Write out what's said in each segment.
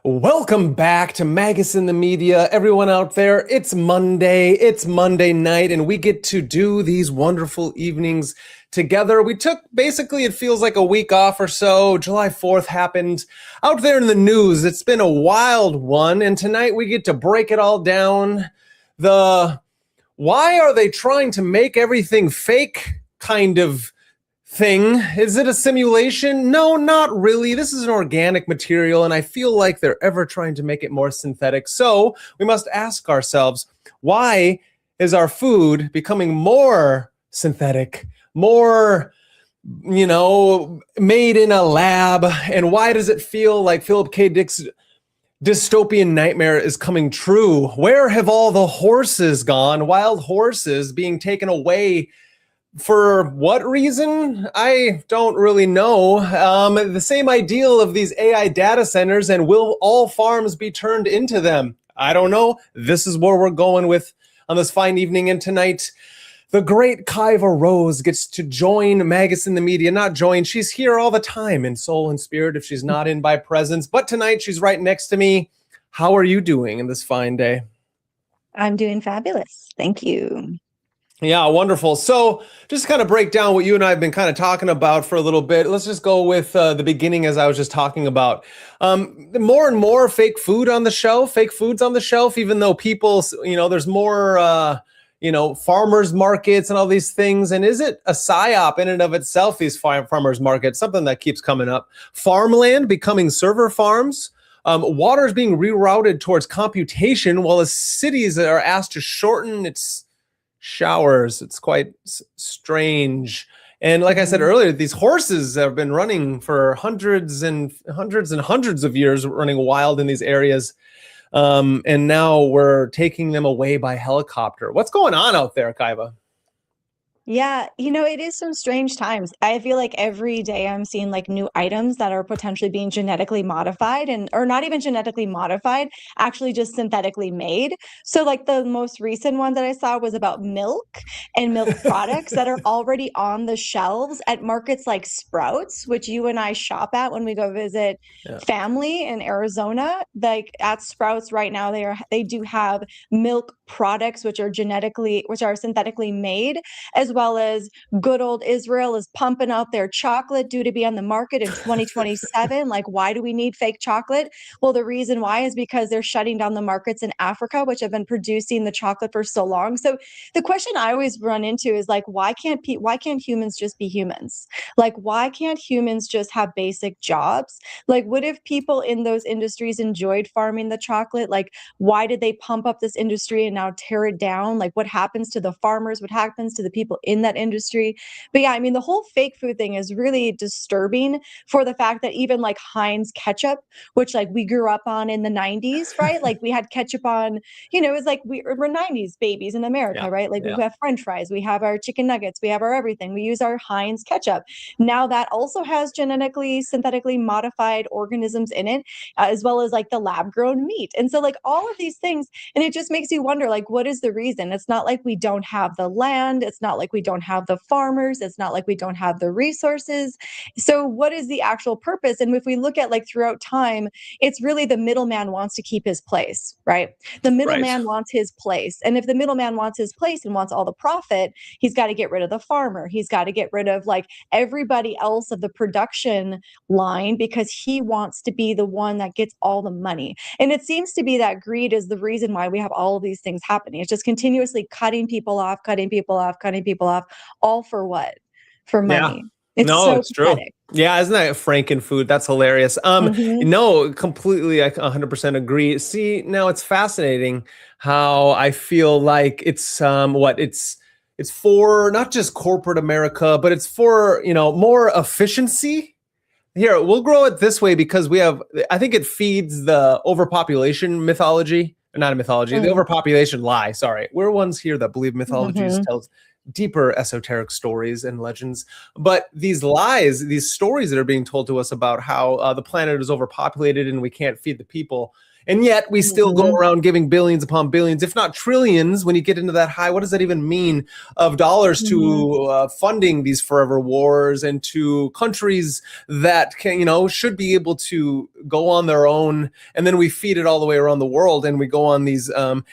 Welcome back to MagusintheMedia. Everyone out there, it's Monday night, and we get to do these wonderful evenings together. We took, basically, it feels like a week off or so. July 4th happened out there in the news. It's been a wild one, and tonight we get to break it all down. Why are they trying to make everything fake kind of thing? Is it a simulation? No, not really. This is an organic material, and I feel like they're ever trying to make it more synthetic. So we must ask ourselves, why is our food becoming more synthetic, more, made in a lab? And why does it feel like Philip K. Dick's dystopian nightmare is coming true? Where have all the horses gone? Wild horses being taken away. For what reason? I don't really know. The same ideal of these AI data centers, and will all farms be turned into them? I don't know. This is where we're going with on this fine evening. And tonight, the great Kaiva Rose gets to join MagusintheMedia. Not join, she's here all the time in soul and spirit if she's not in by presence. But tonight, she's right next to me. How are you doing in this fine day? I'm doing fabulous. Thank you. Yeah, wonderful. So just kind of break down what you and I have been kind of talking about for a little bit. Let's just go with the beginning, as I was just talking about. More and more fake foods on the shelf, even though people, there's more, farmers markets and all these things. And is it a psyop in and of itself, these farmers markets? Something that keeps coming up. Farmland becoming server farms. Water is being rerouted towards computation, while the cities are asked to shorten its showers. It's quite strange. And like I said earlier, these horses have been running for hundreds and hundreds of years, running wild in these areas. And now we're taking them away by helicopter. What's going on out there, Kaiva? Yeah, it is some strange times. I feel like every day I'm seeing like new items that are potentially being genetically modified or not even genetically modified, actually just synthetically made. So like the most recent one that I saw was about milk and milk products that are already on the shelves at markets like Sprouts, which you and I shop at when we go visit family in Arizona. Like at Sprouts right now, they do have milk products which are synthetically made, as well as good old Israel is pumping out their chocolate due to be on the market in 2027. Like, why do we need fake chocolate? Well, the reason why is because they're shutting down the markets in Africa, which have been producing the chocolate for so long. So the question I always run into is like, why can't humans just be humans? Like, why can't humans just have basic jobs? Like, what if people in those industries enjoyed farming the chocolate? Like, why did they pump up this industry and now tear it down? Like, what happens to the farmers? What happens to the people in that industry? But yeah, I mean, the whole fake food thing is really disturbing for the fact that even like Heinz ketchup, which like we grew up on in the 90s, right? Like we had ketchup on, it was like we're 90s babies in America, right? Like we have French fries, we have our chicken nuggets, we have our everything. We use our Heinz ketchup. Now that also has synthetically modified organisms in it, as well as like the lab grown meat. And so like all of these things, and it just makes you wonder, like, what is the reason? It's not like we don't have the land. It's not like we don't have the farmers. It's not like we don't have the resources. So what is the actual purpose? And if we look at like throughout time, it's really the middleman wants to keep his place, right? The middleman wants his place. And if the middleman wants his place and wants all the profit, he's got to get rid of the farmer. He's got to get rid of like everybody else of the production line because he wants to be the one that gets all the money. And it seems to be that greed is the reason why we have all of these things happening. It's just continuously cutting people off, all for what? For money. Yeah. It's pathetic. True. Yeah, isn't that Frankenfood? That's hilarious. No, completely, I 100% agree. See, now it's fascinating how I feel like it's it's for not just corporate America, but it's for, more efficiency. Here, we'll grow it this way because I think it feeds the overpopulation mythology. Not a mythology, the overpopulation lie. Sorry. We're ones here that believe mythologies tells deeper esoteric stories and legends. But these lies, these stories that are being told to us about how the planet is overpopulated and we can't feed the people, And yet we still go Mhm. around giving billions upon billions, if not trillions, when you get into that high. What does that even mean of dollars Mhm. to funding these forever wars and to countries that can, should be able to go on their own, and then we feed it all the way around the world, and we go on these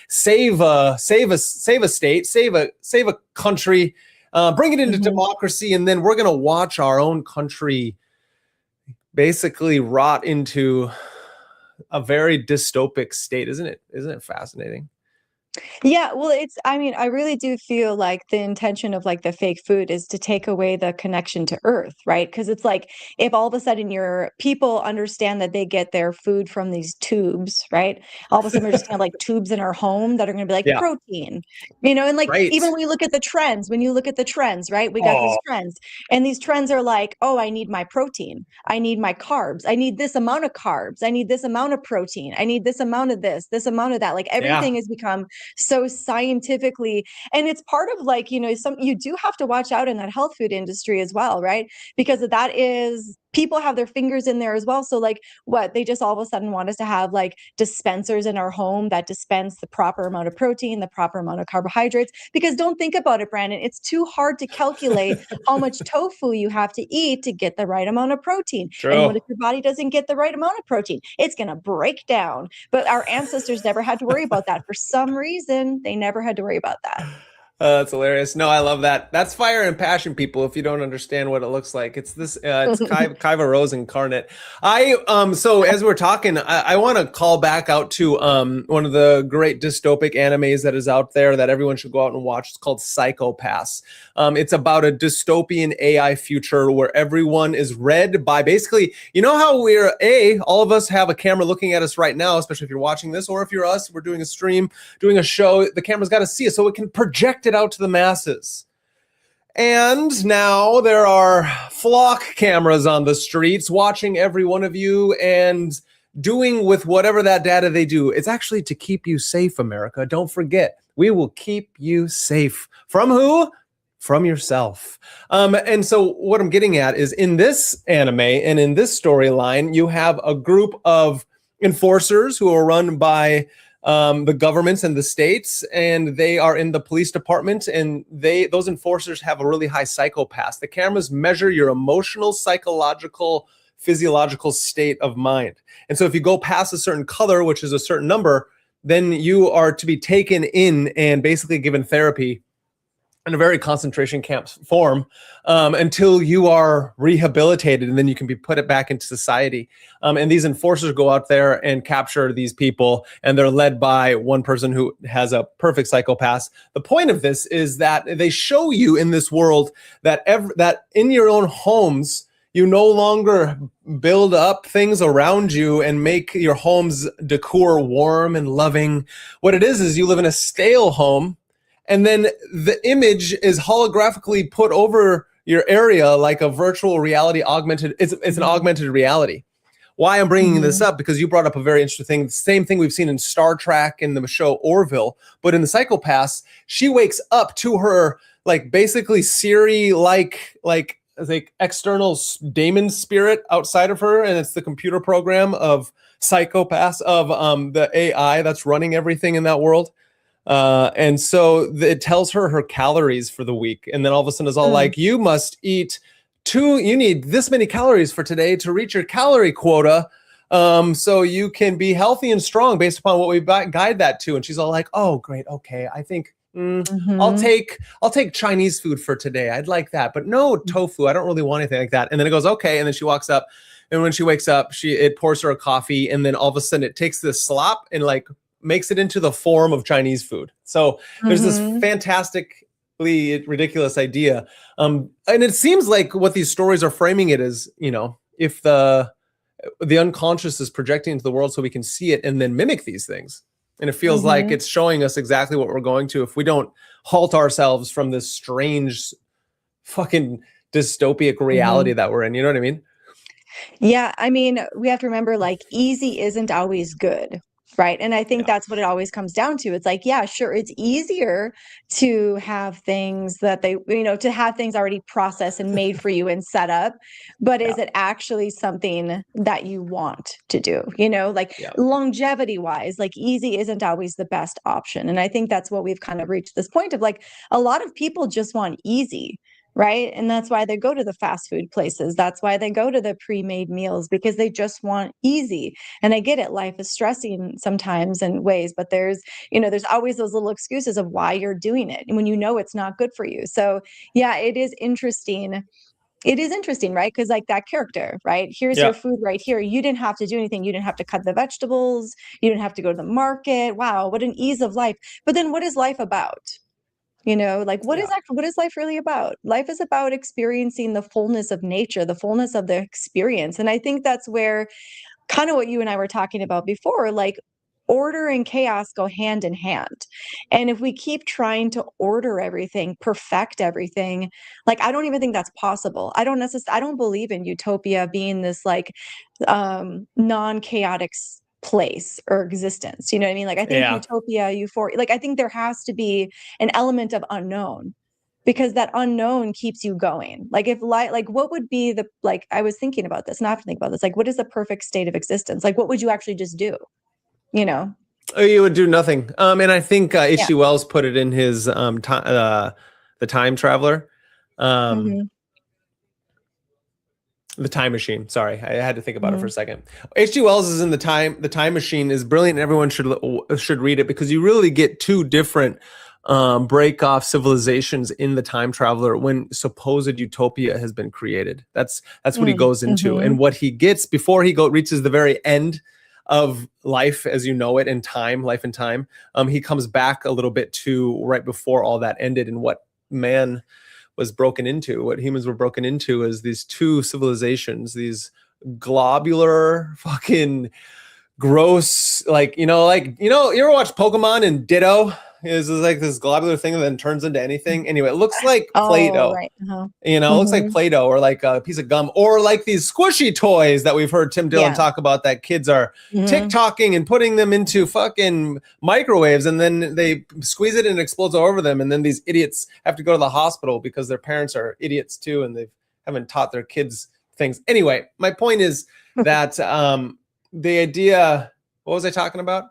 save a state, save a country, bring it into Mhm. democracy, and then we're going to watch our own country basically rot into a very dystopic state. Isn't it fascinating? Yeah, well, I mean, I really do feel like the intention of like the fake food is to take away the connection to earth, right? Because it's like if all of a sudden your people understand that they get their food from these tubes, right? All of a sudden we're just gonna have like tubes in our home that are gonna be like Yeah. protein, and like Right. even when you look at the trends, right? We got these Oh, trends, and these trends are like, oh, I need my protein, I need my carbs, I need this amount of carbs, I need this amount of protein, I need this amount of this amount of that. Like yeah. everything has become so scientifically, and it's part of like some you do have to watch out in that health food industry as well, right? Because that is people have their fingers in there as well. So like what they just all of a sudden want us to have like dispensers in our home that dispense the proper amount of protein, the proper amount of carbohydrates. Because don't think about it, Brandon, it's too hard to calculate how much tofu you have to eat to get the right amount of protein. And what True. if your body doesn't get the right amount of protein? It's going to break down. But our ancestors never had to worry about that. For some reason, they never had to worry about that. That's hilarious. No, I love that. That's fire and passion, people. If you don't understand what it looks like, it's this. It's Kaiva Rose incarnate. So as we're talking, I want to call back out to one of the great dystopic animes that is out there that everyone should go out and watch. It's called Psychopaths. It's about a dystopian AI future where everyone is read by basically, how all of us have a camera looking at us right now, especially if you're watching this, or if you're us, we're doing a stream, doing a show, the camera's got to see us so it can project it out to the masses. And now there are flock cameras on the streets watching every one of you and doing with whatever that data they do. It's actually to keep you safe, America. Don't forget, we will keep you safe. From who? From yourself. And so what I'm getting at is in this anime and in this storyline, you have a group of enforcers who are run by the governments and the states, and they are in the police department, and those enforcers have a really high psychopath. The cameras measure your emotional, psychological, physiological state of mind. And so if you go past a certain color, which is a certain number, then you are to be taken in and basically given therapy in a very concentration camp form until you are rehabilitated, and then you can be put back into society. And these enforcers go out there and capture these people, and they're led by one person who has a perfect psychopath. The point of this is that they show you in this world that that in your own homes, you no longer build up things around you and make your home's decor warm and loving. What it is you live in a stale home, and then the image is holographically put over your area like a virtual reality augmented. It's an augmented reality. Why I'm bringing this up, because you brought up a very interesting thing. Same thing we've seen in Star Trek in the show Orville, but in the Psychopaths, she wakes up to her like basically Siri like external daemon spirit outside of her, and it's the computer program of Psychopaths of the AI that's running everything in that world. And so it tells her calories for the week. And then all of a sudden it's all like, you must eat you need this many calories for today to reach your calorie quota. So you can be healthy and strong based upon what we guide that to. And she's all like, oh, great. Okay. I think I'll take Chinese food for today. I'd like that, but no tofu. I don't really want anything like that. And then it goes, okay. And then she walks up, and when she wakes up, it pours her a coffee. And then all of a sudden it takes this slop and like makes it into the form of Chinese food. So there's this fantastically ridiculous idea. And it seems like what these stories are framing it as, if the unconscious is projecting into the world so we can see it and then mimic these things. And it feels like it's showing us exactly what we're going to if we don't halt ourselves from this strange fucking dystopic reality that we're in. You know what I mean? Yeah, I mean, we have to remember like easy isn't always good. Right. And I think Yeah. that's what it always comes down to. It's like, yeah, sure, it's easier to have things that to have things already processed and made for you and set up. But Yeah. is it actually something that you want to do? Like Yeah. longevity wise, like easy isn't always the best option. And I think that's what we've kind of reached this point of, like, a lot of people just want easy. Right. And that's why they go to the fast food places. That's why they go to the pre-made meals, because they just want easy. And I get it. Life is stressing sometimes in ways, but there's always those little excuses of why you're doing it. And when it's not good for you. So yeah, it is interesting. It is interesting, right? Because like that character, right? Here's your Yeah. food right here. You didn't have to do anything. You didn't have to cut the vegetables. You didn't have to go to the market. Wow, what an ease of life. But then what is life about? Like what is life really about? Life is about experiencing the fullness of nature, the fullness of the experience. And I think that's where kind of what you and I were talking about before, like order and chaos go hand in hand. And if we keep trying to order everything, perfect everything, like I don't even think that's possible. I don't believe in utopia being this like non-chaotic place or existence. You know what I mean? Like I think Yeah. utopia, euphoria, like I think there has to be an element of unknown, because that unknown keeps you going. Like if like what would be like I was thinking about this and I have to think about this, like what is the perfect state of existence? Like what would you actually just do? You know? You would do nothing. And I think Yeah. H.G. Wells put it in his The Time Traveler. Mm-hmm. The Time Machine. Sorry, I had to think about it for Mm-hmm. a second. H.G. Wells is in The Time Machine is brilliant. Everyone should read it, because you really get two different break off civilizations in The Time Traveler when supposed utopia has been created. That's what he goes into, Mm-hmm. and what he gets before he reaches the very end of life as you know it, in time, life and time. He comes back a little bit to right before all that ended, and what man was broken into, what humans were broken into, is these two civilizations, these globular fucking gross, you ever watch Pokemon and Ditto is like this globular thing that then turns into anything. Anyway, it looks like Oh, Play-Doh. right. Uh-huh. It looks like Mm-hmm. Play-Doh, or like a piece of gum, or like these squishy toys that we've heard Tim Dillon Yeah. talk about, that kids are Mm-hmm. TikToking and putting them into fucking microwaves, and then they squeeze it and it explodes all over them. And then these idiots have to go to the hospital because their parents are idiots too, and they haven't taught their kids things. Anyway, my point is that the idea, what was I talking about?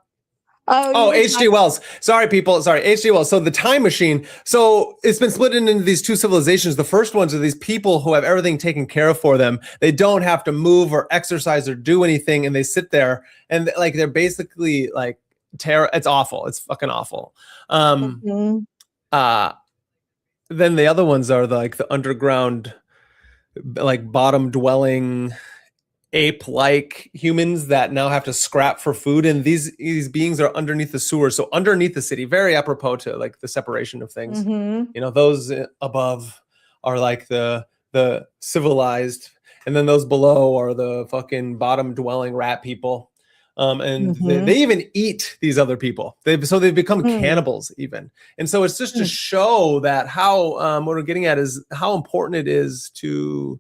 Oh, H.G. Wells. Sorry, people. Sorry, H.G. Wells. So the Time Machine. So it's been split into these two civilizations. The first ones are these people who have everything taken care of for them. They don't have to move or exercise or do anything, and they sit there and like they're basically like terror. It's awful. It's fucking awful. Mm-hmm. Then the other ones are like the underground, like bottom dwelling ape-like humans that now have to scrap for food, and these beings are underneath the sewer, so underneath the city, very apropos to like the separation of things. Mm-hmm. Those above are like the civilized, and then those below are the fucking bottom dwelling rat people. And Mm-hmm. they even eat these other people. They've become Mm-hmm. cannibals even. And so it's just to show that how what we're getting at is how important it is to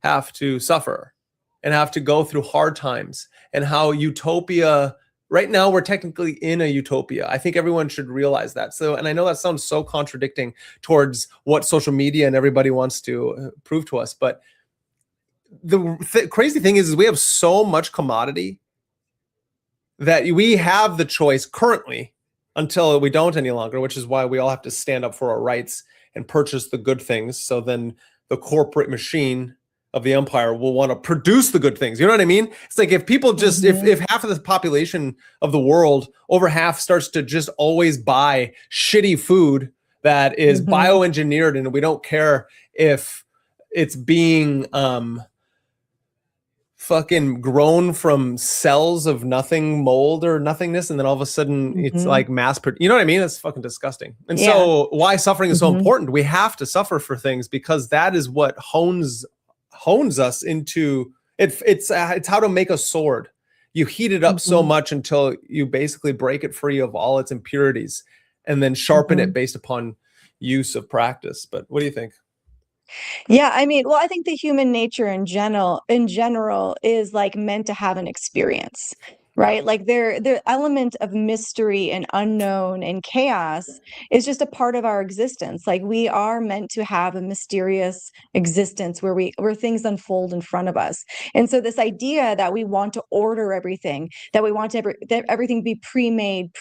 have to suffer and have to go through hard times, and how utopia, right now we're technically in a utopia. I think everyone should realize that. So, and I know that sounds so contradicting towards what social media and everybody wants to prove to us, but the crazy thing is we have so much commodity that we have the choice currently until we don't any longer, which is why we all have to stand up for our rights and purchase the good things. So then the corporate machine of the empire will want to produce the good things. You know what I mean? It's like if people just, if half of the population of the world, over half, starts to just always buy shitty food that is bioengineered, and we don't care if it's being fucking grown from cells of nothing, mold or nothingness, and then all of a sudden it's like you know what I mean? It's fucking disgusting. And so why suffering is so important. We have to suffer for things, because that is what hones us into it's how to make a sword. You heat it up so much until you basically break it free of all its impurities, and then sharpen it based upon use of practice. But what do you think? Yeah, I mean, well, I think the human nature in general is like meant to have an experience. Yeah. right? Like the element of mystery and unknown and chaos is just a part of our existence. Like we are meant to have a mysterious existence where things unfold in front of us. And so this idea that we want to order everything, that we want that everything be pre-made,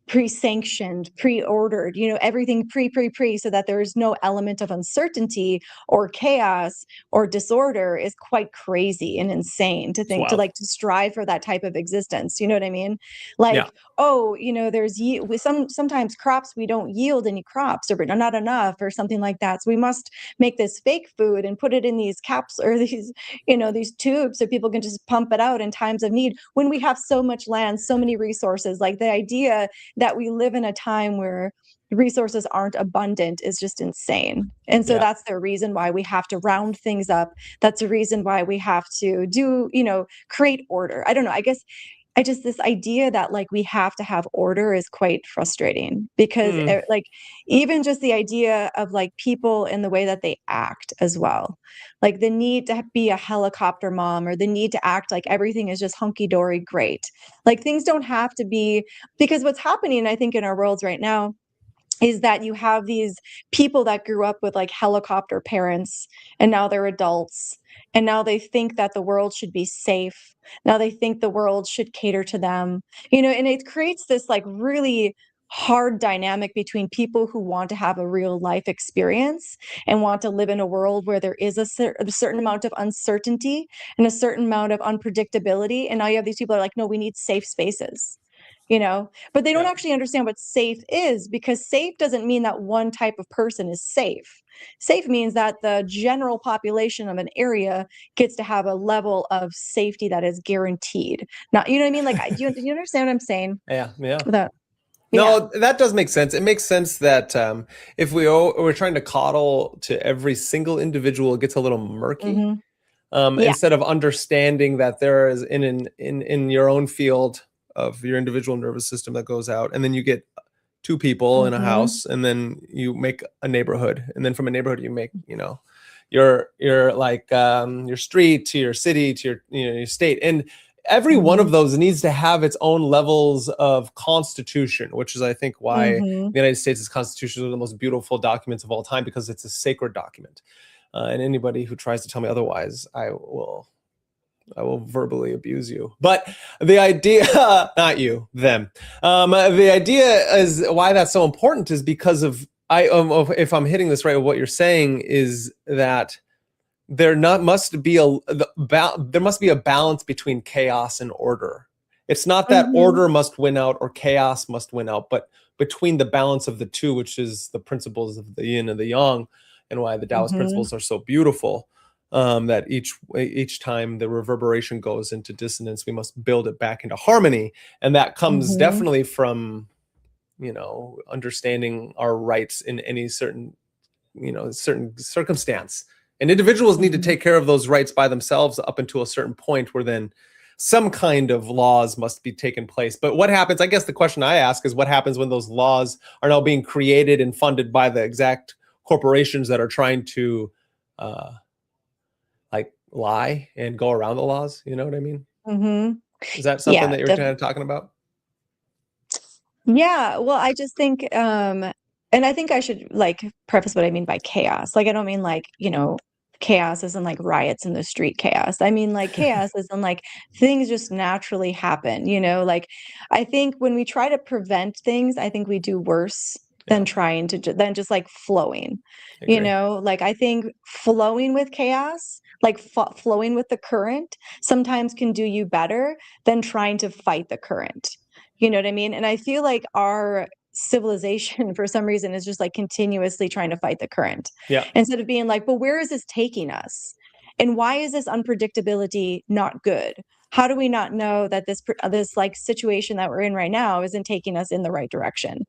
pre-sanctioned, pre-ordered, everything pre, so that there is no element of uncertainty or chaos or disorder is quite crazy and insane to It's think, to wild. like to strive for that type of existence. You know what I mean? Yeah. Like, oh, there's sometimes crops we don't yield any crops or not enough or something like that. So we must make this fake food and put it in these caps or these tubes so people can just pump it out in times of need when we have so much land, so many resources. Like the idea that we live in a time where resources aren't abundant is just insane. And so Yeah. that's the reason why we have to round things up. That's the reason why we have to create order. I don't know. I guess this idea that like we have to have order is quite frustrating because Mm. like even just the idea of like people and the way that they act as well, like the need to be a helicopter mom or the need to act like everything is just hunky-dory great. Like things don't have to be, because what's happening I think in our worlds right now is that you have these people that grew up with like helicopter parents and now they're adults and now they think that the world should be safe. Now they think the world should cater to them, and it creates this like really hard dynamic between people who want to have a real life experience and want to live in a world where there is a certain amount of uncertainty and a certain amount of unpredictability. And now you have these people that are like, no, we need safe spaces, but they don't Yeah. actually understand what safe is, because safe doesn't mean that one type of person is safe. Safe means that the general population of an area gets to have a level of safety that is guaranteed. Not, you know what I mean? Like, do you understand what I'm saying? Yeah. Yeah. That, yeah. No, that does make sense. It makes sense that if we're trying to coddle to every single individual, it gets a little murky. Hmm. Yeah. Instead of understanding that there is in your own field of your individual nervous system that goes out, and then you get two people in a Hmm. house, and then you make a neighborhood, and then from a neighborhood you make your like your street to your city to your state, and every one Hmm. of those needs to have its own levels of constitution, which is I think why Hmm. the United States' Constitution is one of the most beautiful documents of all time, because it's a sacred document. And anybody who tries to tell me otherwise, I will verbally abuse you. But the idea, not you, them. The idea is why that's so important is because of if I'm hitting this right, what you're saying is that there must be a balance between chaos and order. It's not that Hmm. order must win out or chaos must win out, but between the balance of the two, which is the principles of the yin and the yang, and why the Taoist Hmm. principles are so beautiful. That each time the reverberation goes into dissonance, we must build it back into harmony, and that comes Hmm. definitely from understanding our rights in any certain circumstance. And individuals need to Hmm. take care of those rights by themselves up until a certain point where then some kind of laws must be taken place. But what happens, I guess the question I ask is, what happens when those laws are now being created and funded by the exact corporations that are trying to uh, like lie and go around the laws? You know what I mean? Hmm. Is that something Yeah. that you're kind of talking about? Yeah, well, I just think, and I think I should like preface what I mean by chaos. Like, I don't mean like, chaos isn't like riots in the street chaos. I mean like chaos isn't like things just naturally happen, like I think when we try to prevent things, I think we do worse than Yeah, trying to, than just like flowing, I agree. like I think flowing with chaos, like flowing with the current sometimes can do you better than trying to fight the current. You know what I mean? And I feel like our civilization, for some reason, is just like continuously trying to fight the current Yeah, instead of being like, but where is this taking us? And why is this unpredictability not good? How do we not know that this like situation that we're in right now isn't taking us in the right direction?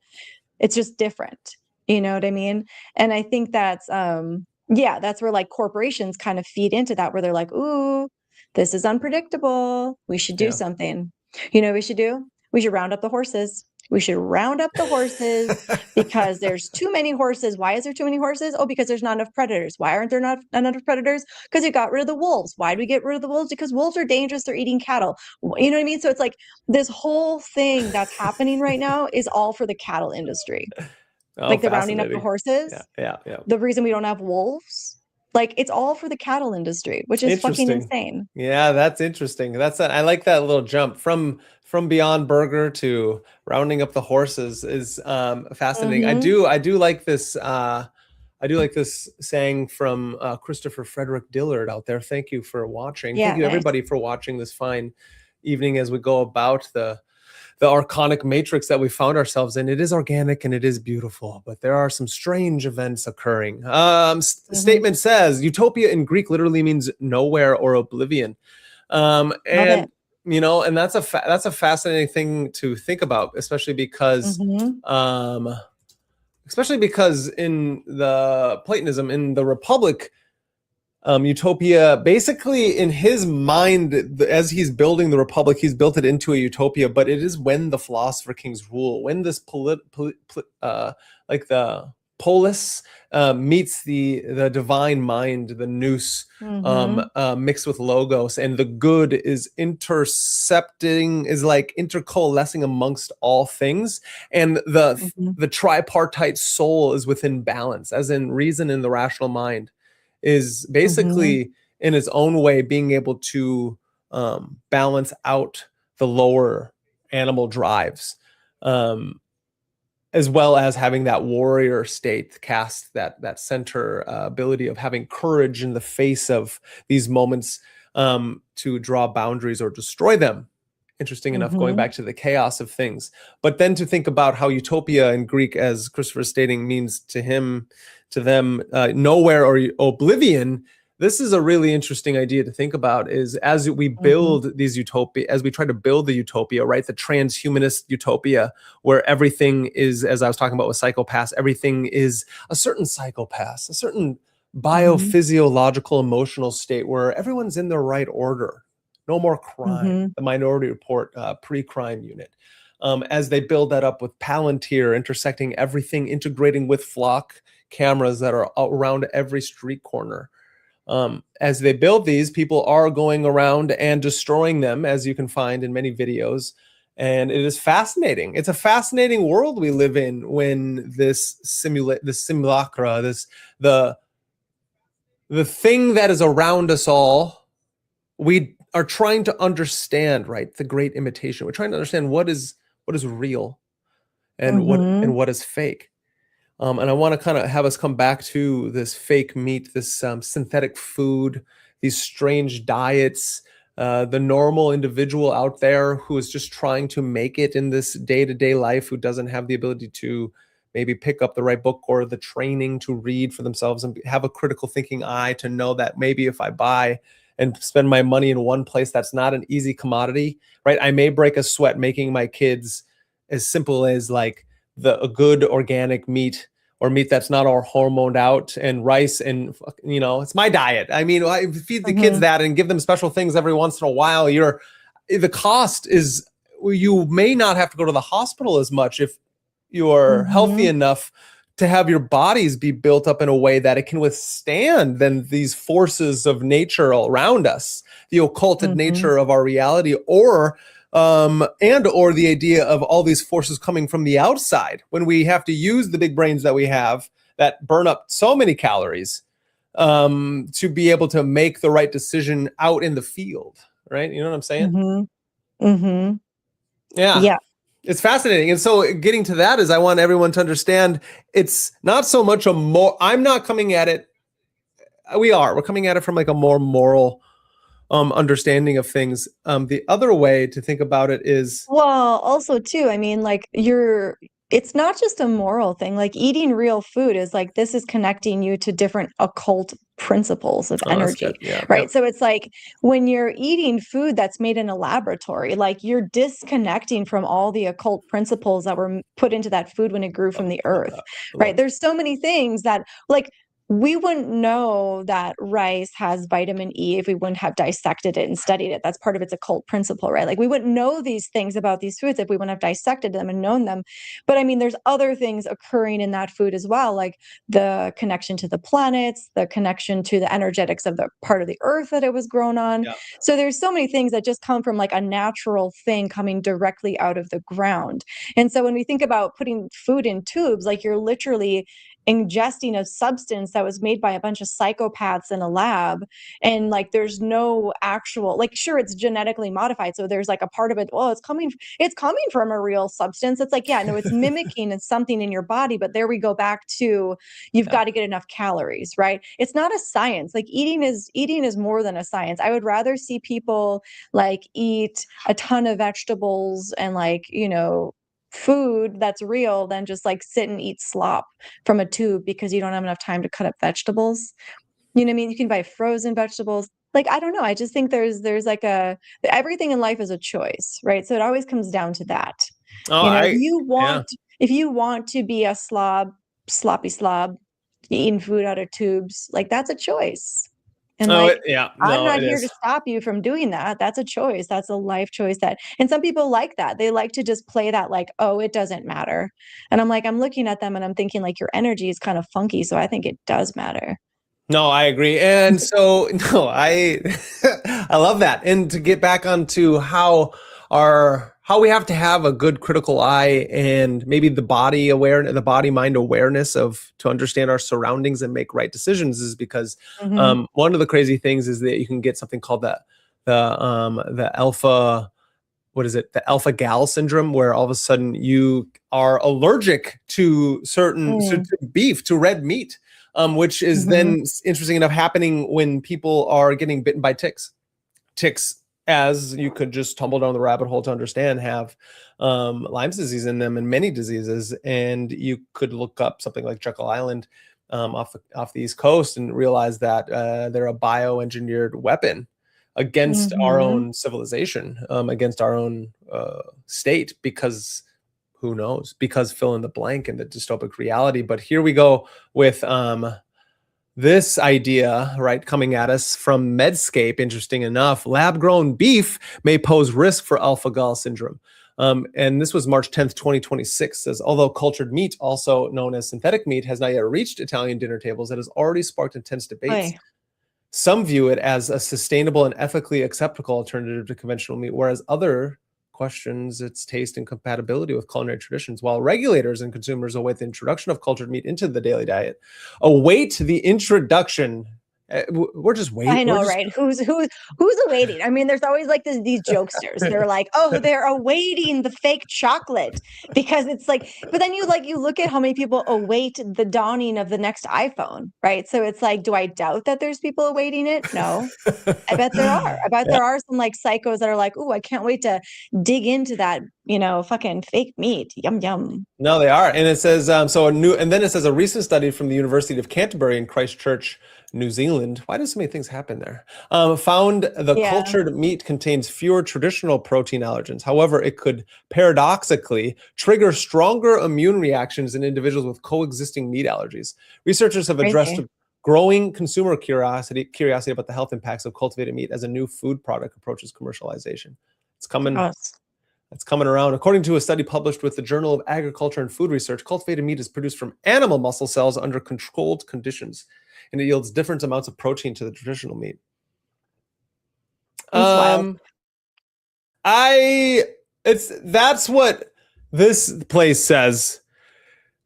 It's just different. You know what I mean? And I think that's yeah, that's where like corporations kind of feed into that, where they're like, ooh, this is unpredictable. We should do yeah. something. You know what we should do? We should round up the horses. We should round up the horses because there's too many horses. Why is there too many horses? Oh, because there's not enough predators. Why aren't there not enough predators? Because you got rid of the wolves. Why do we get rid of the wolves? Because wolves are dangerous. They're eating cattle. You know what I mean? So it's like this whole thing that's happening right now is all for the cattle industry. Oh, like the rounding up the horses. Yeah. The reason we don't have wolves. Like it's all for the cattle industry, which is fucking insane. Yeah, that's interesting. I like that little jump from Beyond Burger to rounding up the horses is fascinating. I do like this. I do like this saying from Christopher Frederick Dillard out there. Thank you for watching. Yeah, Thank you everybody for watching this fine evening as we go about the archonic matrix that we found ourselves in. It is organic and it is beautiful, but there are some strange events occurring. Statement says utopia in Greek literally means nowhere or oblivion. And you know, and that's a fascinating thing to think about, especially because in the Platonism, in the Republic, Utopia, basically in his mind, as he's building the Republic, he's built it into a utopia, but it is when the philosopher kings rule, when this like the polis meets the divine mind, the nous, mixed with logos, and the good is like intercoalescing amongst all things, and the tripartite soul is within balance, as in reason in the rational mind is basically in its own way being able to balance out the lower animal drives, as well as having that warrior state cast, that center ability of having courage in the face of these moments to draw boundaries or destroy them. Interesting enough, going back to the chaos of things. But then to think about how utopia in Greek, as Christopher is stating, means to them, nowhere or oblivion. This is a really interesting idea to think about, is as we build these utopia, as we try to build the utopia, right? The transhumanist utopia, where everything is, as I was talking about with psychopaths, everything is a certain psychopath, a certain biophysiological emotional state where everyone's in their right order. No more crime, the Minority Report pre-crime unit. As they build that up with Palantir intersecting everything, integrating with flock cameras that are around every street corner. As they build these, people are going around and destroying them, as you can find in many videos. And it is fascinating. It's a fascinating world we live in when this simulacra, the thing that is around us all, we are trying to understand, right? The great imitation. We're trying to understand what is real and what is fake. And I want to kind of have us come back to this fake meat, this synthetic food, these strange diets, the normal individual out there who is just trying to make it in this day-to-day life, who doesn't have the ability to maybe pick up the right book or the training to read for themselves and have a critical thinking eye to know that maybe if I buy and spend my money in one place, that's not an easy commodity, right? I may break a sweat making my kids as simple as like a good organic meat, or meat that's not all hormoned out, and rice, and it's my diet. I mean, I feed the kids that and give them special things every once in a while. The cost is, you may not have to go to the hospital as much if you're healthy enough to have your bodies be built up in a way that it can withstand then these forces of nature around us, the occulted nature of our reality, or the idea of all these forces coming from the outside, when we have to use the big brains that we have that burn up so many calories to be able to make the right decision out in the field, right? You know what I'm saying? Yeah. It's fascinating. And so getting to that is, I want everyone to understand it's not so much I'm not coming at it. We're coming at it from like a more moral understanding of things. The other way to think about it is, well, also too, I mean, like it's not just a moral thing. Like eating real food is like, this is connecting you to different occult principles of energy, right? Yeah. So it's like when you're eating food that's made in a laboratory, like you're disconnecting from all the occult principles that were put into that food when it grew from the earth, right? There's so many things that, like, we wouldn't know that rice has vitamin E if we wouldn't have dissected it and studied it. That's part of its occult principle, right? Like we wouldn't know these things about these foods if we wouldn't have dissected them and known them. But I mean, there's other things occurring in that food as well, like the connection to the planets, the connection to the energetics of the part of the earth that it was grown on. Yeah. So there's so many things that just come from like a natural thing coming directly out of the ground. And so when we think about putting food in tubes, like you're literally ingesting a substance that was made by a bunch of psychopaths in a lab, and like there's no actual, like, sure, it's genetically modified, so there's like a part of it, well, it's coming from a real substance. It's like, yeah, no, it's mimicking it's something in your body, but there we go back to, you've got to get enough calories, right? It's not a science. Like eating is more than a science. I would rather see people like eat a ton of vegetables and like, food that's real than just like sit and eat slop from a tube because you don't have enough time to cut up vegetables. You know what I mean? You can buy frozen vegetables. Like, I don't know. I just think there's like everything in life is a choice, right? So it always comes down to that. Oh, If yeah. you want to be a sloppy slob, eating food out of tubes, like that's a choice. And Oh, like, yeah. I'm No, not it here to is. stop you from doing that. That's a choice. That's a life choice and some people like that. They like to just play that like, oh, it doesn't matter. And I'm like, I'm looking at them and I'm thinking like your energy is kind of funky. So I think it does matter. No, I agree. And so, no, I I love that. And to get back onto how we have to have a good critical eye and maybe the body mind awareness of to understand our surroundings and make right decisions is because Mm-hmm. one of the crazy things is that you can get something called the alpha, what is it? The alpha gal syndrome, where all of a sudden you are allergic to to beef, to red meat, which is Mm-hmm. then interesting enough happening when people are getting bitten by ticks. Ticks, as you could just tumble down the rabbit hole to understand, have Lyme's disease in them and many diseases. And you could look up something like Jekyll Island off the East Coast and realize that they're a bioengineered weapon against our Mm-hmm. own civilization, against our own state, because who knows? Because fill in the blank in the dystopic reality. But here we go with this idea, right, coming at us from Medscape. Interesting enough, lab-grown beef may pose risk for alpha-gal syndrome. And this was March 10th, 2026. Says, although cultured meat, also known as synthetic meat, has not yet reached Italian dinner tables, it has already sparked intense debates. Oy. Some view it as a sustainable and ethically acceptable alternative to conventional meat, whereas other questions its taste and compatibility with culinary traditions, while regulators and consumers await the introduction of cultured meat into the daily diet. Await the introduction. We're just waiting. I know, right? Who's awaiting? I mean, there's always like these jokesters. They're like, oh, they're awaiting the fake chocolate because it's like, but then you look at how many people await the dawning of the next iPhone, right? So it's like, do I doubt that there's people awaiting it? No. I bet there are. I bet Yeah. there are some like psychos that are like, oh, I can't wait to dig into that, fucking fake meat. Yum yum. No, they are. And it says, and then it says a recent study from the University of Canterbury in Christchurch, New Zealand. Why do so many things happen there? Found the Yeah. cultured meat contains fewer traditional protein allergens. However, it could paradoxically trigger stronger immune reactions in individuals with coexisting meat allergies. Researchers have addressed Crazy. growing consumer curiosity about the health impacts of cultivated meat as a new food product approaches commercialization. It's coming. Gross. It's coming around. According to a study published with the Journal of Agriculture and Food Research, cultivated meat is produced from animal muscle cells under controlled conditions, and it yields different amounts of protein to the traditional meat. It's wild. That's what this place says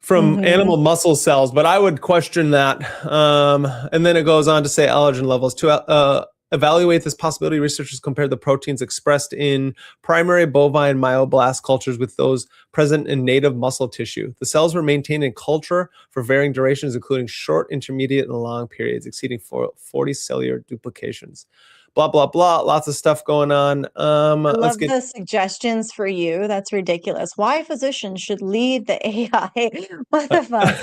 from Mm-hmm. animal muscle cells, but I would question that. And then it goes on to say allergen levels. To evaluate this possibility, researchers compared the proteins expressed in primary bovine myoblast cultures with those present in native muscle tissue. The cells were maintained in culture for varying durations, including short, intermediate, and long periods, exceeding 40 cellular duplications. Blah, blah, blah. Lots of stuff going on. I Let's love get. the suggestions for you. That's ridiculous. Why physicians should lead the AI? What the fuck?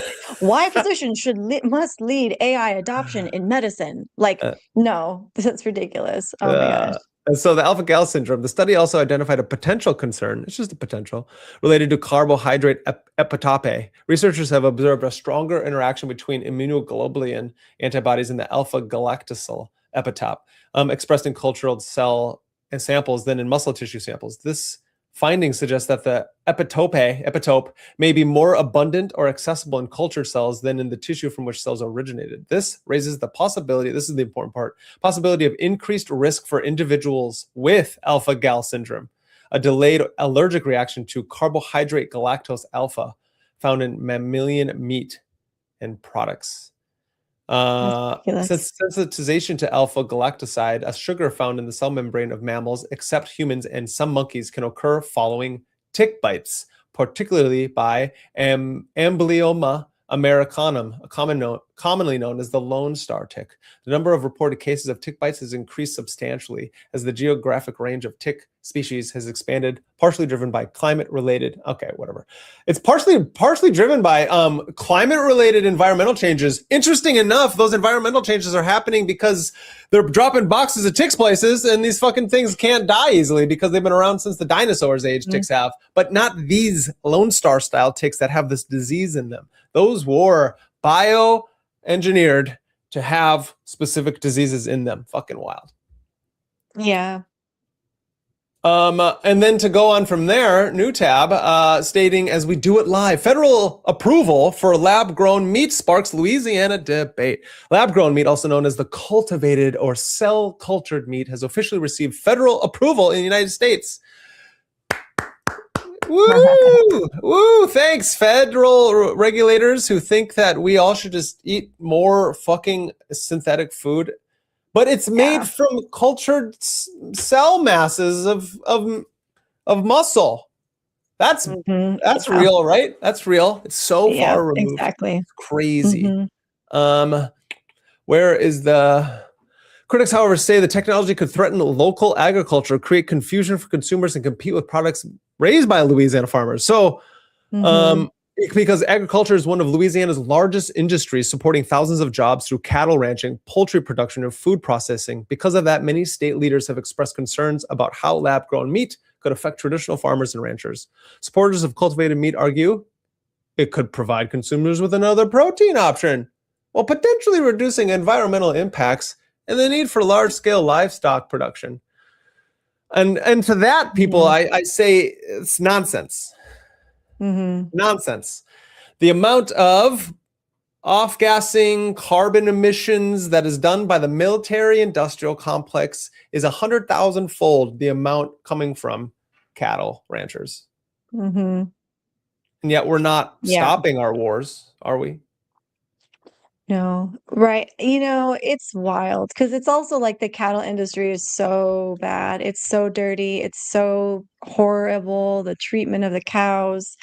Why physicians must lead AI adoption in medicine? Like, uh, no, that's ridiculous. Oh my Uh, gosh. And so the alpha-gal syndrome, the study also identified a potential concern, it's just a potential, related to carbohydrate epitope. Researchers have observed a stronger interaction between immunoglobulin antibodies and the alpha-galactosyl epitope expressed in cultured cell and samples than in muscle tissue samples. This finding suggests that the epitope may be more abundant or accessible in cultured cells than in the tissue from which cells originated. This raises the possibility, this is the important part, possibility of increased risk for individuals with alpha-gal syndrome, a delayed allergic reaction to carbohydrate galactose alpha found in mammalian meat and products. Sensitization to alpha galactoside, a sugar found in the cell membrane of mammals, except humans and some monkeys, can occur following tick bites, particularly by Amblyomma americanum, commonly known as the Lone Star tick. The number of reported cases of tick bites has increased substantially as the geographic range of tick species has expanded, partially driven by climate-related. Okay, whatever. It's partially driven by climate-related environmental changes. Interesting enough, those environmental changes are happening because they're dropping boxes of ticks places, and these fucking things can't die easily because they've been around since the dinosaurs age. Ticks have, but not these Lone Star style ticks that have this disease in them. Those were bioengineered to have specific diseases in them. Fucking wild. Yeah. And then to go on from there, new tab, stating, as we do it live, federal approval for lab-grown meat sparks Louisiana debate. Lab-grown meat, also known as the cultivated or cell-cultured meat, has officially received federal approval in the United States. Woo! Woo! Thanks, federal regulators who think that we all should just eat more fucking synthetic food. But it's made from cultured cell masses of muscle. That's real, right? That's real. It's so far removed. Exactly. It's crazy. Where is the critics, however, say the technology could threaten local agriculture, create confusion for consumers, and compete with products raised by Louisiana farmers. So because agriculture is one of Louisiana's largest industries, supporting thousands of jobs through cattle ranching, poultry production, and food processing. Because of that, many state leaders have expressed concerns about how lab-grown meat could affect traditional farmers and ranchers. Supporters of cultivated meat argue it could provide consumers with another protein option, while potentially reducing environmental impacts and the need for large-scale livestock production. And to that, people, I say it's nonsense. Nonsense. The amount of off-gassing carbon emissions that is done by the military-industrial complex is 100,000-fold the amount coming from cattle ranchers. And yet we're not stopping our wars, are we? No, right. You know, it's wild because it's also like the cattle industry is so bad. It's so dirty. It's so horrible. The treatment of the cows.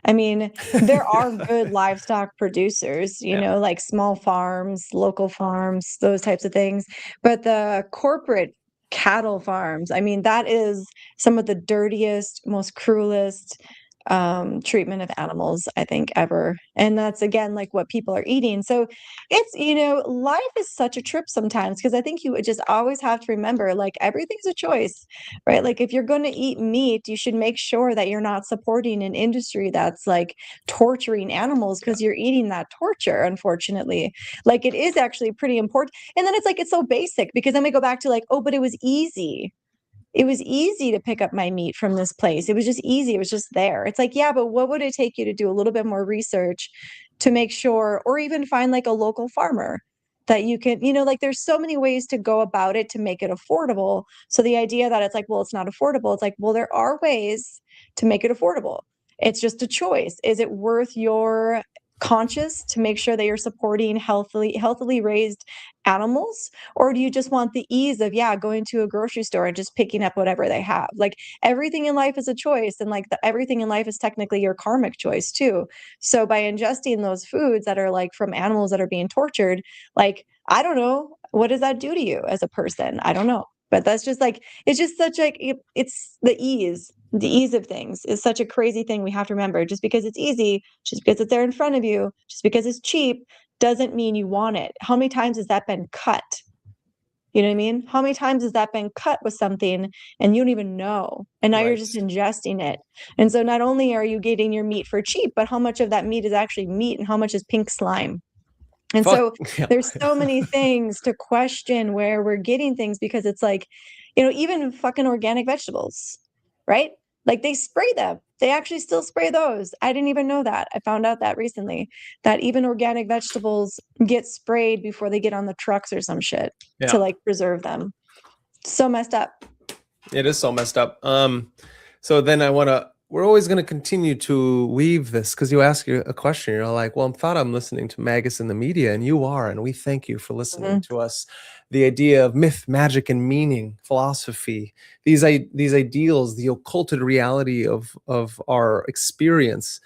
I mean, there are good livestock producers, you know, like small farms, local farms, those types of things. But the corporate cattle farms, I mean, that is some of the dirtiest, most cruelest treatment of animals, I think, ever. And that's, again, like what people are eating. So it's, you know, life is such a trip sometimes because I think you just always have to remember, like, everything's a choice, right? Like, if you're going to eat meat, you should make sure that you're not supporting an industry that's like torturing animals because you're eating that torture, unfortunately. Like, it is actually pretty important. And then it's like, it's so basic because then we go back to like, oh, but it was easy. It was easy to pick up my meat from this place. It was just easy. It was just there. It's like, yeah, but what would it take you to do a little bit more research to make sure, or even find like a local farmer that you can, you know, like there's so many ways to go about it to make it affordable. So the idea that it's like, well, it's not affordable. It's like, well, there are ways to make it affordable. It's just a choice. Is it worth your conscience to make sure that you're supporting healthily raised animals, or do you just want the ease of going to a grocery store and just picking up whatever they have? Like, everything in life is a choice, and like everything in life is technically your karmic choice too. So by ingesting those foods that are like from animals that are being tortured, like, I don't know, what does that do to you as a person? I don't know. But that's just like, it's just such like, it's the ease of things is such a crazy thing we have to remember. Just because it's easy, just because it's there in front of you, just because it's cheap, doesn't mean you want it. How many times has that been cut? You know what I mean? How many times has that been cut with something and you don't even know? And now you're Right. just ingesting it. And so not only are you getting your meat for cheap, but how much of that meat is actually meat and how much is pink slime? And Fuck. so Yeah. there's so many things to question where we're getting things, because it's like, even fucking organic vegetables, right? Like they spray them. They actually still spray those. I didn't even know that. I found out that recently, that even organic vegetables get sprayed before they get on the trucks or some shit to Yeah. like preserve them. So messed up. It is so messed up. So then we're always going to continue to weave this, because you ask a question, you're like, well, I thought I'm listening to Magus in the media, and you are, and we thank you for listening to us. The idea of myth, magic, and meaning, philosophy, these ideals, the occulted reality of our experience.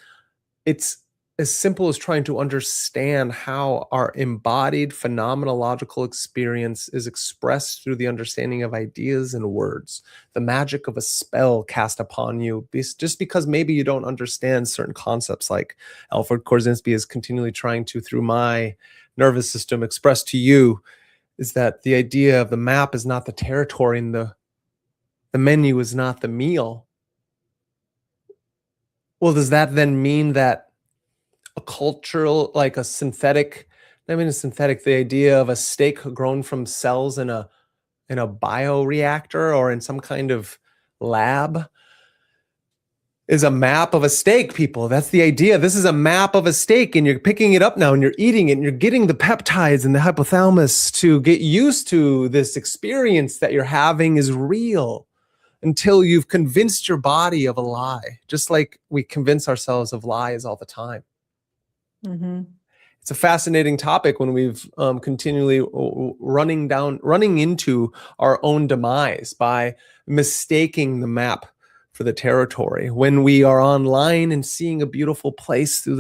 It's as simple as trying to understand how our embodied phenomenological experience is expressed through the understanding of ideas and words. The magic of a spell cast upon you, just because maybe you don't understand certain concepts, like Alfred Korzynski is continually trying to, through my nervous system, express to you, is that the idea of the map is not the territory, and the menu is not the meal. Well, does that then mean that a cultural, like a synthetic, the idea of a steak grown from cells in a bioreactor or in some kind of lab is a map of a steak, people? That's the idea. This is a map of a steak, and you're picking it up now and you're eating it, and you're getting the peptides and the hypothalamus to get used to this experience that you're having is real, until you've convinced your body of a lie, just like we convince ourselves of lies all the time. Mm-hmm. It's a fascinating topic when we've continually running into our own demise by mistaking the map for the territory. When we are online and seeing a beautiful place through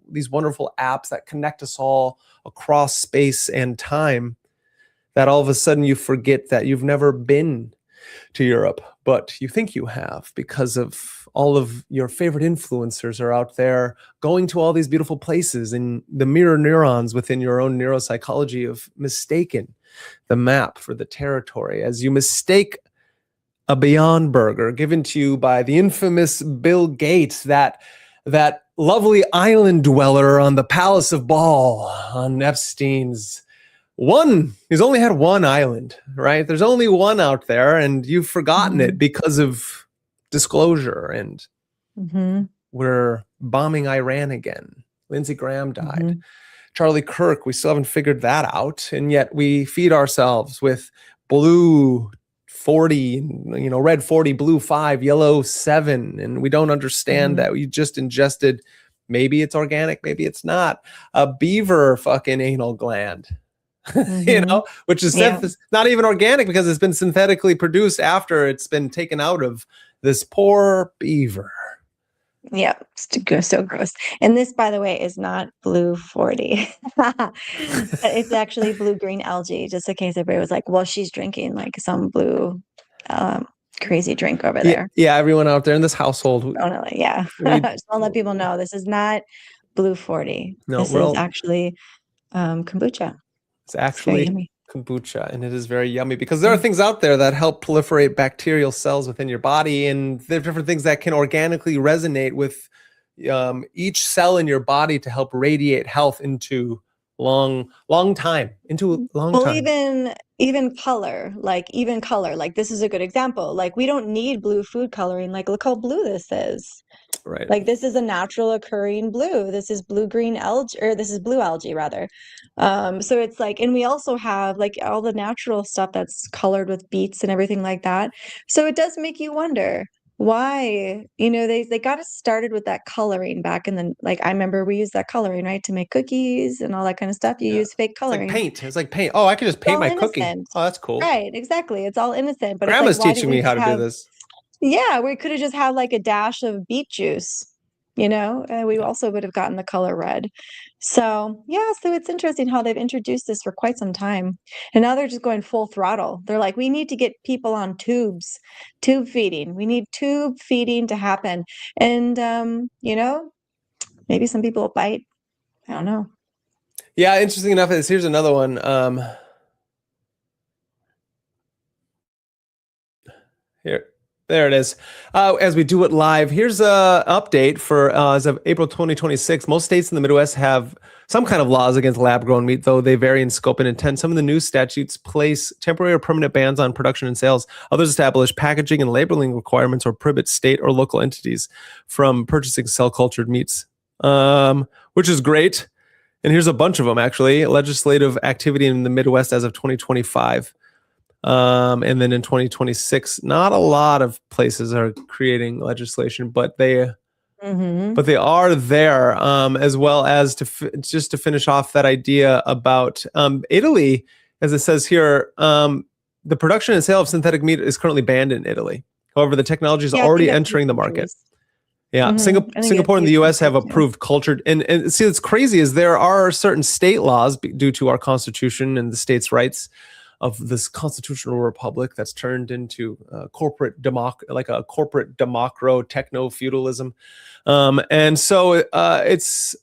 these wonderful apps that connect us all across space and time, that all of a sudden you forget that you've never been to Europe, but you think you have, because of all of your favorite influencers are out there going to all these beautiful places, and the mirror neurons within your own neuropsychology have mistaken the map for the territory, as you mistake a Beyond Burger given to you by the infamous Bill Gates, that lovely island dweller on the Palace of Ball on Epstein's he's only had one island, right? There's only one out there, and you've forgotten it because of disclosure, and we're bombing Iran again. Lindsey Graham died. Charlie Kirk, we still haven't figured that out, and yet we feed ourselves with blue 40, red 40, blue 5, yellow 7, and we don't understand that we just ingested, maybe it's organic, maybe it's not, a beaver fucking anal gland. Which is not even organic, because it's been synthetically produced after it's been taken out of this poor beaver. Yeah, it's so gross. And this, by the way, is not blue 40. It's actually blue-green algae, just in case everybody was like, well, she's drinking like some blue crazy drink over there. Yeah, everyone out there in this household. Just want to let people know this is not blue 40. No, this is actually kombucha. It's actually kombucha, and it is very yummy, because there are things out there that help proliferate bacterial cells within your body, and there are different things that can organically resonate with each cell in your body to help radiate health into long time. Even color, like this is a good example. Like, we don't need blue food coloring. Like, look how blue this is. Right. Like, this is a natural occurring blue. This is blue-green algae, or this is blue algae rather. So it's like, and we also have like all the natural stuff that's colored with beets and everything like that. So it does make you wonder why, they got us started with that coloring back in the, like, I remember we used that coloring, right, to make cookies and all that kind of stuff. You use fake coloring. It's like paint. Oh, I can just paint my cookie. Oh, that's cool. Right, exactly. It's all innocent. But Grandma's it's like, teaching me how to do this. Yeah, we could have just had like a dash of beet juice, and we also would have gotten the color red. So it's interesting how they've introduced this for quite some time. And now they're just going full throttle. They're like, we need to get people on tube feeding. We need tube feeding to happen. And, maybe some people will bite. I don't know. Yeah, interesting enough, here's another one. Here, there it is. As we do it live, here's a update for as of April 2026. Most states in the Midwest have some kind of laws against lab-grown meat, though they vary in scope and intent. Some of the new statutes place temporary or permanent bans on production and sales. Others establish packaging and labeling requirements or prohibit state or local entities from purchasing cell-cultured meats, which is great. And here's a bunch of them, actually. Legislative activity in the Midwest as of 2025. And then in 2026, not a lot of places are creating legislation, but they are there, as well as just to finish off that idea about Italy, as it says here, the production and sale of synthetic meat is currently banned in Italy. However, the technology is already entering the market. Yeah, Singapore and the U.S. have approved cultured, and see, what's crazy is there are certain state laws due to our Constitution and the states' rights of this constitutional republic that's turned into corporate democro techno feudalism, and so it's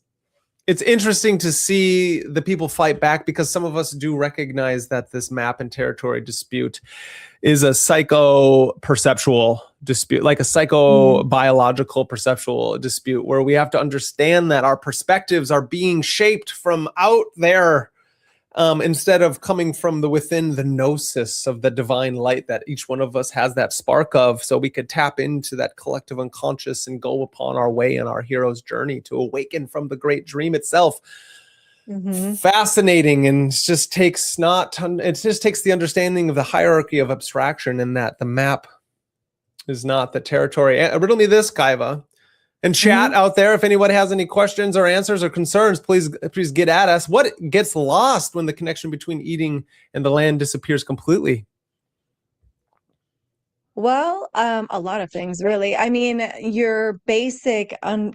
interesting to see the people fight back, because some of us do recognize that this map and territory dispute is a psycho-perceptual dispute, like a psycho-biological perceptual dispute, where we have to understand that our perspectives are being shaped from out there, instead of coming from within the gnosis of the divine light that each one of us has that spark of, so we could tap into that collective unconscious and go upon our way in our hero's journey to awaken from the great dream itself. Fascinating, and it just takes the understanding of the hierarchy of abstraction, and that the map is not the territory. Riddle me this, Kaiva. And chat out there, if anyone has any questions or answers or concerns, please get at us. What gets lost when the connection between eating and the land disappears completely? Well, a lot of things, really. I mean, your basic, I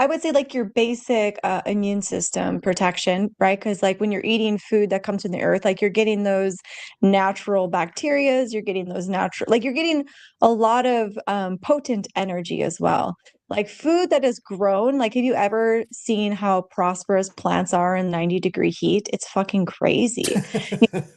would say like your basic immune system protection, right? Because like when you're eating food that comes from the earth, like you're getting those natural bacterias, you're getting those natural, like you're getting a lot of potent energy as well. Like food that is grown, like have you ever seen how prosperous plants are in 90-degree heat? It's fucking crazy.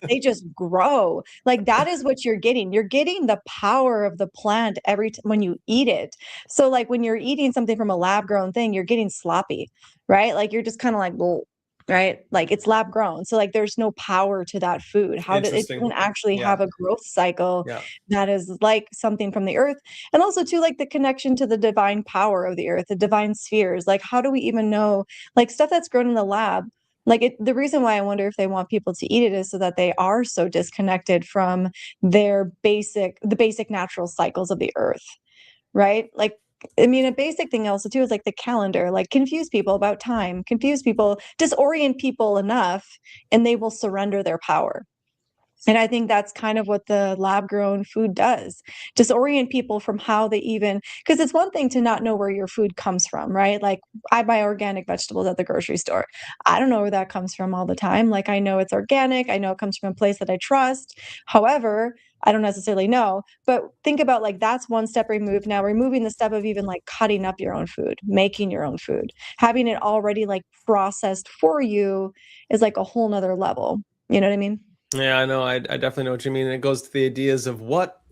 They just grow. Like that is what you're getting. You're getting the power of the plant when you eat it. So like when you're eating something from a lab grown thing, you're getting sloppy, right? Like you're just kind of like, well, right? Like it's lab grown. So like there's no power to that food. How did it can actually have a growth cycle that is like something from the earth? And also too, like the connection to the divine power of the earth, the divine spheres. Like how do we even know like stuff that's grown in the lab? Like the reason why I wonder if they want people to eat it is so that they are so disconnected from the basic natural cycles of the earth, right? Like, I mean, a basic thing also too is like the calendar, like confuse people about time, disorient people enough, and they will surrender their power. And I think that's kind of what the lab grown food does. Disorient people from how they even, because it's one thing to not know where your food comes from, right? Like I buy organic vegetables at the grocery store. I don't know where that comes from all the time. Like I know it's organic. I know it comes from a place that I trust. However, I don't necessarily know, but think about like that's one step removed. Now removing the step of even like cutting up your own food, making your own food, having it already like processed for you is like a whole nother level. You know what I mean? Yeah, I know. I definitely know what you mean. And it goes to the ideas of what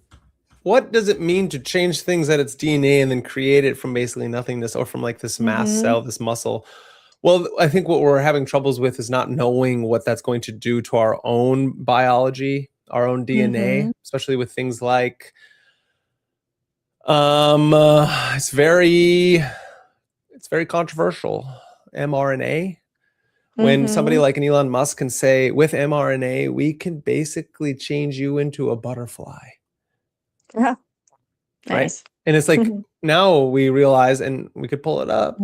does it mean to change things at its DNA and then create it from basically nothingness, or from like this mast cell, this muscle. Well, I think what we're having troubles with is not knowing what that's going to do to our own biology, our own DNA, especially with things like it's very controversial, mRNA. When somebody like an Elon Musk can say, with mRNA, we can basically change you into a butterfly. Yeah. Right. Nice. And it's like, now we realize, and we could pull it up.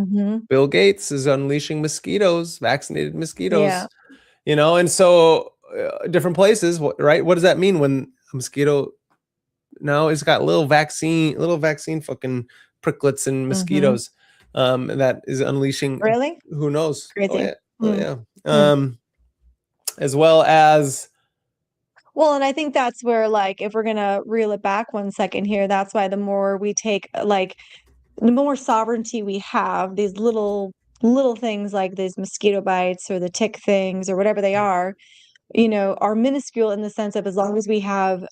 Bill Gates is unleashing mosquitoes, vaccinated mosquitoes, and so different places, right? What does that mean when a mosquito now it's got little vaccine fucking pricklets and mosquitoes that is unleashing? Really? Who knows? Crazy. As well as, well, and I think that's where, like, if we're gonna reel it back 1 second here, that's why the more we take, like, the more sovereignty we have, these little things like these mosquito bites or the tick things or whatever they are minuscule in the sense of as long as we have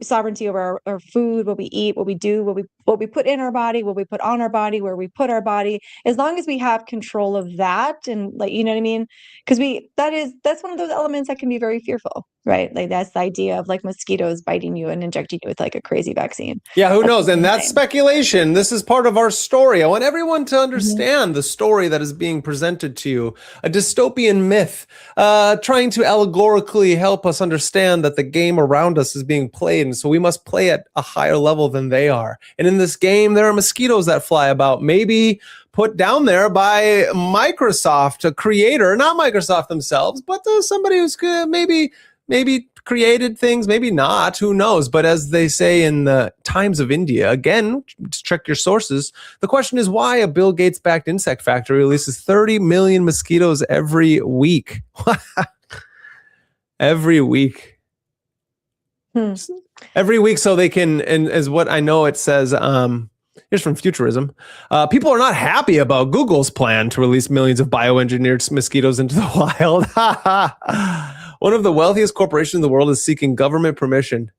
sovereignty over our food, what we eat, what we do, what we put in our body, what we put on our body, where we put our body. As long as we have control of that, and like, you know what I mean? Because that's one of those elements that can be very fearful, right? Like that's the idea of like mosquitoes biting you and injecting you with like a crazy vaccine. Yeah, who That's knows? And that's insane. speculation. This is part of our story. I want everyone to understand the story that is being presented to you. A dystopian myth, trying to allegorically help us understand that the game around us is being played, and so we must play at a higher level than they are. And in this game, there are mosquitoes that fly about, maybe put down there by Microsoft, a creator, not Microsoft themselves, but somebody who's maybe created things, maybe not, who knows? But as they say in the Times of India, again, check your sources, the question is why a Bill Gates-backed insect factory releases 30 million mosquitoes every week. Every week. Every week, so they can, and as what I know it says, here's from Futurism. People are not happy about Google's plan to release millions of bioengineered mosquitoes into the wild. One of the wealthiest corporations in the world is seeking government permission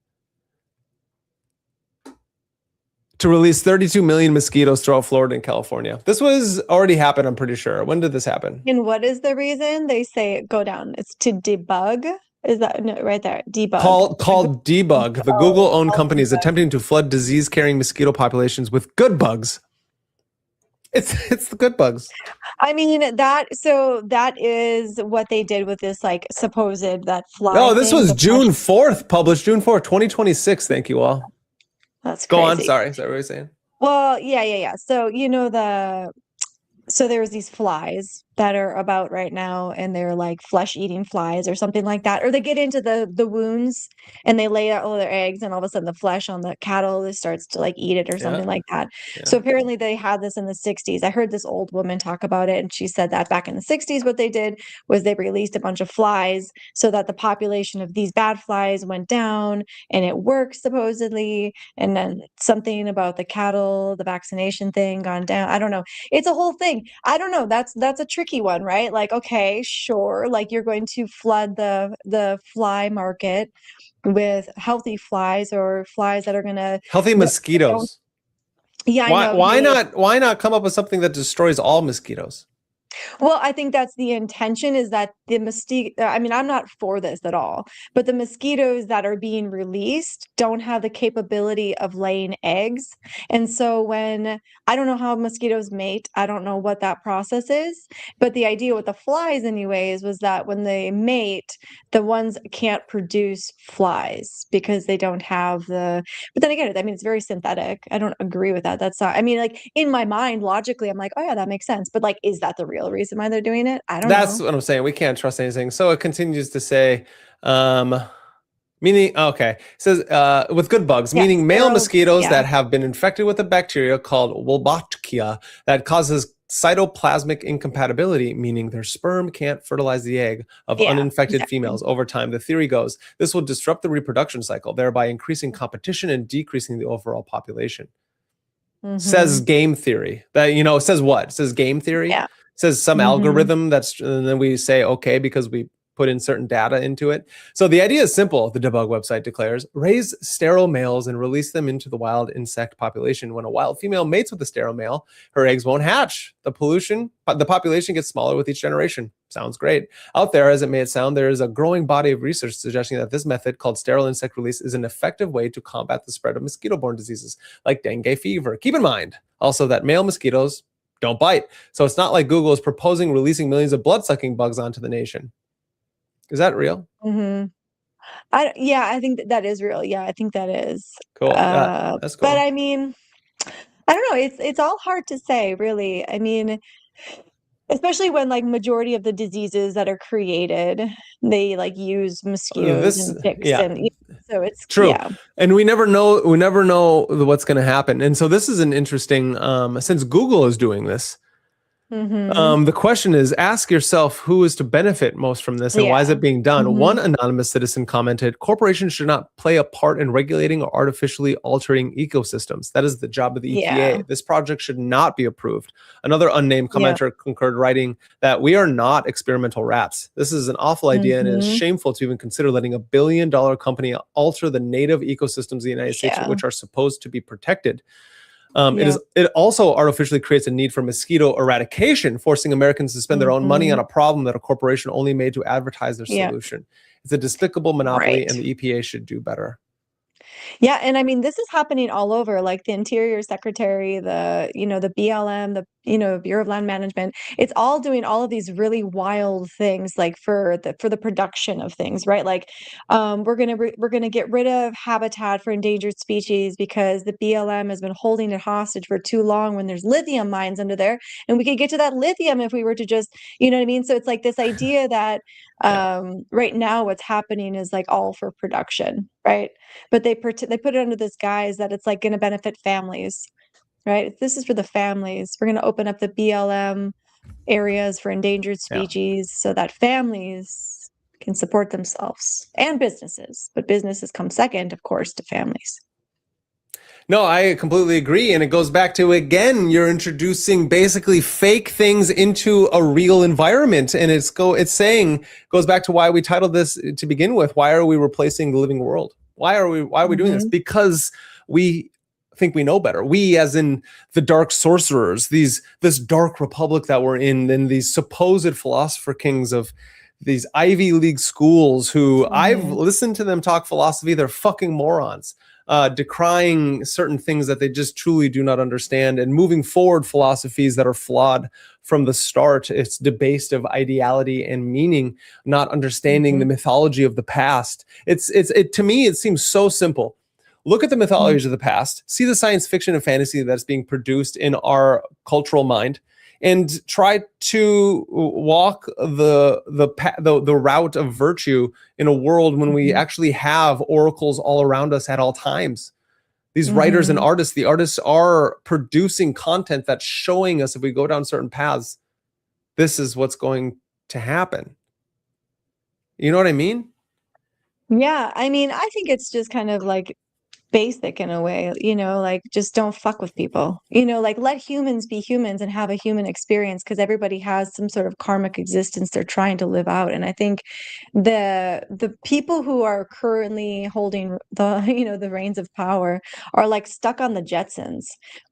to release 32 million mosquitoes throughout Florida and California. This was already happened, I'm pretty sure. When did this happen? And what is the reason? They say go down. It's to debug. Is that no, right there? Debug. Called Debug. The Google-owned company is attempting to flood disease-carrying mosquito populations with good bugs. It's the good bugs. I mean, that is what they did with this like supposed that fly. No, this thing, was June 4th, published June 4th, 2026. Thank you all. That's Go crazy. on. Sorry. Is that what you were saying? Well, yeah. So so there's these flies that are about right now, and they're like flesh-eating flies or something like that, or they get into the wounds and they lay out all their eggs, and all of a sudden the flesh on the cattle starts to like eat it or something like that. Yeah. So apparently they had this in the 60s. I heard this old woman talk about it, and she said that back in the 60s what they did was they released a bunch of flies so that the population of these bad flies went down, and it worked supposedly. And then something about the cattle, the vaccination thing gone down. I don't know. It's a whole thing. I don't know. That's a tricky one, right? Like, okay, sure, like you're going to flood the fly market with healthy flies, or flies that are going to healthy mosquitoes. Yeah, I know. Why not come up with something that destroys all mosquitoes? Well, I think that's the intention, is that the mosquito, I mean, I'm not for this at all, but the mosquitoes that are being released don't have the capability of laying eggs. And so I don't know how mosquitoes mate, I don't know what that process is, but the idea with the flies anyways was that when they mate, the ones can't produce flies because they don't have but then again, I mean, it's very synthetic. I don't agree with that. That's not, I mean, like in my mind, logically, I'm like, oh yeah, that makes sense. But like, is that the real reason why they're doing it? I don't know. That's what I'm saying. We can't trust anything. So it continues to say, meaning, okay, it says with good bugs, meaning male mosquitoes that have been infected with a bacteria called Wolbachia that causes cytoplasmic incompatibility, meaning their sperm can't fertilize the egg of uninfected females over time. The theory goes, this will disrupt the reproduction cycle, thereby increasing competition and decreasing the overall population. Says game theory. That, it says what? It says game theory? Yeah. It says some algorithm and then we say, okay, because we put in certain data into it. So the idea is simple, the debug website declares. Raise sterile males and release them into the wild insect population. When a wild female mates with a sterile male, her eggs won't hatch. The population gets smaller with each generation. Sounds great. Out there, as it may sound, there is a growing body of research suggesting that this method, called sterile insect release, is an effective way to combat the spread of mosquito-borne diseases like dengue fever. Keep in mind also that male mosquitoes don't bite. So it's not like Google is proposing releasing millions of blood-sucking bugs onto the nation. Is that real? I think that is real. Yeah, I think that is. Cool. That's cool. But I mean, I don't know. It's all hard to say, really. I mean, especially when like majority of the diseases that are created, they like use mosquitoes and ticks, and so it's true. Yeah. And we never know what's going to happen. And so this is an interesting. Since Google is doing this, Mm-hmm. The question is, ask yourself who is to benefit most from this and why is Yeah. it being done? Mm-hmm. One anonymous citizen commented, corporations should not play a part in regulating or artificially altering ecosystems. That is the job of the Yeah. EPA. This project should not be approved. Another unnamed Yeah. commenter concurred, writing that we are not experimental rats. This is an awful idea and it is Mm-hmm. shameful to even consider letting $1 billion company alter the native ecosystems of the United States, Yeah. which are supposed to be protected. Yeah. It also artificially creates a need for mosquito eradication, forcing Americans to spend their own money on a problem that a corporation only made to advertise their Yeah. solution. It's a despicable monopoly, Right. and the EPA should do better. Yeah, and I mean, this is happening all over, like the Interior Secretary, the BLM, Bureau of Land Management. It's all doing all of these really wild things, like for the production of things, right? Like, we're gonna get rid of habitat for endangered species because the BLM has been holding it hostage for too long when there's lithium mines under there, and we could get to that lithium if we were to just, you know what I mean? So it's like this idea that Yeah. right now what's happening is like all for production, right? But they put it under this guise that it's like going to benefit families, right? This is for the families. We're going to open up the BLM areas for endangered Yeah. species so that families can support themselves and businesses. But businesses come second, of course, to families. No, I completely agree. And it goes back to, again, you're introducing basically fake things into a real environment. And goes back to why we titled this to begin with. Why are we replacing the living world? Why are we doing this? Because we think we know better. We, as in the dark sorcerers, this dark republic that we're in, and these supposed philosopher kings of these Ivy League schools who I've listened to them talk philosophy. They're fucking morons. Decrying certain things that they just truly do not understand, and moving forward philosophies that are flawed from the start. It's debased of ideality and meaning, not understanding the mythology of the past. To me, it seems so simple. Look at the mythologies of the past, see the science fiction and fantasy that's being produced in our cultural mind, and try to walk the route of virtue in a world when we actually have oracles all around us at all times. These writers and artists, the artists are producing content that's showing us, if we go down certain paths, this is what's going to happen. You know what I mean? Yeah, I mean, I think it's just kind of like basic in a way, like just don't fuck with people, like let humans be humans and have a human experience, because everybody has some sort of karmic existence they're trying to live out. And I think the people who are currently holding the reins of power are like stuck on the Jetsons.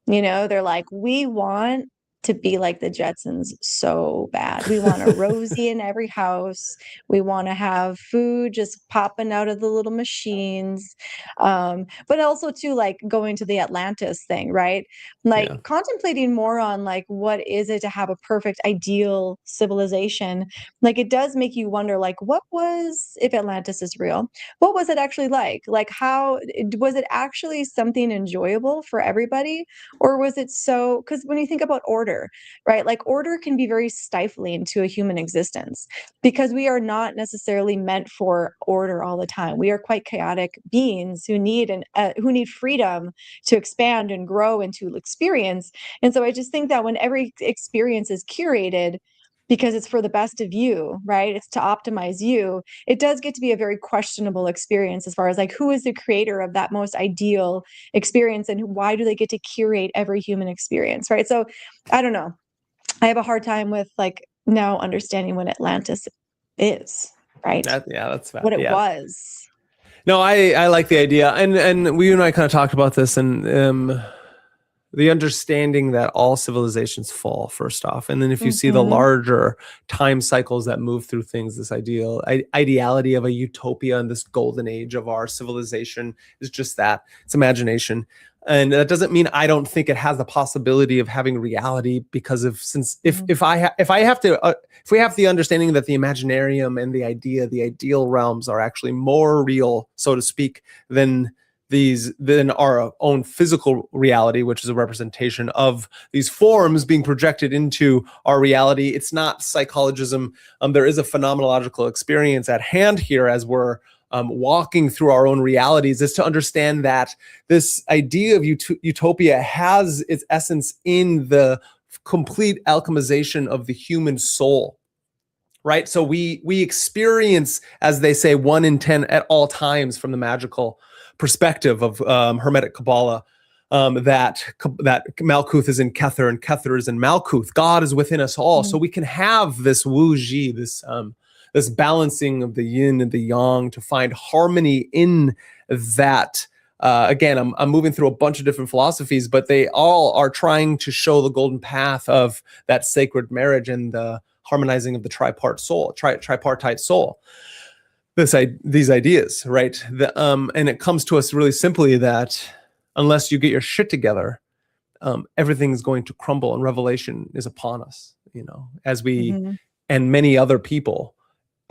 They're like, we want to be like the Jetsons so bad. We want a Rosie in every house. We want to have food just popping out of the little machines. But also too, like going to the Atlantis thing, right? Like contemplating more on like, what is it to have a perfect ideal civilization? Like it does make you wonder, like, what was, if Atlantis is real, what was it actually like? Like how was it actually something enjoyable for everybody? Or was it so, because when you think about order, right? Like order can be very stifling to a human existence because we are not necessarily meant for order all the time. We are quite chaotic beings who need freedom to expand and grow and to experience. And so I just think that when every experience is curated because it's for the best of you, right? It's to optimize you. It does get to be a very questionable experience as far as like, who is the creator of that most ideal experience and why do they get to curate every human experience, right? So I don't know. I have a hard time with like now understanding what Atlantis is, right? That's what it was. No, I like the idea, and you and I kind of talked about this, and the understanding that all civilizations fall first off, and then if you see the larger time cycles that move through things, this ideality of a utopia and this golden age of our civilization is just that, it's imagination. And that doesn't mean I don't think it has the possibility of having reality, because if we have the understanding that the imaginarium and the ideal realms are actually more real, so to speak, than our own physical reality, which is a representation of these forms being projected into our reality. It's not psychologism. There is a phenomenological experience at hand here as we're walking through our own realities, is to understand that this idea of utopia has its essence in the complete alchemization of the human soul, right? So we experience, as they say, 1 in 10 at all times from the magical perspective of Hermetic Kabbalah, that Malkuth is in Kether and Kether is in Malkuth. God is within us all. So we can have this Wu-Ji, this balancing of the yin and the yang to find harmony in that. Again, I'm moving through a bunch of different philosophies, but they all are trying to show the golden path of that sacred marriage and the harmonizing of the tripartite soul. These ideas, right? And it comes to us really simply that unless you get your shit together, everything's going to crumble, and revelation is upon us. As we and many other people,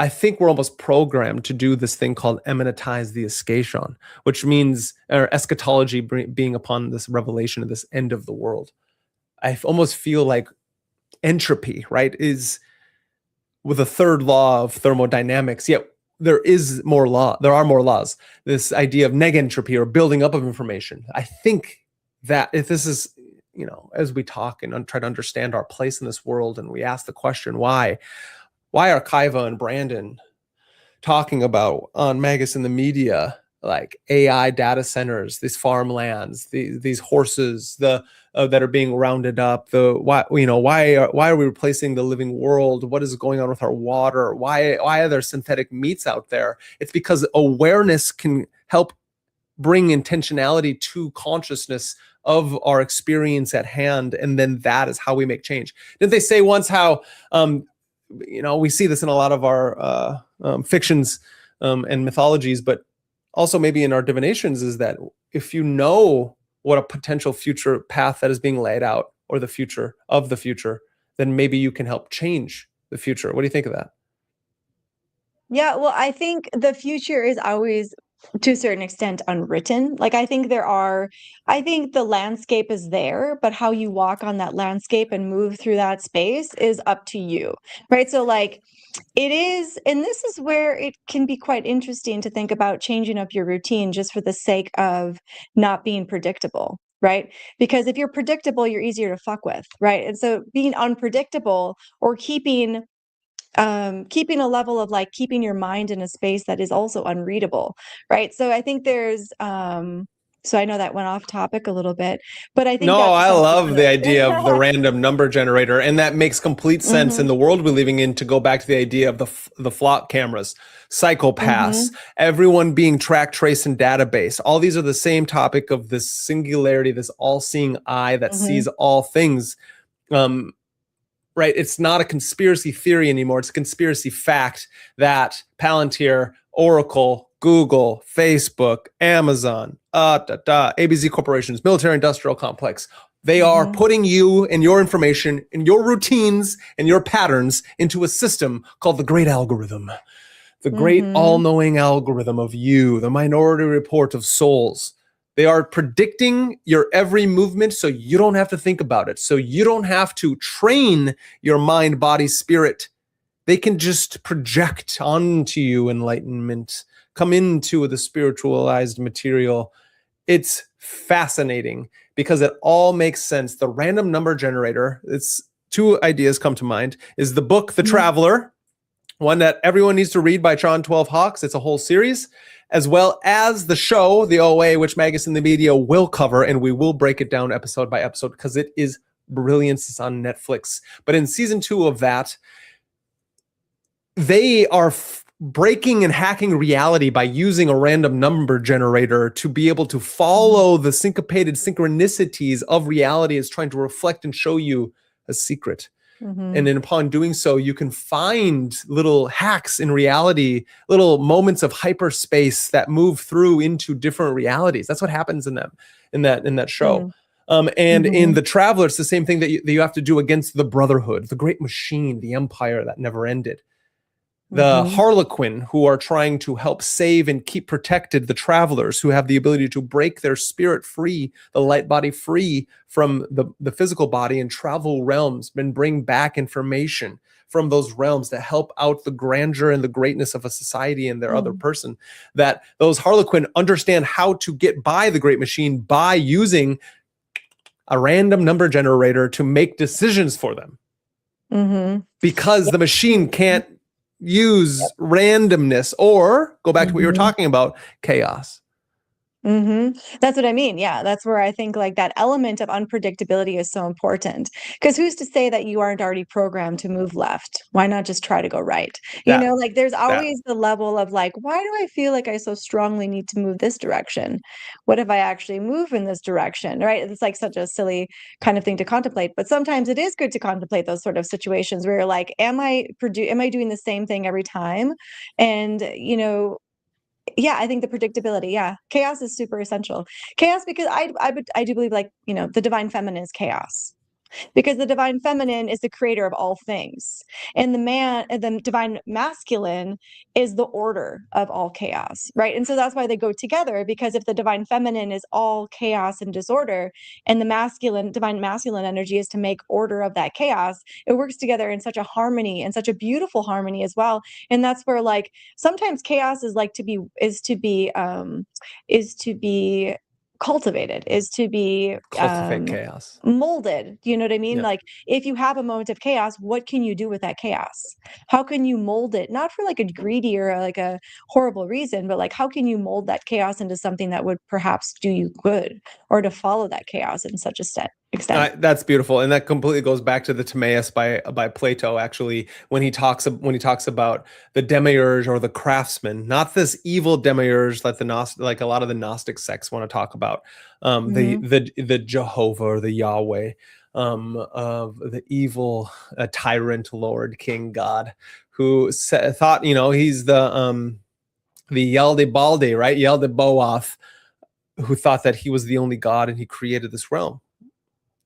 I think we're almost programmed to do this thing called eminentize the eschaton, which means eschatology being upon this revelation of this end of the world. I almost feel like entropy, right, is with the third law of thermodynamics. Yet there are more laws. This idea of negentropy, or building up of information. I think that if this is, as we talk and try to understand our place in this world, and we ask the question, why are Kaiva and Brandon talking about on Magusinthemedia like AI data centers, these farmlands, these horses, that are being rounded up? Why are we replacing the living world? What is going on with our water? Why are there synthetic meats out there? It's because awareness can help bring intentionality to consciousness of our experience at hand, and then that is how we make change. Didn't they say once how we see this in a lot of our fictions and mythologies, but also maybe in our divinations, is that if you know what a potential future path that is being laid out, or the future of the future, then maybe you can help change the future. What do you think of that? Yeah, well, I think the future is always, to a certain extent, unwritten. Like, I think the landscape is there, but how you walk on that landscape and move through that space is up to you, right? So like, it is, and this is where it can be quite interesting to think about changing up your routine just for the sake of not being predictable, right? Because if you're predictable, you're easier to fuck with, right? And so being unpredictable, or keeping a level of like keeping your mind in a space that is also unreadable, right? So I think there's so I know that went off topic a little bit, but I think no, that's I love the good. idea of the random number generator, and that makes complete sense in the world we're living in. To go back to the idea of the flock cameras, psychopaths, everyone being track, trace, and database. All these are the same topic of this singularity, this all-seeing eye that sees all things. Right? It's not a conspiracy theory anymore. It's a conspiracy fact that Palantir, Oracle, Google, Facebook, Amazon, ABZ corporations, military industrial complex, they are putting you and your information and your routines and your patterns into a system called the great algorithm, the great all-knowing algorithm of you, the minority report of souls. They are predicting your every movement, so you don't have to think about it. So you don't have to train your mind, body, spirit. They can just project onto you enlightenment, come into the spiritualized material. It's fascinating because it all makes sense. The random number generator, it's two ideas come to mind, is the book, The Traveler, one that everyone needs to read by John 12 Hawks. It's a whole series, as well as the show, the OA, which Magusinthemedia will cover, and we will break it down episode by episode because it is brilliance. It's on Netflix. But in season 2 of that, they are breaking and hacking reality by using a random number generator to be able to follow the syncopated synchronicities of reality. Is trying to reflect and show you a secret. And then upon doing so, you can find little hacks in reality, little moments of hyperspace that move through into different realities. That's what happens in that show. And in The Traveler, it's the same thing that you have to do against the Brotherhood, the great machine, the empire that never ended. The Harlequin, who are trying to help save and keep protected the travelers, who have the ability to break their spirit free, the light body free from the physical body, and travel realms and bring back information from those realms to help out the grandeur and the greatness of a society and their other person. That those Harlequin understand how to get by the great machine by using a random number generator to make decisions for them. Because the machine can't use randomness, or go back to what you were talking about, chaos. That's what I mean. Yeah, that's where I think like that element of unpredictability is so important. Because who's to say that you aren't already programmed to move left? Why not just try to go right? You know, like there's always the level of like, why do I feel like I so strongly need to move this direction? What if I actually move in this direction? Right? It's like such a silly kind of thing to contemplate. But sometimes it is good to contemplate those sort of situations where you're like, am I doing the same thing every time? And you know, yeah, I think the predictability, chaos is super essential. Chaos, because I do believe, like, you know, the divine feminine is chaos, because the divine feminine is the creator of all things, and the divine masculine is the order of all chaos, right? And so that's why they go together, because if the divine feminine is all chaos and disorder, and the divine masculine energy is to make order of that chaos, it works together in such a harmony, and such a beautiful harmony as well. And that's where, like, sometimes chaos is like to be cultivated, is to be Cultivate chaos, molded. You know what I mean? Like, if you have a moment of chaos, what can you do with that chaos? How can you mold it, not for like a greedy or like a horrible reason, but like, how can you mold that chaos into something that would perhaps do you good, or to follow that chaos in such a extent? That's beautiful, and that completely goes back to the Timaeus by Plato. Actually, when he talks about the demiurge, or the craftsman, not this evil demiurge that like a lot of the Gnostic sects want to talk about, the Jehovah or the Yahweh, of the evil tyrant Lord King God, who thought, you know, he's the Yaldabaoth, right? Yaldabaoth, who thought that he was the only God and he created this realm.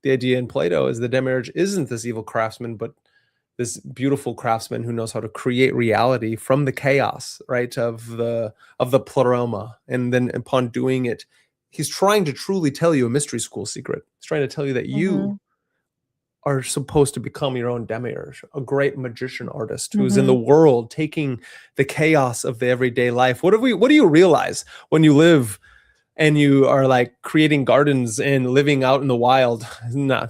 The idea in Plato is the demiurge isn't this evil craftsman, but this beautiful craftsman who knows how to create reality from the chaos, right, of the pleroma. And then upon doing it, he's trying to truly tell you a mystery school secret. He's trying to tell you that you are supposed to become your own demiurge, a great magician artist who's in the world taking the chaos of the everyday life. What do you realize when you live and you are like creating gardens and living out in the wild?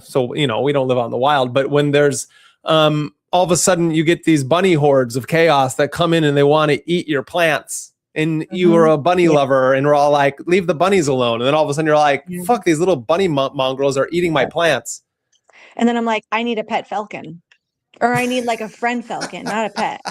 So, you know, we don't live out in the wild, but when there's all of a sudden you get these bunny hordes of chaos that come in and they want to eat your plants, and you are a bunny lover, and we're all like, leave the bunnies alone. And then all of a sudden you're like, fuck, these little bunny mongrels are eating my plants. And then I'm like, I need a pet falcon. Or I need like a friend falcon, not a pet. I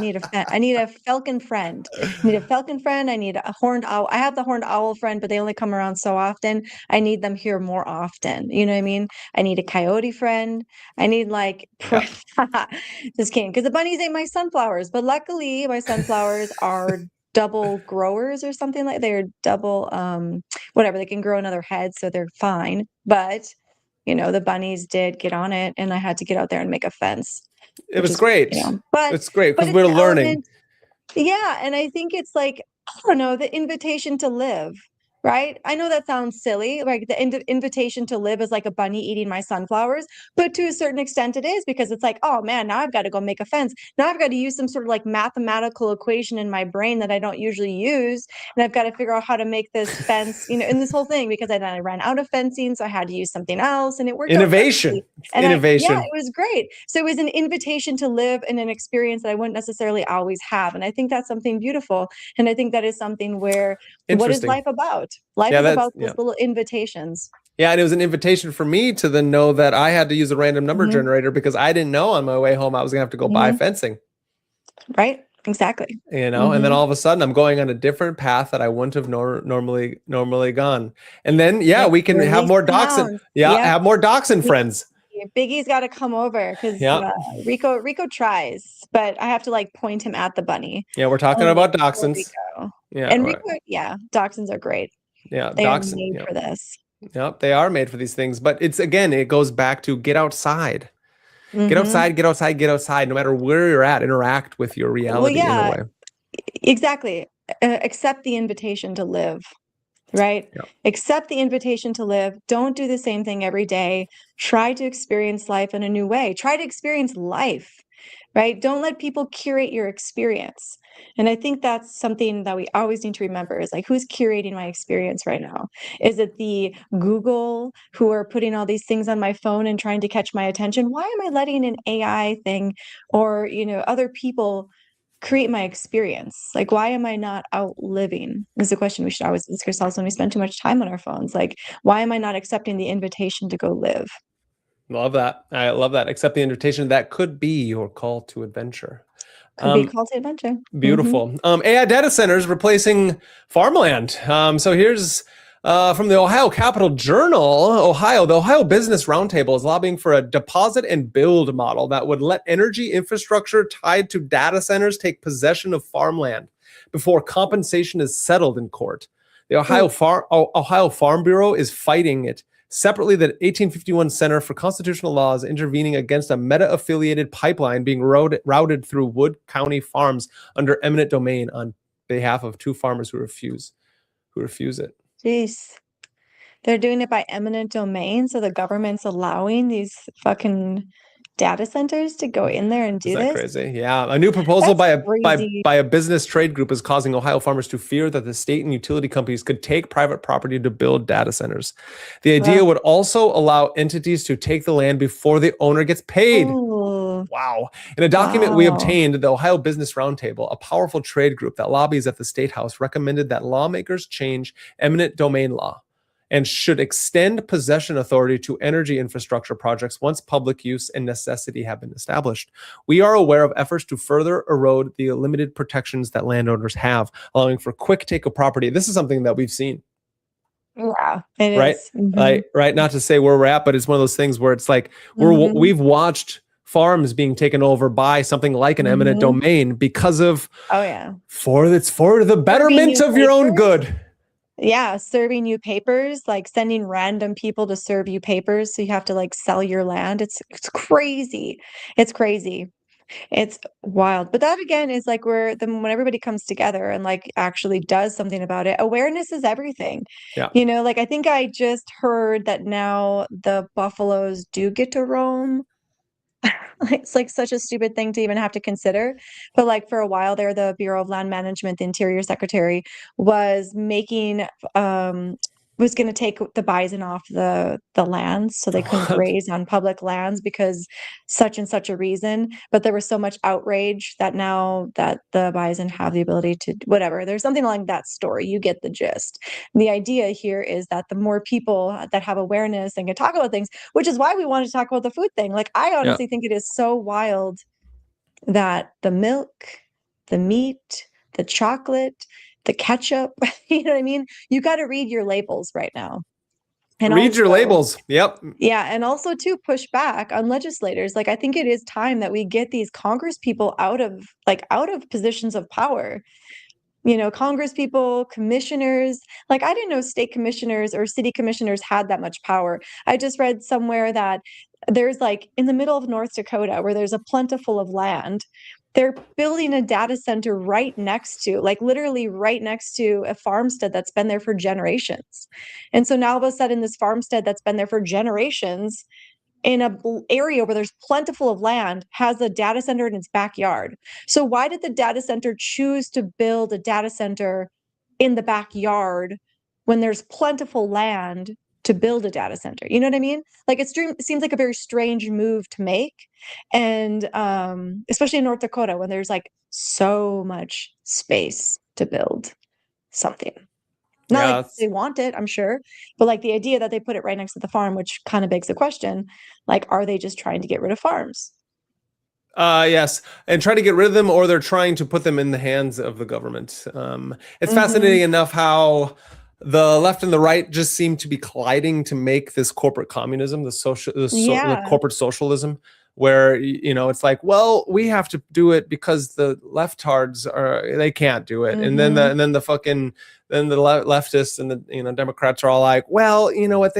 need a falcon friend. I need a falcon friend. I need a horned owl. I have the horned owl friend, but they only come around so often. I need them here more often. You know what I mean? I need a coyote friend. I need like just kidding, because the bunnies ate my sunflowers. But luckily, my sunflowers are double growers or something, like they're double whatever. They can grow another head, so they're fine. But you know, the bunnies did get on it, and I had to get out there and make a fence. It was great. You know, but it's great because we're learning. And I think it's like, I don't know, the invitation to live, right? I know that sounds silly, like the invitation to live is like a bunny eating my sunflowers, but to a certain extent it is, because it's like, oh man, now I've got to go make a fence. Now I've got to use some sort of like mathematical equation in my brain that I don't usually use, and I've got to figure out how to make this fence, you know, in this whole thing, because I ran out of fencing, so I had to use something else, and it worked. Innovation. Innovation. It was great. So it was an invitation to live in an experience that I wouldn't necessarily always have, and I think that's something beautiful, and I think that is something where, what is life about? Life is about those little invitations. Yeah, and it was an invitation for me to then know that I had to use a random number generator, because I didn't know on my way home I was gonna have to go buy fencing. Right. Exactly. You know, and then all of a sudden I'm going on a different path that I wouldn't have normally gone. And then we can have more dachshund. Have more dachshund friends. Biggie's got to come over, because Rico tries, but I have to like point him at the bunny. Yeah, we're talking about dachshunds. And Rico, dachshunds are great. Yeah, they are made for this. Yep, they are made for these things. But it's, again, it goes back to get outside. Get outside, get outside, get outside. No matter where you're at, interact with your reality in a way. Exactly. Accept the invitation to live. Right? Yep. Accept the invitation to live. Don't do the same thing every day. Try to experience life in a new way. Try to experience life. right? Don't let people curate your experience. And I think that's something that we always need to remember is like, who's curating my experience right now? Is it the Google who are putting all these things on my phone and trying to catch my attention? Why am I letting an AI thing or, other people create my experience? Like, why am I not out living? Is a question we should always ask ourselves when we spend too much time on our phones. Like, why am I not accepting the invitation to go live? Love that. I love that. Accept the invitation. That could be your call to adventure. Could be a call to adventure. Beautiful. AI data centers replacing farmland. So here's from the Ohio Capital Journal, the Ohio Business Roundtable is lobbying for a deposit and build model that would let energy infrastructure tied to data centers take possession of farmland before compensation is settled in court. The Ohio Farm Bureau is fighting it. Separately, the 1851 Center for Constitutional Law is intervening against a Meta-affiliated pipeline being routed through Wood County farms under eminent domain on behalf of two farmers who refuse it. Jeez. They're doing it by eminent domain, so the government's allowing these fucking data centers to go in there and do this. Crazy? Yeah. A new proposal by crazy. a business trade group is causing Ohio farmers to fear that the state and utility companies could take private property to build data centers. The idea would also allow entities to take the land before the owner gets paid. Ooh. Wow. In a document we obtained, the Ohio Business Roundtable, a powerful trade group that lobbies at the State House, recommended that lawmakers change eminent domain law and should extend possession authority to energy infrastructure projects once public use and necessity have been established. We are aware of efforts to further erode the limited protections that landowners have, allowing for quick take of property. This is something that we've seen. Yeah, it right? is. Mm-hmm. Right. Not to say where we're at, but it's one of those things where it's like we've watched farms being taken over by something like an eminent domain because of it's for the betterment of your own good. Yeah, serving you papers, like sending random people to serve you papers, so you have to like sell your land. It's crazy. It's crazy. It's wild. But that again is like when everybody comes together and like actually does something about it. Awareness is everything. Yeah. Like I think I just heard that now the buffaloes do get to roam. It's like such a stupid thing to even have to consider. But like for a while there, the Bureau of Land Management, the Interior Secretary, was making was going to take the bison off the lands so they couldn't graze on public lands because such and such a reason. But there was so much outrage that now that the bison have the ability to whatever, there's something along that story. You get the gist. The idea here is that the more people that have awareness and can talk about things, which is why we wanted to talk about the food thing. Like I honestly think it is so wild that the milk, the meat, the chocolate, the ketchup, you know what I mean? You got to read your labels right now. And read your labels. Yep. Yeah. And also to push back on legislators. Like, I think it is time that we get these Congress people out of positions of power. Congress people, commissioners, like I didn't know state commissioners or city commissioners had that much power. I just read somewhere that there's like in the middle of North Dakota where there's a plentiful of land. They're building a data center right next to, like literally right next to a farmstead that's been there for generations. And so now all of a sudden this farmstead that's been there for generations in an area where there's plentiful of land has a data center in its backyard. So why did the data center choose to build a data center in the backyard when there's plentiful land to build a data center? You know what I mean? Like it seems like a very strange move to make. And especially in North Dakota when there's like so much space to build something. Not like they want it, I'm sure, but like the idea that they put it right next to the farm, which kind of begs the question, like, are they just trying to get rid of farms? Yes, and try to get rid of them, or they're trying to put them in the hands of the government. It's fascinating enough how the left and the right just seem to be colliding to make this corporate communism, the corporate socialism, where it's like, well, we have to do it because the leftards they can't do it, and then the leftists and the Democrats are all like, well, you know what,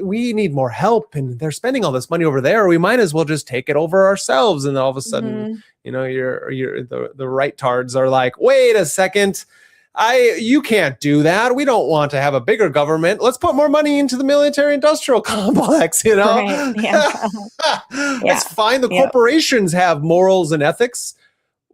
we need more help, and they're spending all this money over there. We might as well just take it over ourselves. And all of a sudden, the right tards are like, wait a second. You can't do that. We don't want to have a bigger government. Let's put more money into the military-industrial complex, you know? Right. Yeah. It's fine. The corporations have morals and ethics.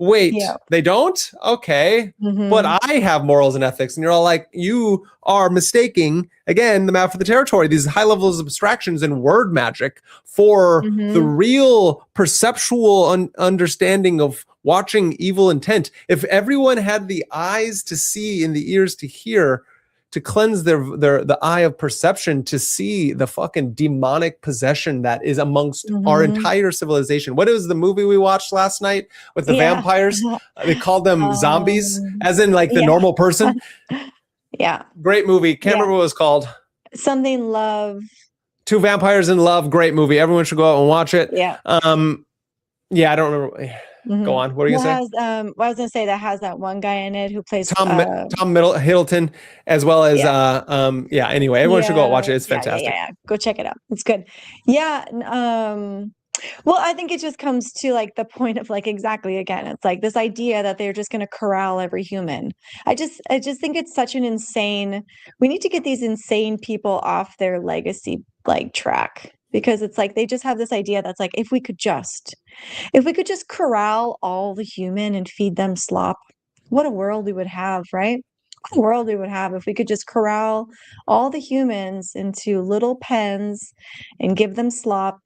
Wait, they don't? Okay. But I have morals and ethics. And you're all like, you are mistaking, again, the map for the territory, these high levels of abstractions and word magic for the real perceptual understanding of watching evil intent. If everyone had the eyes to see and the ears to hear, to cleanse the eye of perception, to see the fucking demonic possession that is amongst our entire civilization. What was the movie we watched last night with the vampires? They called them zombies, as in like the normal person. Great movie. Can't remember what it was called. Something Love. Two Vampires in Love. Great movie. Everyone should go out and watch it. I don't remember. Go on. What are you going to say? I was going to say that has that one guy in it who plays Tom Hiddleston, as well as anyway, everyone should go out and watch it. It's fantastic. Go check it out. It's good. Well, I think it just comes to like the point of like, exactly, again, it's like this idea that they're just going to corral every human. I just think it's such an insane, we need to get these insane people off their legacy like track, because it's like they just have this idea that's like, if we could just corral all the human and feed them slop, what a world we would have, right? What a world we would have if we could just corral all the humans into little pens and give them slop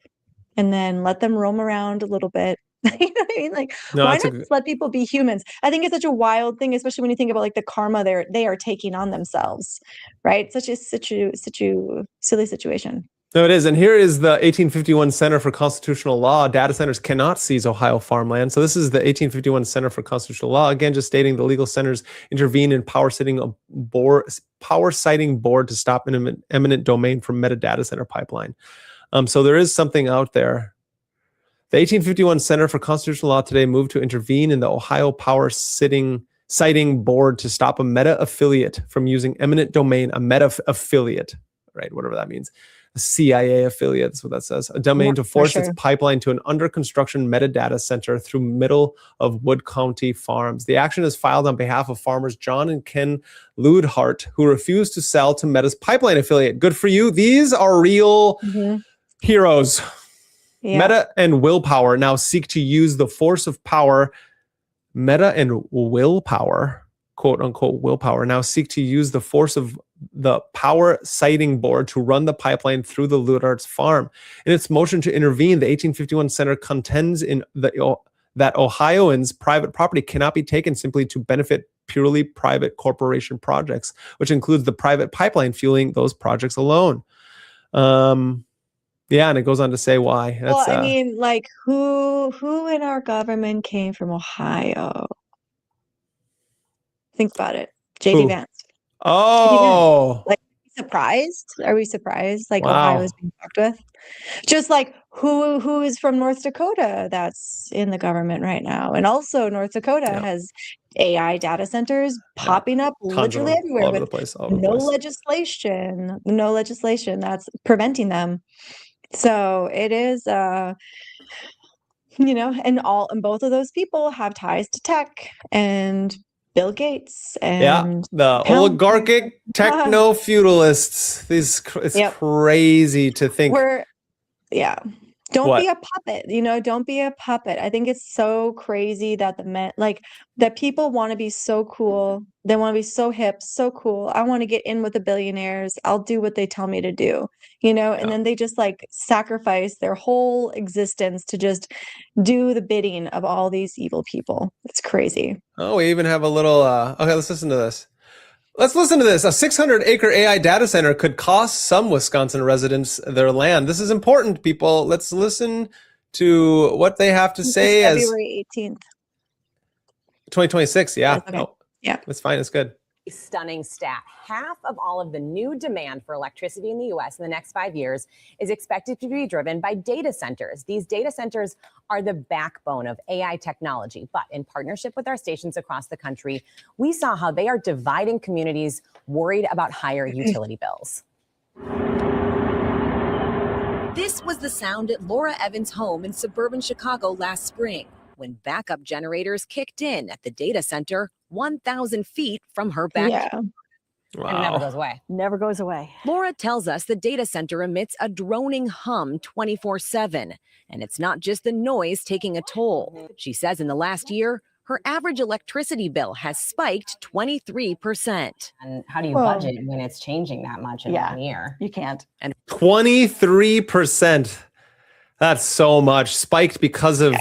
and then let them roam around a little bit. You know what I mean? Like, why not just let people be humans? I think it's such a wild thing, especially when you think about like the karma they are taking on themselves, right? Such a silly situation. No, it is. And here is the 1851 Center for Constitutional Law. Data centers cannot seize Ohio farmland. So this is the 1851 Center for Constitutional Law. Again, just stating the legal centers intervene in power siting board to stop an eminent domain from metadata center pipeline. So there is something out there. The 1851 Center for Constitutional Law today moved to intervene in the Ohio power siting board to stop a meta affiliate from using eminent domain, a meta affiliate, right? Whatever that means. A CIA affiliate, that's what that says. A domain to force its pipeline to an under construction metadata center through middle of Wood County farms. The action is filed on behalf of farmers John and Ken Ludhart, who refuse to sell to Meta's pipeline affiliate. Good for you. These are real heroes. Meta and Willpower now seek to use the force of power. Meta and Willpower, quote unquote Willpower, now seek to use the force of the power siting board to run the pipeline through the Ludhart's farm. In its motion to intervene, the 1851 Center contends that Ohioans' private property cannot be taken simply to benefit purely private corporation projects, which includes the private pipeline fueling those projects alone. And it goes on to say why. Well, I mean, like who in our government came from Ohio? Think about it. JD Vance. Oh, like surprised? Are we surprised? Like Ohio is being fucked with? Just like who is from North Dakota that's in the government right now? And also North Dakota has AI data centers popping up literally everywhere with no legislation that's preventing them. So it is, and both of those people have ties to tech and Bill Gates and the oligarchic techno feudalists. It's crazy to think. Don't be a puppet. Don't be a puppet. I think it's so crazy that that people want to be so cool. They want to be so hip, so cool. I want to get in with the billionaires. I'll do what they tell me to do, and then they just like sacrifice their whole existence to just do the bidding of all these evil people. It's crazy. Oh, we even have a little, okay, let's listen to this. A 600-acre AI data center could cost some Wisconsin residents their land. This is important, people. Let's listen to what they have to say. February 18th. 2026, yeah. Okay. Oh, yeah. It's fine, it's good. Stunning stat. Half of all of the new demand for electricity in the U.S. in the next 5 years is expected to be driven by data centers. These data centers are the backbone of AI technology. But in partnership with our stations across the country, we saw how they are dividing communities worried about higher utility bills. This was the sound at Laura Evans' home in suburban Chicago last spring, when backup generators kicked in at the data center 1,000 feet from her backyard. Yeah. Wow. And it never goes away. Never goes away. Laura tells us the data center emits a droning hum 24/7. And it's not just the noise taking a toll. She says in the last year, her average electricity bill has spiked 23%. And how do you Whoa. budget when it's changing that much in Yeah. 1 year? You can't. 23%. That's so much. Spiked because of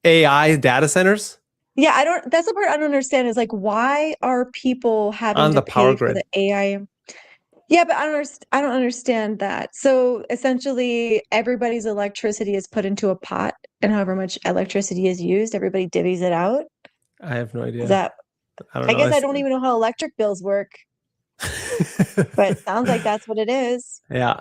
AI data centers? Yeah, that's the part I don't understand is like, why are people having On to the power pay for grid. the AI? Yeah, but I don't understand that. So essentially everybody's electricity is put into a pot, and however much electricity is used, everybody divvies it out. I have no idea. Is that, I don't I know. guess I don't even know how electric bills work, but it sounds like that's what it is. Yeah,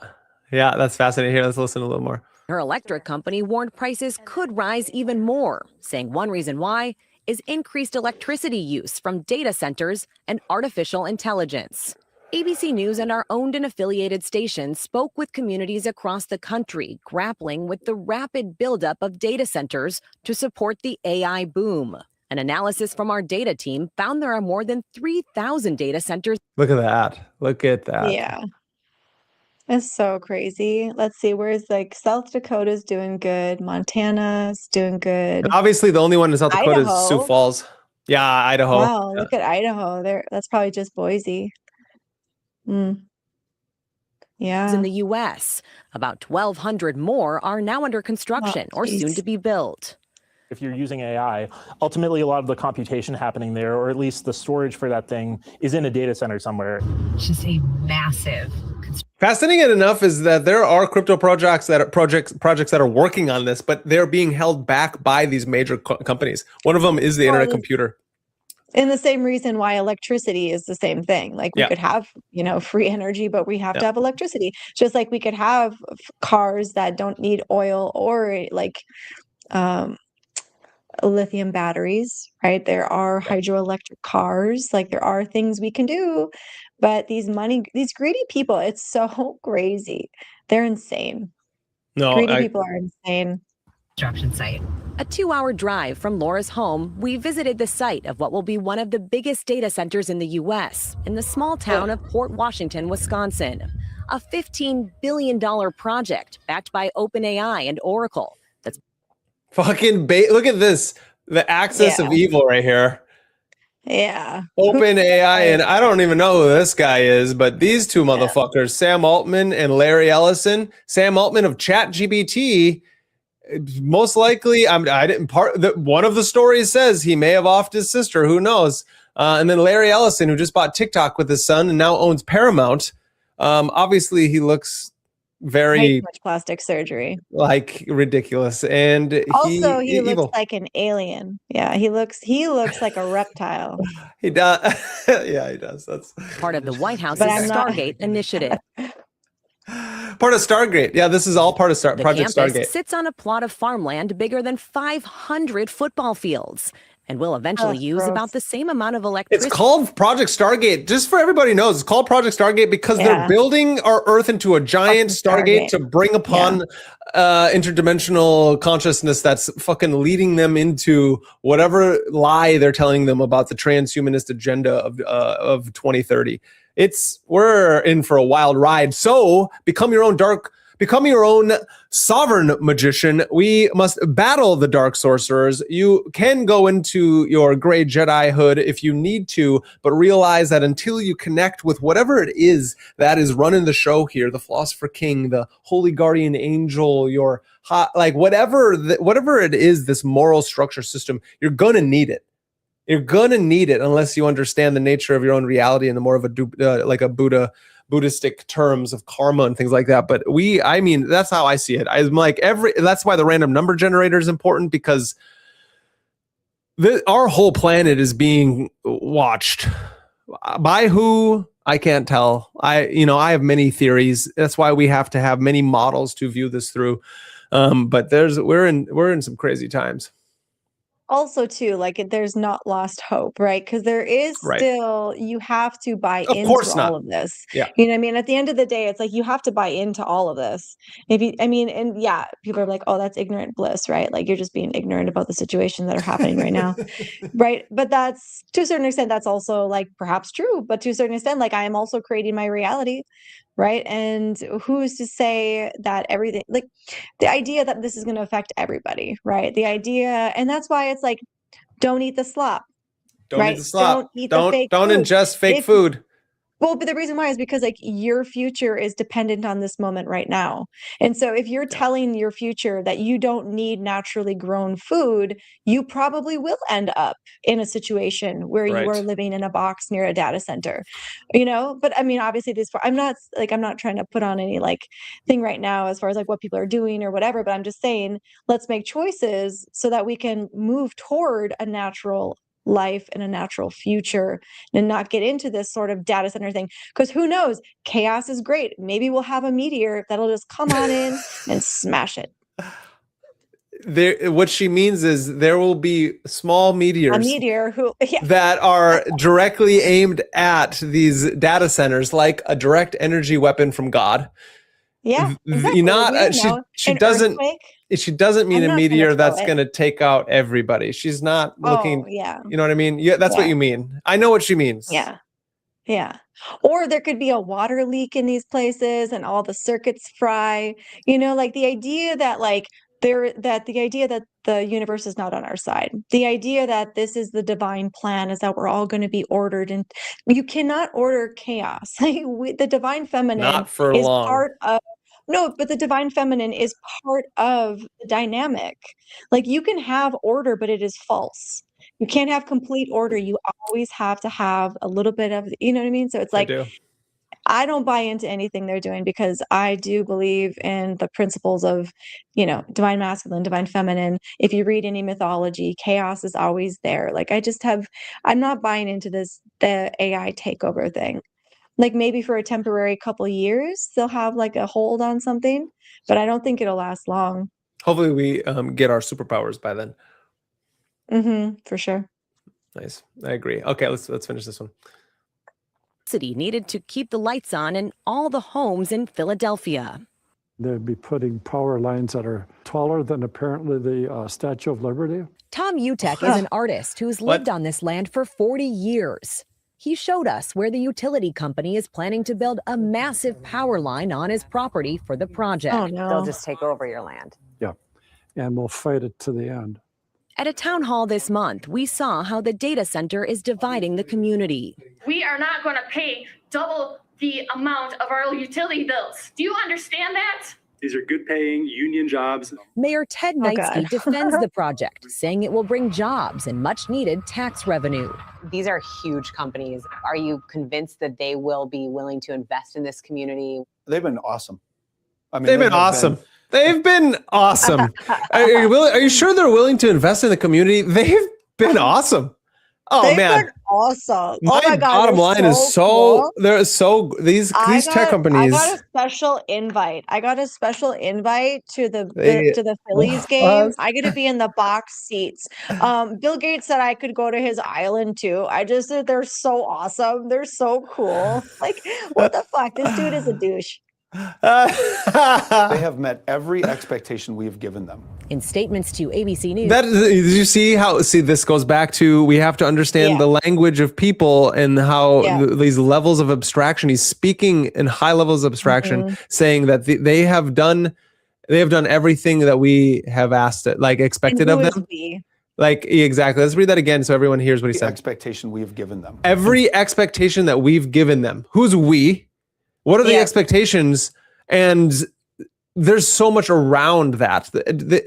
that's fascinating. Here, let's listen a little more. Her electric company warned prices could rise even more, saying one reason why is increased electricity use from data centers and artificial intelligence. ABC News and our owned and affiliated stations spoke with communities across the country grappling with the rapid buildup of data centers to support the AI boom. An analysis from our data team found there are more than 3,000 data centers. Look at that. Look at that. Yeah. It's so crazy. Let's see, where's like South Dakota's doing good, Montana's doing good. And obviously, the only one in South Dakota is Sioux Idaho. Falls. Yeah, Idaho. Wow, Yeah. look at Idaho. That's probably just Boise. Yeah. in the U.S. About 1,200 more are now under construction or soon geez. to be built. If you're using AI, ultimately a lot of the computation happening there, or at least the storage for that thing, is in a data center somewhere. It's just a massive Fascinating enough is that there are crypto projects that are working on this, but they're being held back by these major companies. One of them is the Internet Computer. And the same reason why electricity is the same thing. Like we could have, free energy, but we have to have electricity. Just like we could have cars that don't need oil or like lithium batteries, right? There are hydroelectric cars. Like there are things we can do, but these greedy people, it's so crazy. They're insane. Greedy people are insane. construction site. A 2-hour drive from Laura's home, we visited the site of what will be one of the biggest data centers in the U.S. in the small town of Port Washington, Wisconsin. A $15 billion project backed by OpenAI and Oracle. That's fucking look at this. The axis of evil right here. Yeah. OpenAI, and I don't even know who this guy is, but these two motherfuckers, Sam Altman and Larry Ellison. Sam Altman of ChatGPT, most likely, one of the stories says he may have offed his sister. Who knows? And then Larry Ellison, who just bought TikTok with his son and now owns Paramount. Obviously, he looks very much plastic surgery, like ridiculous, and also he looks evil. like an alien. Yeah, he looks like a reptile. He does. Yeah, he does. That's part of the White House's Stargate initiative. Part of Stargate. Yeah, this is all part of Project Stargate. Stargate. Sits on a plot of farmland bigger than 500 football fields and will eventually use about the same amount of electricity. It's called Project Stargate. Just for everybody knows, it's called Project Stargate because they're building our Earth into a giant Stargate to bring upon interdimensional consciousness that's fucking leading them into whatever lie they're telling them about the transhumanist agenda of 2030. We're in for a wild ride. So become your own sovereign magician. We must battle the dark sorcerers. You can go into your gray Jedi hood if you need to, but realize that until you connect with whatever it is that is running the show here, the Philosopher King, the Holy Guardian Angel, your whatever it is, this moral structure system, you're gonna need it. You're gonna need it unless you understand the nature of your own reality and the more of a Buddhistic terms of karma and things like that. But that's how I see it. I'm like that's why the random number generator is important, because our whole planet is being watched. By who? I can't tell. I have many theories. That's why we have to have many models to view this through. But we're in some crazy times. also too, like there's not lost hope, right? Because there is Right. still, you have to buy Of into course all not. of this. Yeah. You know what I mean? At the end of the day, it's like you have to buy into all of this. If you, I mean, and yeah, people are like, oh, that's ignorant bliss, right? Like you're just being ignorant about the situations that are happening right now. Right. But that's, to a certain extent, that's also like perhaps true. But to a certain extent, like I am also creating my reality. Right. And who's to say that everything, like the idea that this is going to affect everybody, right? The idea, and that's why it's like, don't eat the slop, Don't right? eat the slop. Don't eat the fake Don't food. ingest fake If- food. Well, but the reason why is because like your future is dependent on this moment right now. And so if you're telling your future that you don't need naturally grown food, you probably will end up in a situation where you are Right. living in a box near a data center, you know? But I mean, obviously I'm not trying to put on any like thing right now as far as like what people are doing or whatever, but I'm just saying, let's make choices so that we can move toward a natural life and a natural future and not get into this sort of data center thing, because who knows, chaos is great, maybe we'll have a meteor that'll just come on in and smash it. What she means is there will be small meteors A meteor who that are directly aimed at these data centers, like a direct energy weapon from God. yeah, exactly. Not We don't know. she An doesn't earthquake? she doesn't mean I'm a not gonna meteor throw that's it. going to take out everybody. She's not looking. Oh yeah, You know what I mean? Yeah, that's what Yeah. you mean. I know what she means. yeah. Or there could be a water leak in these places and all the circuits fry, you know, like the idea that like the idea that the universe is not on our side, the idea that this is the divine plan, is that we're all going to be ordered, and you cannot order chaos. The divine feminine Not for is long. part of no, but the divine feminine is part of the dynamic. Like you can have order, but it is false. You can't have complete order. You always have to have a little bit of, you know what I mean? So it's I like, do. I don't buy into anything they're doing because I do believe in the principles of, you know, divine masculine, divine feminine. If you read any mythology, chaos is always there. Like I'm not buying into the AI takeover thing. Like maybe for a temporary couple years, they'll have like a hold on something, but I don't think it'll last long. Hopefully we get our superpowers by then. For sure. Nice. I agree. Okay, let's finish this one. City needed to keep the lights on in all the homes in Philadelphia. They'd be putting power lines that are taller than apparently the Statue of Liberty. Tom Utek is an artist who's lived on this land for 40 years. He showed us where the utility company is planning to build a massive power line on his property for the project. Oh no. They'll just take over your land. Yeah, and we'll fight it to the end. At a town hall this month, we saw how the data center is dividing the community. We are not going to pay double the amount of our utility bills. Do you understand that? These are good paying union jobs. Mayor Ted God. Knightsky defends the project, saying it will bring jobs and much needed tax revenue. These are huge companies. Are you convinced that they will be willing to invest in this community? They've been awesome. I mean, They've been awesome. They've been awesome. Are you sure they're willing to invest in the community? They've been awesome. Oh They've man, been awesome. my Oh my God, bottom they're line is cool. they're so these tech companies. I got a special invite. I got a special invite to the They- Phillies game. I get to be in the box seats. Bill Gates said I could go to his island too. I just said they're so awesome. They're so cool. Like, what the fuck? This dude is a douche. They have met every expectation we've given them. In statements to ABC News, Did you see how? See, this goes back to we have to understand the language of people and how these levels of abstraction. He's speaking in high levels of abstraction, saying that they have done everything that we have asked it, like expected of them. Like exactly. Let's read that again so everyone hears what he The said. expectation we have given them. Every expectation that we've given them. Who's we? What are the expectations? And there's so much around that.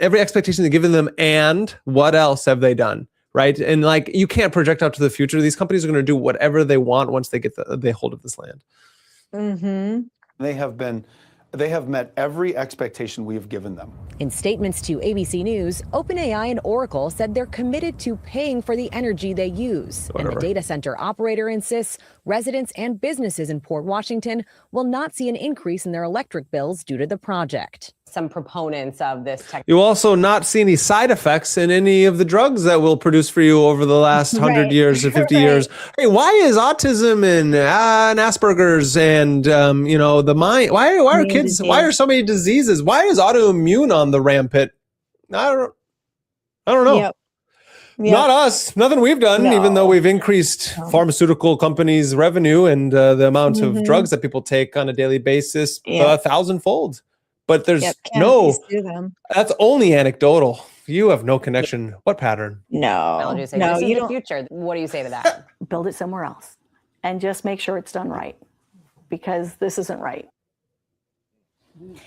Every expectation they've given them, and what else have they done? Right? And like you can't project out to the future. These companies are going to do whatever they want once they get the hold of this land. They have met every expectation we have given them. In statements to ABC News, OpenAI and Oracle said they're committed to paying for the energy they use. And the data center operator insists residents and businesses in Port Washington will not see an increase in their electric bills due to the project. some proponents of this technology. You also not see any side effects in any of the drugs that we'll produce for you over the last 100 years or 50 years. Hey, why is autism and Asperger's and the mind? Why are kids? Why are so many diseases? Why is autoimmune on the rampant? I don't know. Yep. Not us. Nothing we've done, even though we've increased pharmaceutical companies' revenue and the amount of drugs that people take on a daily basis 1,000-fold. But there's that's only anecdotal. You have no connection. What pattern? No. This is the future. What do you say to that? Build it somewhere else and just make sure it's done right, because this isn't right.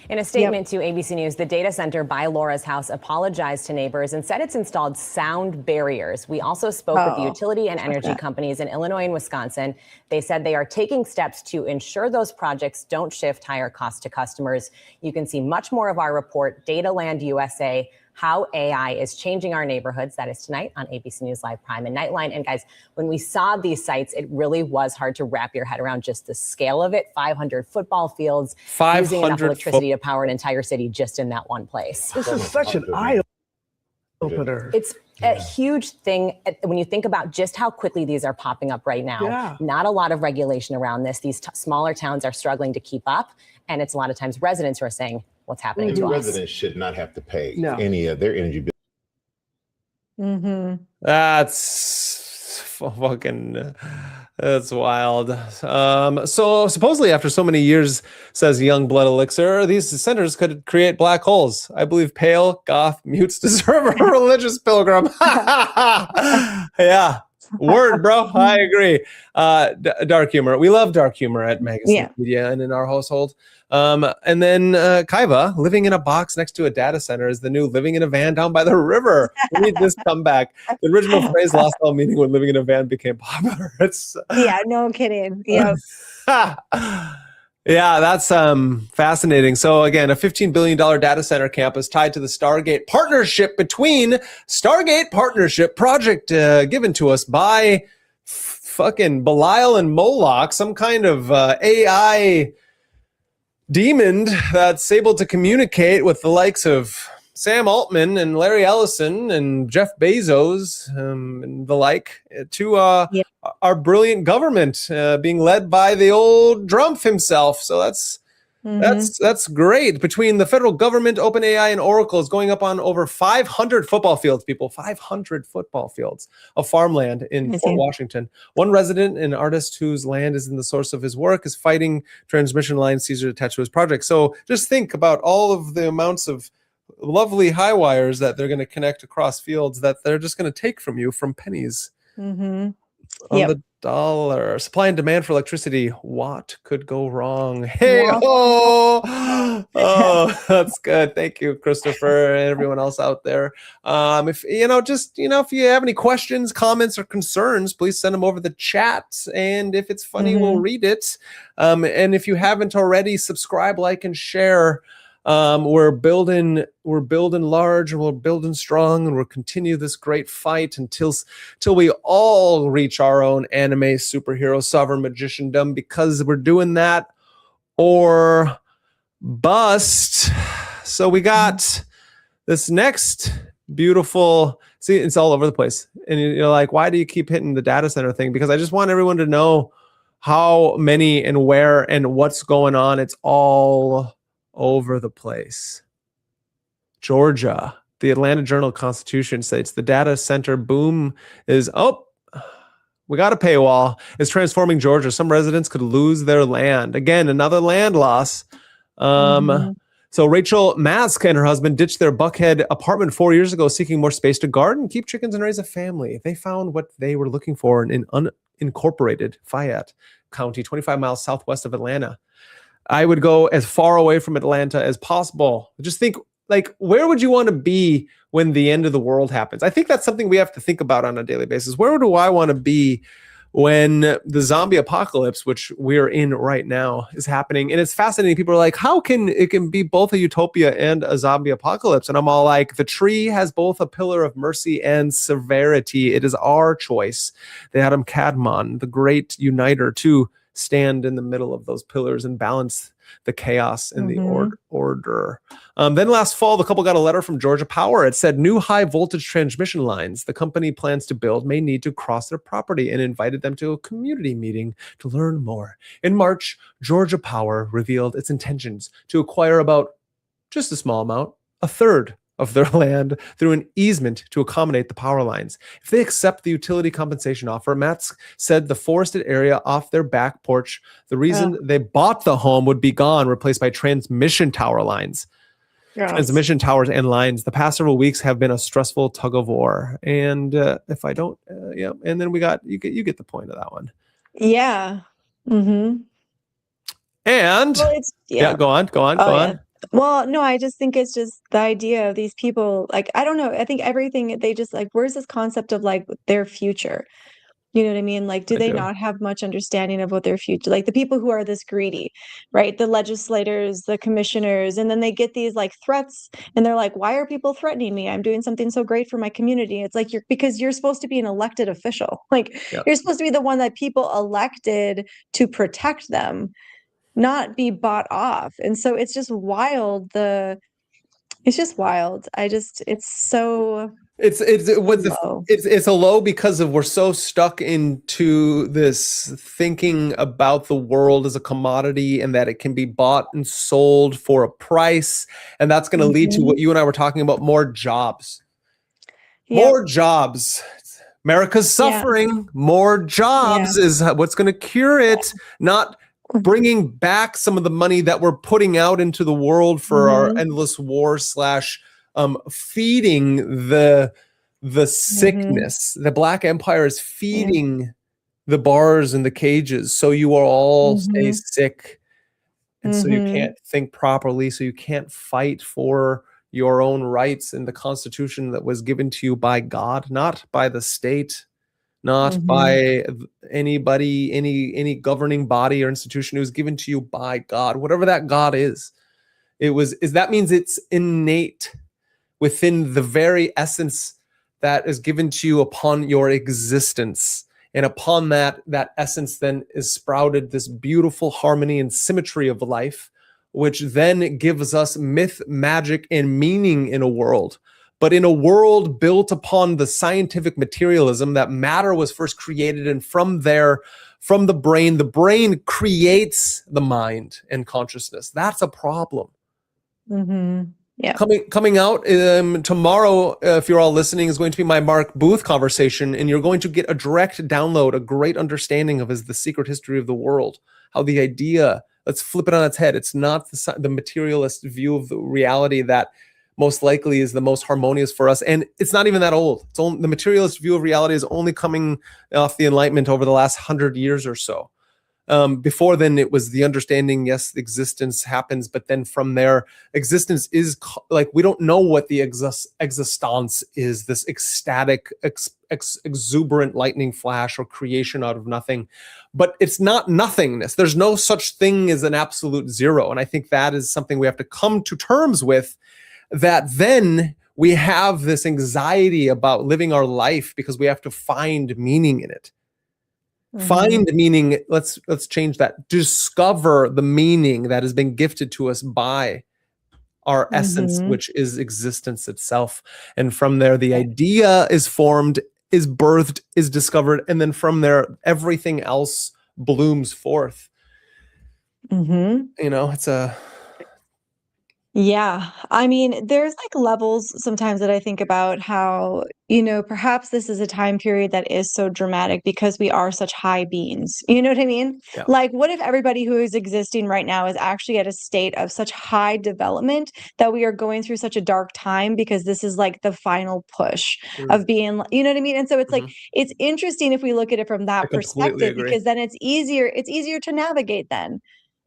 In a statement to ABC News, the data center by Laura's house apologized to neighbors and said it's installed sound barriers. We also spoke with the utility and energy companies in Illinois and Wisconsin. They said they are taking steps to ensure those projects don't shift higher costs to customers. You can see much more of our report, Dataland USA, How AI is Changing Our Neighborhoods. That is tonight on ABC News Live Prime and Nightline. And guys, when we saw these sites, it really was hard to wrap your head around just the scale of it. 500 football fields, using enough electricity to power an entire city just in that one place. This is such an eye-opener. It's a huge thing when you think about just how quickly these are popping up right now. Yeah. Not a lot of regulation around this. These smaller towns are struggling to keep up. And it's a lot of times residents who are saying, what's happening to us? Residents should not have to pay any of their energy bills. That's fucking, that's wild. So supposedly after so many years, says Young Blood Elixir, these centers could create black holes. I believe pale goth mutes deserve a religious pilgrim. Yeah. Word, bro. I agree. Dark humor. We love dark humor at MagusintheMedia and in our household. And then Kaiva, living in a box next to a data center is the new living in a van down by the river. We need this comeback. The original phrase lost all meaning when living in a van became popular. It's no kidding. Yeah. Yeah, that's fascinating. So again, a $15 billion data center campus tied to the Stargate partnership project given to us by fucking Belial and Moloch, some kind of AI demon that's able to communicate with the likes of Sam Altman and Larry Ellison and Jeff Bezos and the like to our brilliant government being led by the old Trump himself. So that's great. Between the federal government, OpenAI, and Oracle is going up on over 500 football fields, people, 500 football fields of farmland in Fort Washington. One resident and artist whose land is in the source of his work is fighting transmission line seizure attached to his project. So just think about all of the amounts of lovely high wires that they're going to connect across fields that they're just going to take from you from pennies on the dollar. Supply and demand for electricity. What could go wrong? Hey, that's good. Thank you, Christopher, and everyone else out there. If you have any questions, comments, or concerns, please send them over the chat. And if it's funny, we'll read it. And if you haven't already, subscribe, like, and share. We're building large, and we're building strong, and we'll continue this great fight until we all reach our own anime superhero sovereign magiciandom, because we're doing that or bust. So we got this next beautiful, see, it's all over the place. And you're like, why do you keep hitting the data center thing? Because I just want everyone to know how many and where and what's going on. It's all over the place. Georgia, the Atlanta Journal-Constitution states the data center boom is, we got a paywall. It's transforming Georgia. Some residents could lose their land. Again, another land loss. So Rachel Mask and her husband ditched their Buckhead apartment 4 years ago, seeking more space to garden, keep chickens, and raise a family. They found what they were looking for in unincorporated Fayette County, 25 miles southwest of Atlanta. I would go as far away from Atlanta as possible. Just think, like, where would you want to be when the end of the world happens? I think that's something we have to think about on a daily basis. Where do I want to be when the zombie apocalypse, which we're in right now, is happening? And it's fascinating. People are like, how can it be both a utopia and a zombie apocalypse? And I'm all like, the tree has both a pillar of mercy and severity. It is our choice. The Adam Kadmon, the great uniter, to stand in the middle of those pillars and balance the chaos and the order. Then last fall, the couple got a letter from Georgia Power. It said new high voltage transmission lines the company plans to build may need to cross their property, and invited them to a community meeting to learn more. In March, Georgia Power revealed its intentions to acquire about just a small amount, a third of their land, through an easement to accommodate the power lines. If they accept the utility compensation offer, Matt said the forested area off their back porch, the reason they bought the home, would be gone, replaced by transmission tower lines. Yes. Transmission towers and lines. The past several weeks have been a stressful tug of war. And if I don't, and then we got, you get the point of that one. Yeah. Mm-hmm. And well, go on. Well, no, I just think it's just the idea of these people, like, I don't know. I think everything, they just like, where's this concept of like their future? You know what I mean? Like, do they not have much understanding of what their future, like the people who are this greedy, right? The legislators, the commissioners, and then they get these like threats and they're like, why are people threatening me? I'm doing something so great for my community. It's like, because you're supposed to be an elected official. Like you're supposed to be the one that people elected to protect them, not be bought off. And so it's just wild. It's just wild. It's so it's a low because of we're so stuck into this thinking about the world as a commodity and that it can be bought and sold for a price. And that's going to lead to what you and I were talking about, more jobs. More jobs. America's suffering. More jobs is what's going to cure it, not bringing back some of the money that we're putting out into the world for our endless war / feeding the sickness. The Black Empire is feeding the bars and the cages, so you are all stay sick, and so you can't think properly, so you can't fight for your own rights in the Constitution that was given to you by God, not by the state, not by anybody, any governing body or institution. It was given to you by God, whatever that God is. That means it's innate within the very essence that is given to you upon your existence. And upon that essence then is sprouted this beautiful harmony and symmetry of life, which then gives us myth, magic, and meaning in a world. But in a world built upon the scientific materialism that matter was first created, and from the brain creates the mind and consciousness. That's a problem. Yeah. Coming out tomorrow, if you're all listening, is going to be my Mark Booth conversation, and you're going to get a direct download, a great understanding of the secret history of the world, how the idea, let's flip it on its head. It's not the materialist view of the reality that most likely is the most harmonious for us. And it's not even that old. The materialist view of reality is only coming off the Enlightenment over the last 100 years or so. Before then, it was the understanding, yes, existence happens, but then from there, existence is like, we don't know what the existence is, this ecstatic, exuberant lightning flash or creation out of nothing. But it's not nothingness. There's no such thing as an absolute zero. And I think that is something we have to come to terms with, that then we have this anxiety about living our life because we have to find meaning in it. Find meaning. Let's change that. Discover the meaning that has been gifted to us by our essence, which is existence itself. And from there, the idea is formed, is birthed, is discovered, and then from there, everything else blooms forth. It's a... Yeah. I mean, there's like levels sometimes that I think about how, perhaps this is a time period that is so dramatic because we are such high beings. You know what I mean? Yeah. Like, what if everybody who is existing right now is actually at a state of such high development that we are going through such a dark time because this is like the final push of being, you know what I mean? And so it's like, it's interesting if we look at it from that perspective, because then it's easier to navigate then.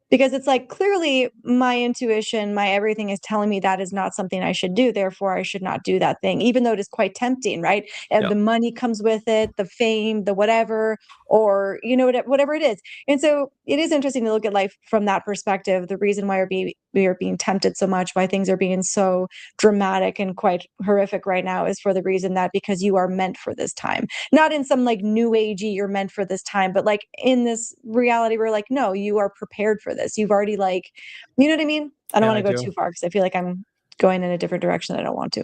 Because it's like, clearly my intuition, my everything is telling me that is not something I should do. Therefore, I should not do that thing, even though it is quite tempting, right? And the money comes with it, the fame, the whatever, or, whatever it is. And so it is interesting to look at life from that perspective. The reason why we are being tempted so much, why things are being so dramatic and quite horrific right now, is for the reason that because you are meant for this time. Not in some like new agey, you're meant for this time, but like in this reality, we're like, no, you are prepared for this. You've already like, you know what I mean? I don't want to go too far because I feel like I'm going in a different direction. I don't want to.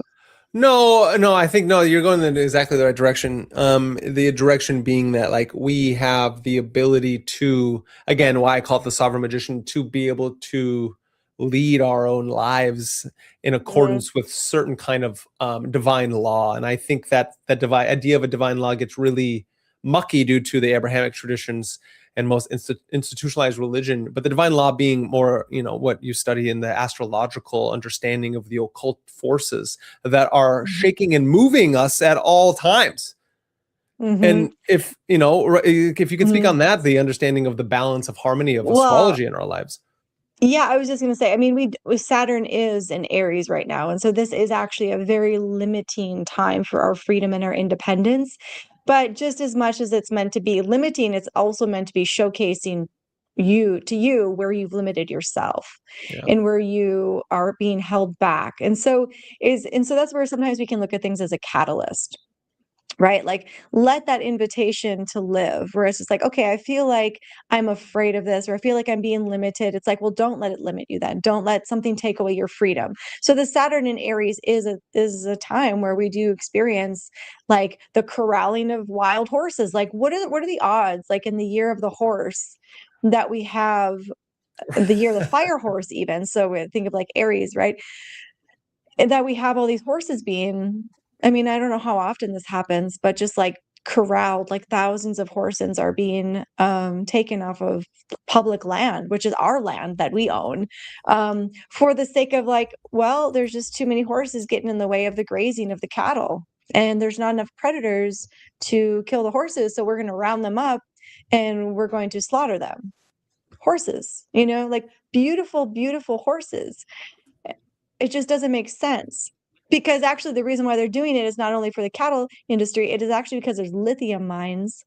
No, I think you're going in exactly the right direction. The direction being that like we have the ability to, again, why I call it the sovereign magician, to be able to lead our own lives in accordance with certain kind of divine law. And I think that idea of a divine law gets really mucky due to the Abrahamic traditions and most institutionalized religion, but the divine law being more, what you study in the astrological understanding of the occult forces that are shaking and moving us at all times. And if you can speak on that, the understanding of the balance of harmony of astrology in our lives. Yeah, I was just going to say, I mean, Saturn is in Aries right now. And so this is actually a very limiting time for our freedom and our independence. But just as much as it's meant to be limiting, it's also meant to be showcasing you where you've limited yourself and where you are being held back. And so that's where sometimes we can look at things as a catalyst. Right? Like, let that invitation to live, where it's just like, okay, I feel like I'm afraid of this, or I feel like I'm being limited. It's like, well, don't let it limit you then. Don't let something take away your freedom. So the Saturn in Aries is a time where we do experience like the corralling of wild horses. Like, what are the odds, like in the year of the horse, that we have the year of the fire horse even. So we think of like Aries, right? And that we have all these horses being, I mean, I don't know how often this happens, but just like corralled, like thousands of horses are being taken off of public land, which is our land that we own, for the sake of like, well, there's just too many horses getting in the way of the grazing of the cattle. And there's not enough predators to kill the horses. So we're going to round them up and we're going to slaughter them. Horses, like beautiful, beautiful horses. It just doesn't make sense. Because actually the reason why they're doing it is not only for the cattle industry, it is actually because there's lithium mines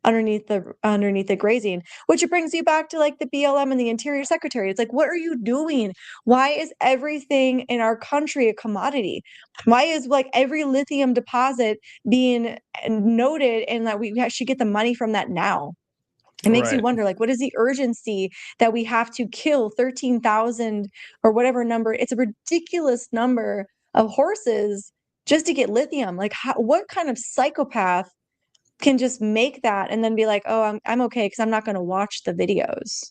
underneath the grazing, which brings you back to like the BLM and the Interior Secretary. It's like, what are you doing? Why is everything in our country a commodity? Why is like every lithium deposit being noted and that we should get the money from that now? It makes you wonder, like, what is the urgency that we have to kill 13,000 or whatever number? It's a ridiculous number of horses just to get lithium. Like, what kind of psychopath can just make that and then be like, oh, I'm okay because I'm not going to watch the videos.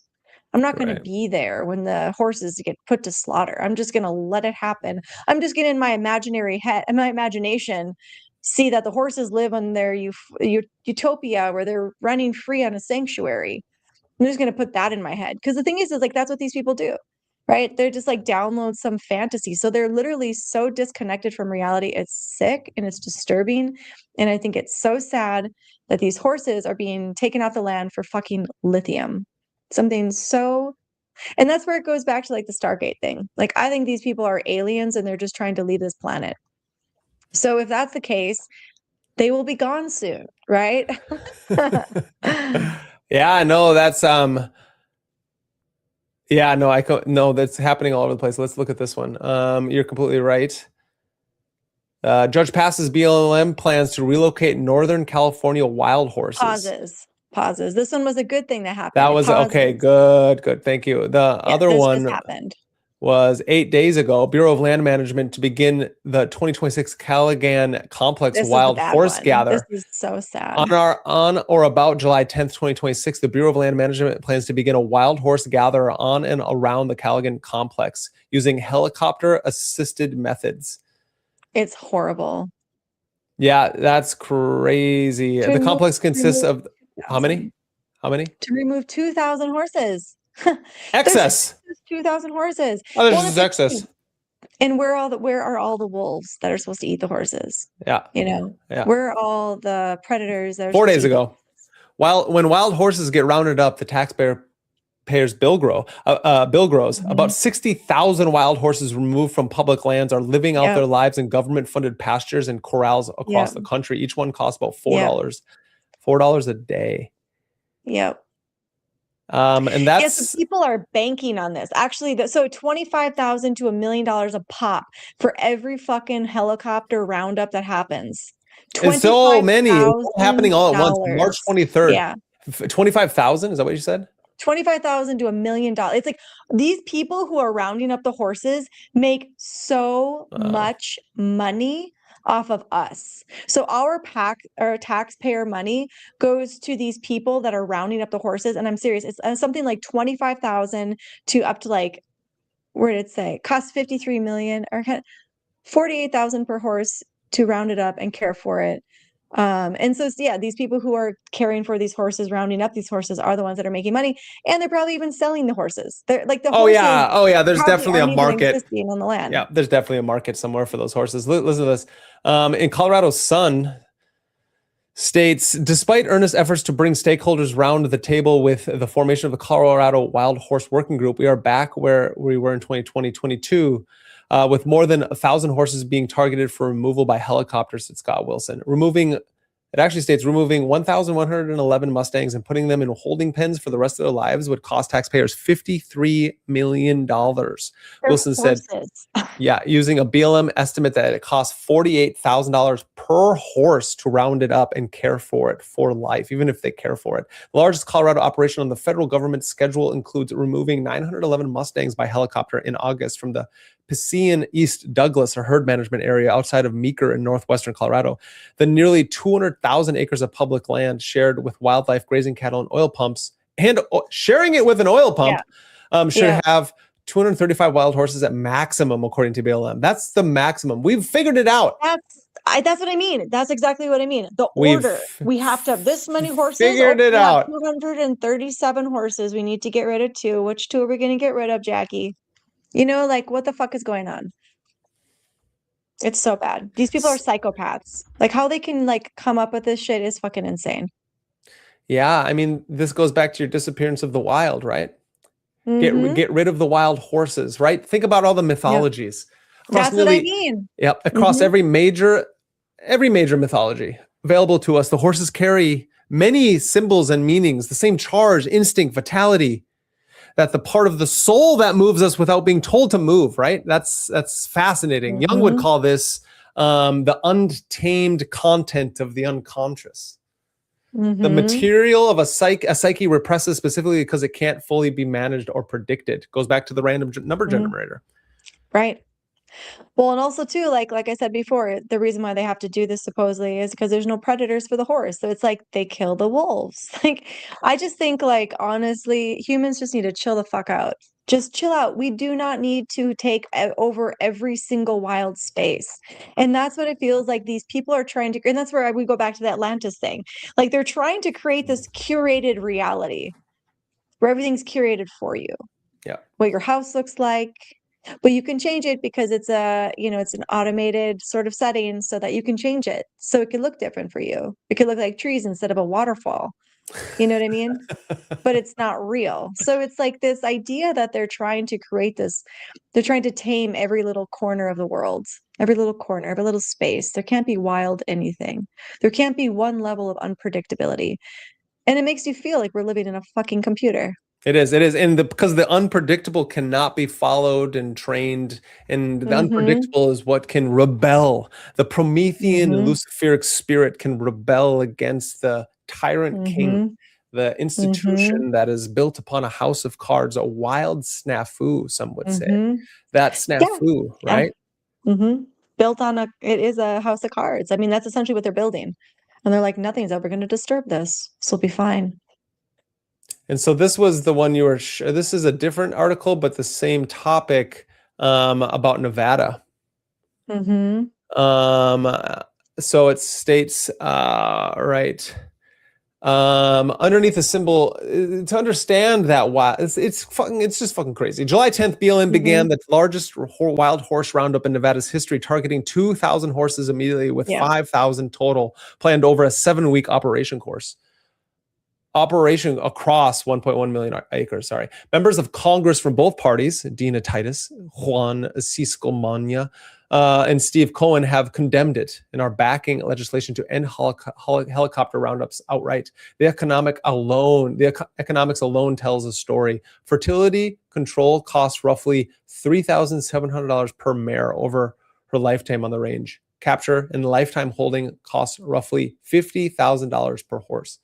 I'm not going to be there when the horses get put to slaughter. I'm just going to let it happen. I'm just going to, in my imagination, see that the horses live on their utopia where they're running free on a sanctuary. I'm just going to put that in my head. Because the thing is like, that's what these people do. Right? They're just like download some fantasy. So they're literally so disconnected from reality. It's sick and it's disturbing. And I think it's so sad that these horses are being taken off the land for fucking lithium. Something so, and that's where it goes back to like the Stargate thing. Like, I think these people are aliens and they're just trying to leave this planet. So if that's the case, they will be gone soon. Right? Yeah, no, that's, yeah, no, that's happening all over the place. Let's look at this one. You're completely right. Judge passes BLM plans to relocate Northern California wild horses. Pauses. This one was a good thing that happened. That was okay. Good. Thank you. The other one happened. Was 8 days ago. Bureau of Land Management to begin the 2026 Caligan Complex Wild Horse Gather. This is so sad. On or about July 10th, 2026, the Bureau of Land Management plans to begin a wild horse gather on and around the Caligan Complex using helicopter-assisted methods. It's horrible. Yeah, that's crazy. The complex consists of how many? To remove 2,000 horses. Excess. 2,000 horses. Oh, there's just excess. And where are all the wolves that are supposed to eat the horses? Yeah. Where are all the predators that are 4 days ago? When wild horses get rounded up, the taxpayer pays bill grows. About 60,000 wild horses removed from public lands are living out their lives in government-funded pastures and corrals across the country. Each one costs about $4. $4 a day. Yep. And that's so people are banking on this. Actually, so $25,000 to $1 million a pop for every fucking helicopter roundup that happens. and so many happening all at once. $25,000. March 23rd. Yeah. 25,000. Is that what you said? $25,000 to $1 million. It's like these people who are rounding up the horses make so much money off of us. So our taxpayer money goes to these people that are rounding up the horses. And I'm serious, it's something like 25,000 to up to like, where did it say? Cost 53 million or 48,000 per horse to round it up and care for it. And so, yeah, these people who are caring for these horses, rounding up these horses, are the ones that are making money, and they're probably even selling the horses. They're like the horses. Oh yeah. There's definitely a market on the land. Yeah, there's definitely a market somewhere for those horses. Listen to this. In Colorado Sun states, despite earnest efforts to bring stakeholders round the table with the formation of the Colorado Wild Horse Working Group, we are back where we were in 2020-22. With more than 1,000 horses being targeted for removal by helicopters, said Scott Wilson. It actually states removing 1,111 Mustangs and putting them in holding pens for the rest of their lives would cost taxpayers $53 million. Wilson said, using a BLM estimate that it costs $48,000 per horse to round it up and care for it for life, even if they care for it. The largest Colorado operation on the federal government schedule includes removing 911 Mustangs by helicopter in August from the Piscean East Douglas, or herd management area outside of Meeker in northwestern Colorado. The nearly 200,000 acres of public land shared with wildlife, grazing cattle, and oil pumps, and sharing it with an oil pump should have 235 wild horses at maximum, according to BLM. That's the maximum. We've figured it out. That's what I mean. That's exactly what I mean. The order. We have to have this many horses. Figured it out. 237 horses. We need to get rid of 2. Which 2 are we going to get rid of, Jackie? You know, like, what the fuck is going on? It's so bad. These people are psychopaths. Like, how they can, like, come up with this shit is fucking insane. Yeah, I mean, this goes back to your disappearance of the wild, right? Get rid of the wild horses, right? Think about all the mythologies. That's what I mean. Yep, across every major mythology available to us, the horses carry many symbols and meanings, the same charge, instinct, vitality, that the part of the soul that moves us without being told to move, right? That's fascinating. Jung would call this the untamed content of the unconscious. The material of a psyche represses specifically because it can't fully be managed or predicted. Goes back to the random number generator. Right. Well, and also too, like I said before, the reason why they have to do this supposedly is because there's no predators for the horse. So it's like they kill the wolves. Like, I just think, like, honestly, humans just need to chill the fuck out. Just chill out. We do not need to take over every single wild space. And that's what it feels like these people are trying to, and that's where we go back to the Atlantis thing. Like, they're trying to create this curated reality where everything's curated for you. Yeah. What your house looks like. But you can change it because it's it's an automated sort of setting so that you can change it. So it can look different for you. It could look like trees instead of a waterfall. You know what I mean? But it's not real. So it's like this idea that they're trying to create this, they're trying to tame every little corner of the world, every little corner, every little space. There can't be wild anything. There can't be one level of unpredictability. And it makes you feel like we're living in a fucking computer. It is. And because the unpredictable cannot be followed and trained, and the unpredictable is what can rebel. The Promethean Luciferic spirit can rebel against the tyrant king, the institution that is built upon a house of cards, a wild snafu, some would say. That snafu, right? Built on it is a house of cards. I mean, that's essentially what they're building. And they're like, nothing's ever going to disturb this. This will be fine. And so this was the one you were, this is a different article, but the same topic about Nevada. So it states, underneath the symbol, to understand that it's just fucking crazy. July 10th, BLM began the largest wild horse roundup in Nevada's history, targeting 2,000 horses immediately with 5,000 total planned over a 7-week operation course. Operation across 1.1 million acres. Members of Congress from both parties, Dina Titus, Juan Cisco Mania, and Steve Cohen have condemned it and are backing legislation to end helicopter roundups outright. The economics alone tells a story. Fertility control costs roughly $3,700 per mare over her lifetime on the range. Capture and lifetime holding costs roughly $50,000 per horse.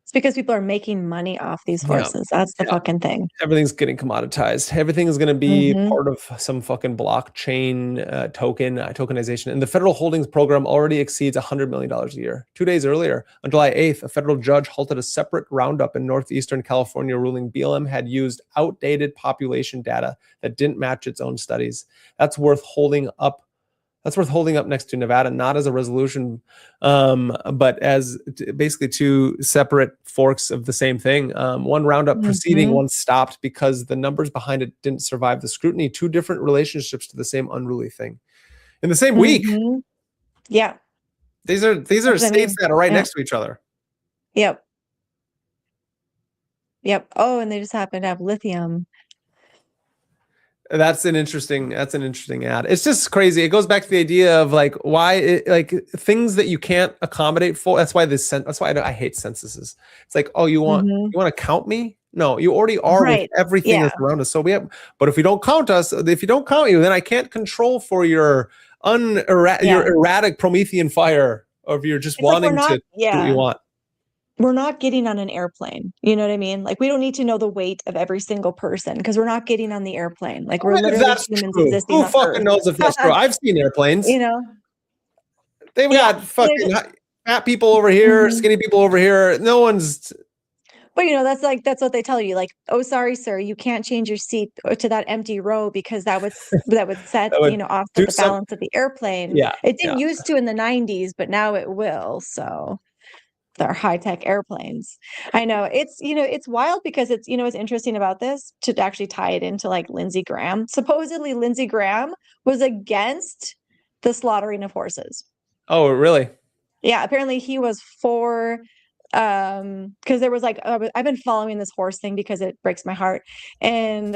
It's because people are making money off these horses. That's the fucking thing. Everything's getting commoditized. Everything is going to be part of some fucking blockchain tokenization. And the federal holdings program already exceeds $100 million a year. 2 days earlier, on July 8th, a federal judge halted a separate roundup in northeastern California, ruling BLM had used outdated population data that didn't match its own studies. That's worth holding up next to Nevada, not as a resolution, but as basically two separate forks of the same thing. One roundup proceeding, one stopped because the numbers behind it didn't survive the scrutiny. Two different relationships to the same unruly thing in the same week. Yeah, these are states that are right next to each other. Yep. Oh, and they just happen to have lithium. That's an interesting ad. It's just crazy. It goes back to the idea of like things that you can't accommodate for. That's why I hate censuses. It's like, oh, you want to count me? No, you already are with everything that's around us. So but if you don't count us, if you don't count you, then I can't control for your erratic Promethean fire, or if you're just wanting to do what you want. We're not getting on an airplane. You know what I mean? Like, we don't need to know the weight of every single person because we're not getting on the airplane. Like, we're literally humans existing. Who fucking knows if that's true? I've seen airplanes. You know, they've got fucking fat people over here, skinny people over here. No one's. But that's what they tell you. Like, oh, sorry, sir, you can't change your seat to that empty row because that would set offset the balance of the airplane. Yeah, it didn't used to in the 90s, but now it will. So. Our high-tech airplanes. I know it's wild because it's interesting about this to actually tie it into like Lindsey Graham. Supposedly Lindsey Graham was against the slaughtering of horses. Oh, really? Yeah, apparently he was for because there was like I've been following this horse thing because it breaks my heart, and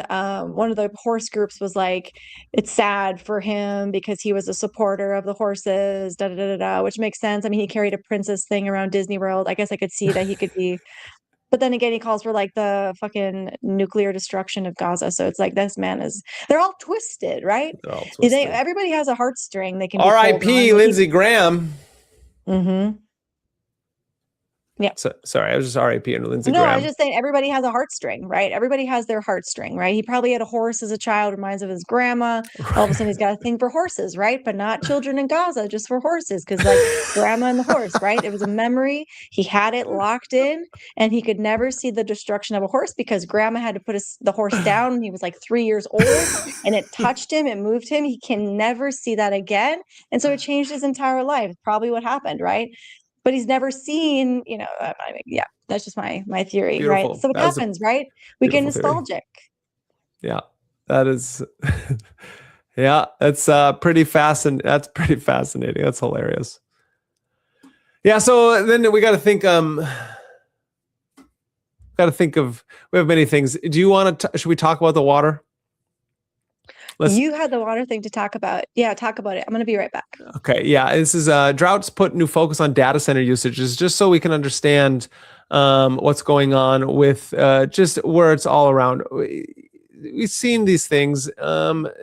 one of the horse groups was like, it's sad for him because he was a supporter of the horses, which makes sense. I mean, he carried a princess thing around Disney World. I guess I could see that he could be, but then again, he calls for like the fucking nuclear destruction of Gaza. So it's like, this man they're all twisted, right? Everybody has a heartstring. They can R.I.P. Lindsey Graham. Yeah. So, sorry, I was just R.I.P. and Lindsey Graham. No, I was just saying everybody has a heartstring, right? Everybody has their heartstring, right? He probably had a horse as a child, reminds of his grandma. All of a sudden he's got a thing for horses, right? But not children in Gaza, just for horses, because like grandma and the horse, right? It was a memory. He had it locked in, and he could never see the destruction of a horse because grandma had to put the horse down when he was like 3 years old, and it touched him, it moved him. He can never see that again. And so it changed his entire life. Probably what happened, right? But he's never seen, that's just my theory, Beautiful. right? So it happens, right? We get nostalgic. Theory. Yeah, that is, that's pretty fascinating. That's pretty fascinating. That's hilarious. Yeah. So then we got to think. We have many things. Do you want to? Should we talk about the water? You had the water thing to talk about. Yeah, talk about it. I'm going to be right back. Okay. Yeah. This is droughts put new focus on data center usages, just so we can understand what's going on with just where it's all around. We've seen these things,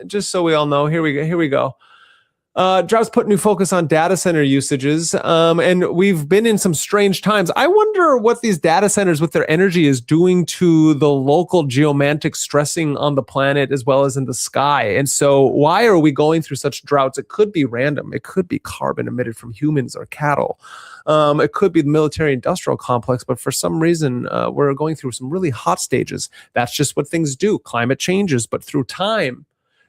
just so we all know. Here we go. Droughts put new focus on data center usages, and we've been in some strange times. I wonder what these data centers with their energy is doing to the local geomantic stressing on the planet as well as in the sky. And so why are we going through such droughts? It could be random. It could be carbon emitted from humans or cattle. It could be the military industrial complex, but for some reason, we're going through some really hot stages. That's just what things do. Climate changes, but through time,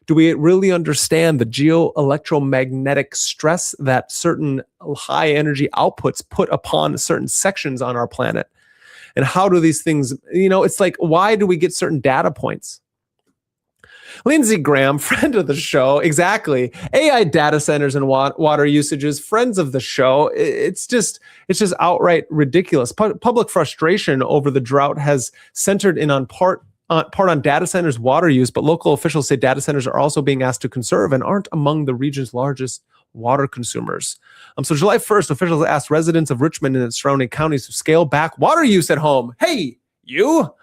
do we really understand the geoelectromagnetic stress that certain high energy outputs put upon certain sections on our planet? And how do these things, it's like, why do we get certain data points? Lindsey Graham, friend of the show, exactly. AI data centers and water usages, friends of the show. It's just outright ridiculous. Public frustration over the drought has centered in on part part on data centers' water use, but local officials say data centers are also being asked to conserve and aren't among the region's largest water consumers. So July 1st, officials asked residents of Richmond and its surrounding counties to scale back water use at home. Hey, you!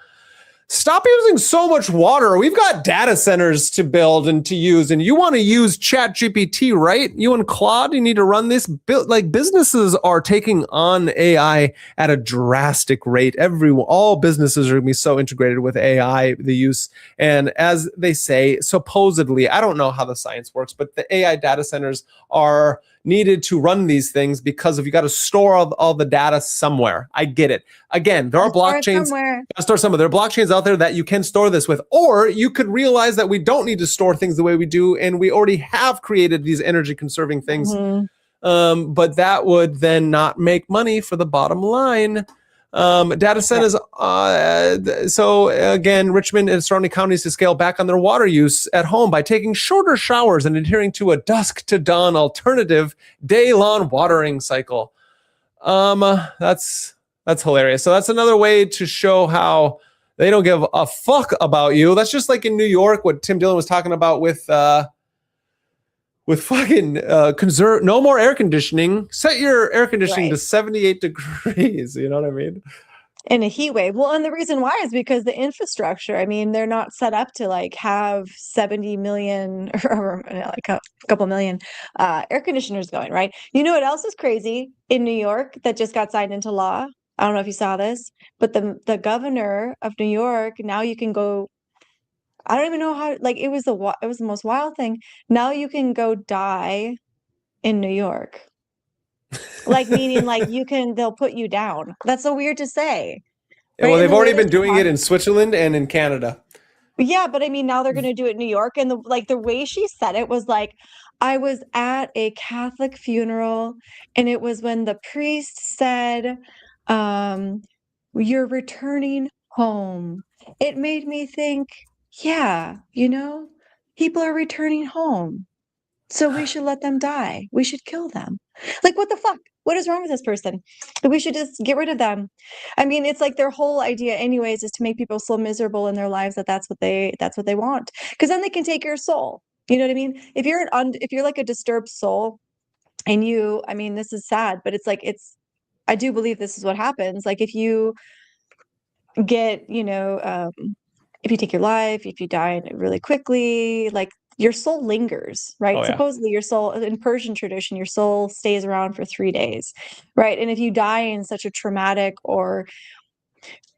Stop using so much water. We've got data centers to build and to use, and you want to use ChatGPT, right? You and Claude, you need to run this. Like, businesses are taking on AI at a drastic rate. All businesses are going to be so integrated with AI, the use. And as they say, supposedly, I don't know how the science works, but the AI data centers are needed to run these things because if you got to store all the data somewhere. I get it. Again, there are blockchains. Store somewhere. There are blockchains out there that you can store this with, or you could realize that we don't need to store things the way we do, and we already have created these energy conserving things. But that would then not make money for the bottom line. Data centers. So again, Richmond and surrounding counties to scale back on their water use at home by taking shorter showers and adhering to a dusk to dawn alternative day-long watering cycle. That's hilarious. So that's another way to show how they don't give a fuck about you. That's just like in New York, what Tim Dillon was talking about with fucking conserve, no more air conditioning. Set your air conditioning to 78 degrees. You know what I mean? In a heat wave. Well, and the reason why is because the infrastructure, I mean, they're not set up to like have 70 million or like a couple million air conditioners going, right? You know what else is crazy in New York that just got signed into law? I don't know if you saw this, but the governor of New York, now you can go, I don't even know how, like, it was the most wild thing. Now you can go die in New York. Like, meaning like they'll put you down. That's so weird to say. Right? Well, they've already been doing it in Switzerland and in Canada. Yeah, but I mean, now they're going to do it in New York. And the way she said it was like, I was at a Catholic funeral, and it was when the priest said, you're returning home. It made me think, yeah, people are returning home. So we should let them die. We should kill them. Like, what the fuck? What is wrong with this person? We should just get rid of them. I mean, it's like their whole idea anyways is to make people so miserable in their lives that's what they want. Because then they can take your soul. You know what I mean? If you're like a disturbed soul and I mean, this is sad, but it's like, I do believe this is what happens. Like, if you get, if you take your life, if you die really quickly, like, your soul lingers, right? Oh, yeah. Supposedly your soul, in Persian tradition, your soul stays around for 3 days, right? And if you die in such a traumatic or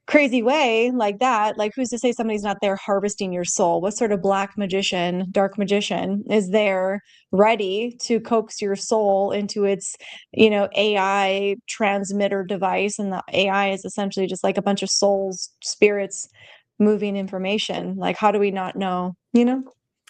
crazy way like that, like, who's to say somebody's not there harvesting your soul? What sort of dark magician is there ready to coax your soul into its, AI transmitter device? And the AI is essentially just like a bunch of souls, spirits moving information. Like, how do we not know,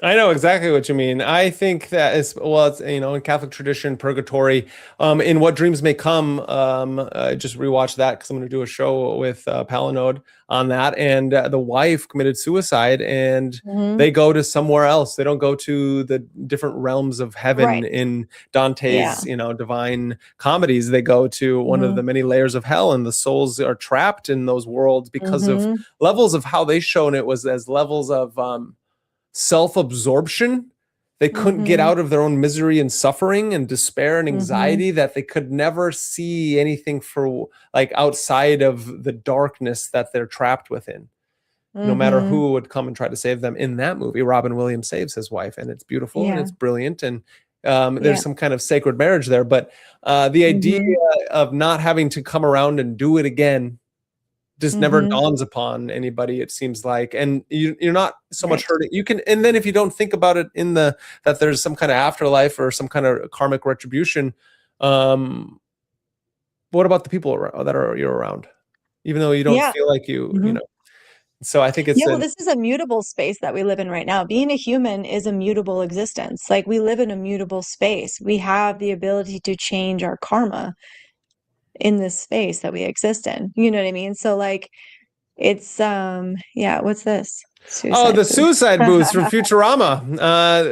I know exactly what you mean. I think that it's in Catholic tradition, purgatory, in What Dreams May Come. I just rewatched that because I'm going to do a show with Palinode on that. And the wife committed suicide, and they go to somewhere else. They don't go to the different realms of heaven in Dante's, divine comedies. They go to one of the many layers of hell, and the souls are trapped in those worlds because of levels of how they shown it was as levels of self-absorption. They couldn't get out of their own misery and suffering and despair and anxiety, that they could never see anything for like outside of the darkness that they're trapped within. No matter who would come and try to save them. In that movie, Robin Williams saves his wife, and it's beautiful and it's brilliant, and there's some kind of sacred marriage there. But the idea of not having to come around and do it again just never dawns upon anybody, it seems like. And you're not so much hurting. You can, and then if you don't think about it that there's some kind of afterlife or some kind of karmic retribution, what about the people you're around, even though you don't feel like you so I think it's this is a mutable space that we live in right now. Being a human is a mutable existence. Like, we live in a mutable space. We have the ability to change our karma in this space that we exist in. You know what I mean? So like, it's what's this? The suicide booths from Futurama.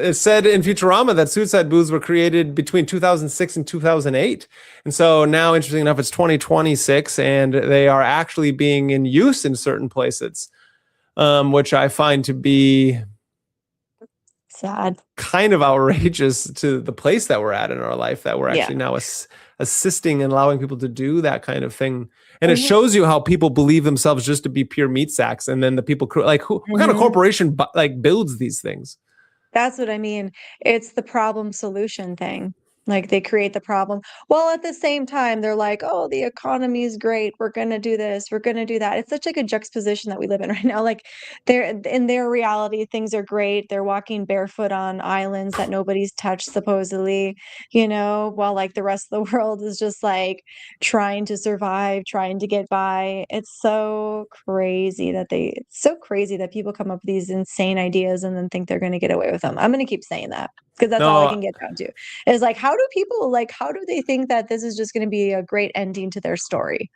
It said in Futurama that suicide booths were created between 2006 and 2008. And so now, interesting enough, it's 2026, and they are actually being in use in certain places. which I find to be sad, kind of outrageous to the place that we're at in our life, that we're actually now assisting and allowing people to do that kind of thing. And it shows you how people believe themselves just to be pure meat sacks. And then the people like, what kind of corporation like builds these things? That's what I mean. It's the problem solution thing. Like they create the problem. Well, at the same time, they're like, oh, the economy is great. We're going to do this. We're going to do that. It's such like a juxtaposition that we live in right now. Like they're in their reality, things are great. They're walking barefoot on islands that nobody's touched, supposedly, you know, while like the rest of the world is just like trying to survive, trying to get by. It's so crazy that people come up with these insane ideas and then think they're going to get away with them. I'm going to keep saying that. Because that's all I can get down to is like, how do they think that this is just going to be a great ending to their story?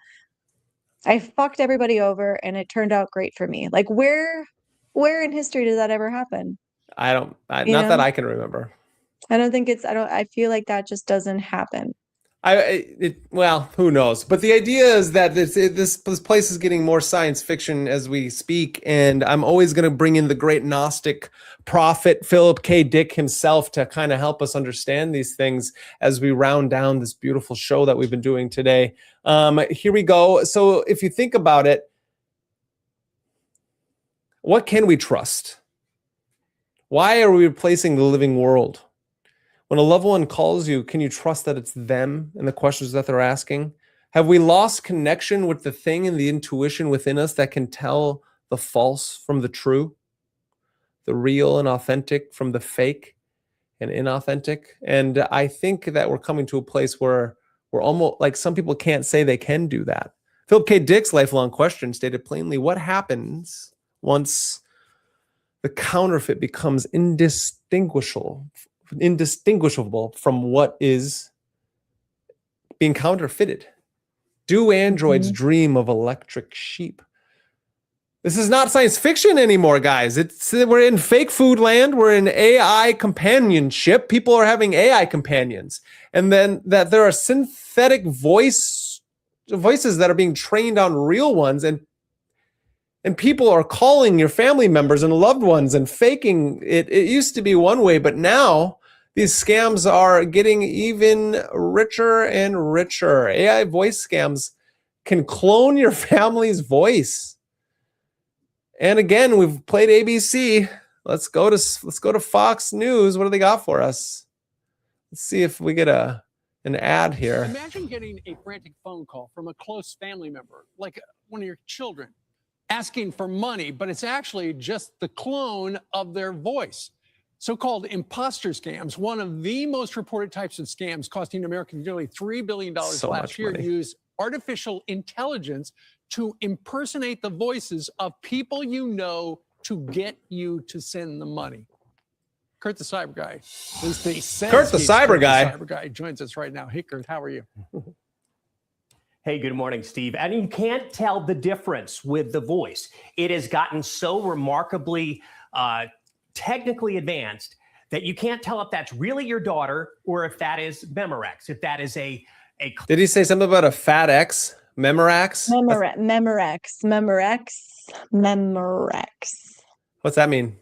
I fucked everybody over and it turned out great for me. Like where in history does that ever happen? Not that I can remember. I feel like that just doesn't happen. Well, who knows? But the idea is that this place is getting more science fiction as we speak, and I'm always going to bring in the great Gnostic prophet Philip K. Dick himself to kind of help us understand these things as we round down this beautiful show that we've been doing today. Here we go. So if you think about it, what can we trust? Why are we replacing the living world? When a loved one calls you, can you trust that it's them and the questions that they're asking? Have we lost connection with the thing and the intuition within us that can tell the false from the true, the real and authentic from the fake and inauthentic? And I think that we're coming to a place where we're almost like some people can't say they can do that. Philip K. Dick's lifelong question stated plainly, what happens once the counterfeit becomes indistinguishable from what is being counterfeited? Do androids dream of electric sheep? This is not science fiction anymore, guys. We're in fake food land. We're in AI companionship. People are having AI companions. And then that there are synthetic voices that are being trained on real ones, and people are calling your family members and loved ones and faking it. It used to be one way, but now these scams are getting even richer and richer. AI voice scams can clone your family's voice. And again, we've played ABC. Let's go to Fox News. What do they got for us? Let's see if we get an ad here. Imagine getting a frantic phone call from a close family member, like one of your children, asking for money, but it's actually just the clone of their voice. So-called imposter scams, one of the most reported types of scams, costing Americans nearly $3 billion last year, use artificial intelligence to impersonate the voices of people you know to get you to send the money. Kurt the Cyber Guy. Kurt the Cyber Guy joins us right now. Hey, Kurt, how are you? Hey, good morning, Steve. And you can't tell the difference with the voice. It has gotten so remarkably technically advanced that you can't tell if that's really your daughter or if that is Memorex, if that is a Did he say something about a fat X? Memorex? Memorex. What's that mean?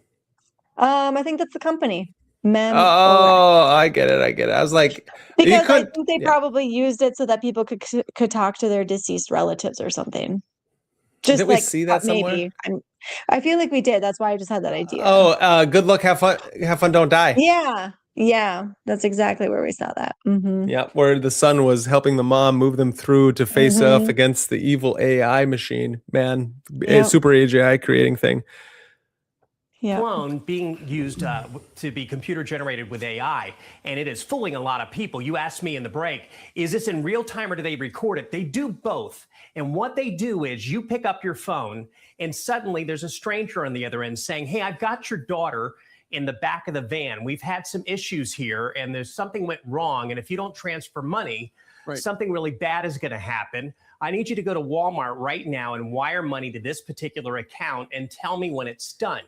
I think that's the company. Oh, I get it. I was like, because I think they probably used it so that people could talk to their deceased relatives or something. Just did we see that somewhere? Maybe. I feel like we did. That's why I just had that idea. Oh, good luck, have fun, don't die. Yeah, that's exactly where we saw that. Mm-hmm. Yeah, where the son was helping the mom move them through to face off against the evil AI machine. Man, a super AGI creating thing. Clone being used to be computer generated with AI, and it is fooling a lot of people. You asked me in the break, is this in real time or do they record it? They do both. And what they do is you pick up your phone and suddenly there's a stranger on the other end saying, hey, I've got your daughter in the back of the van. We've had some issues here and there's something went wrong. And if you don't transfer money, something really bad is going to happen. I need you to go to Walmart right now and wire money to this particular account and tell me when it's done.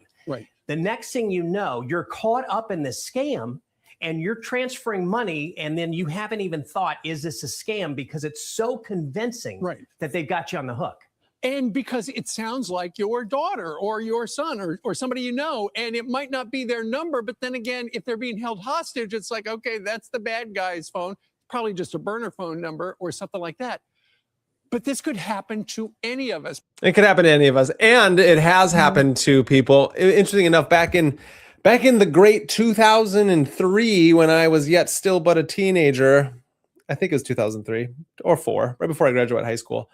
The next thing you know, you're caught up in this scam and you're transferring money, and then you haven't even thought, is this a scam? Because it's so convincing that they've got you on the hook. And because it sounds like your daughter or your son or somebody you know, and it might not be their number, but then again, if they're being held hostage, it's like, okay, that's the bad guy's phone, probably just a burner phone number or something like that. But this could happen to any of us. It could happen to any of us, and it has happened to people. Interesting enough, back in the great 2003, when I was yet still but a teenager, I think it was 2003 or 4, right before I graduated high school.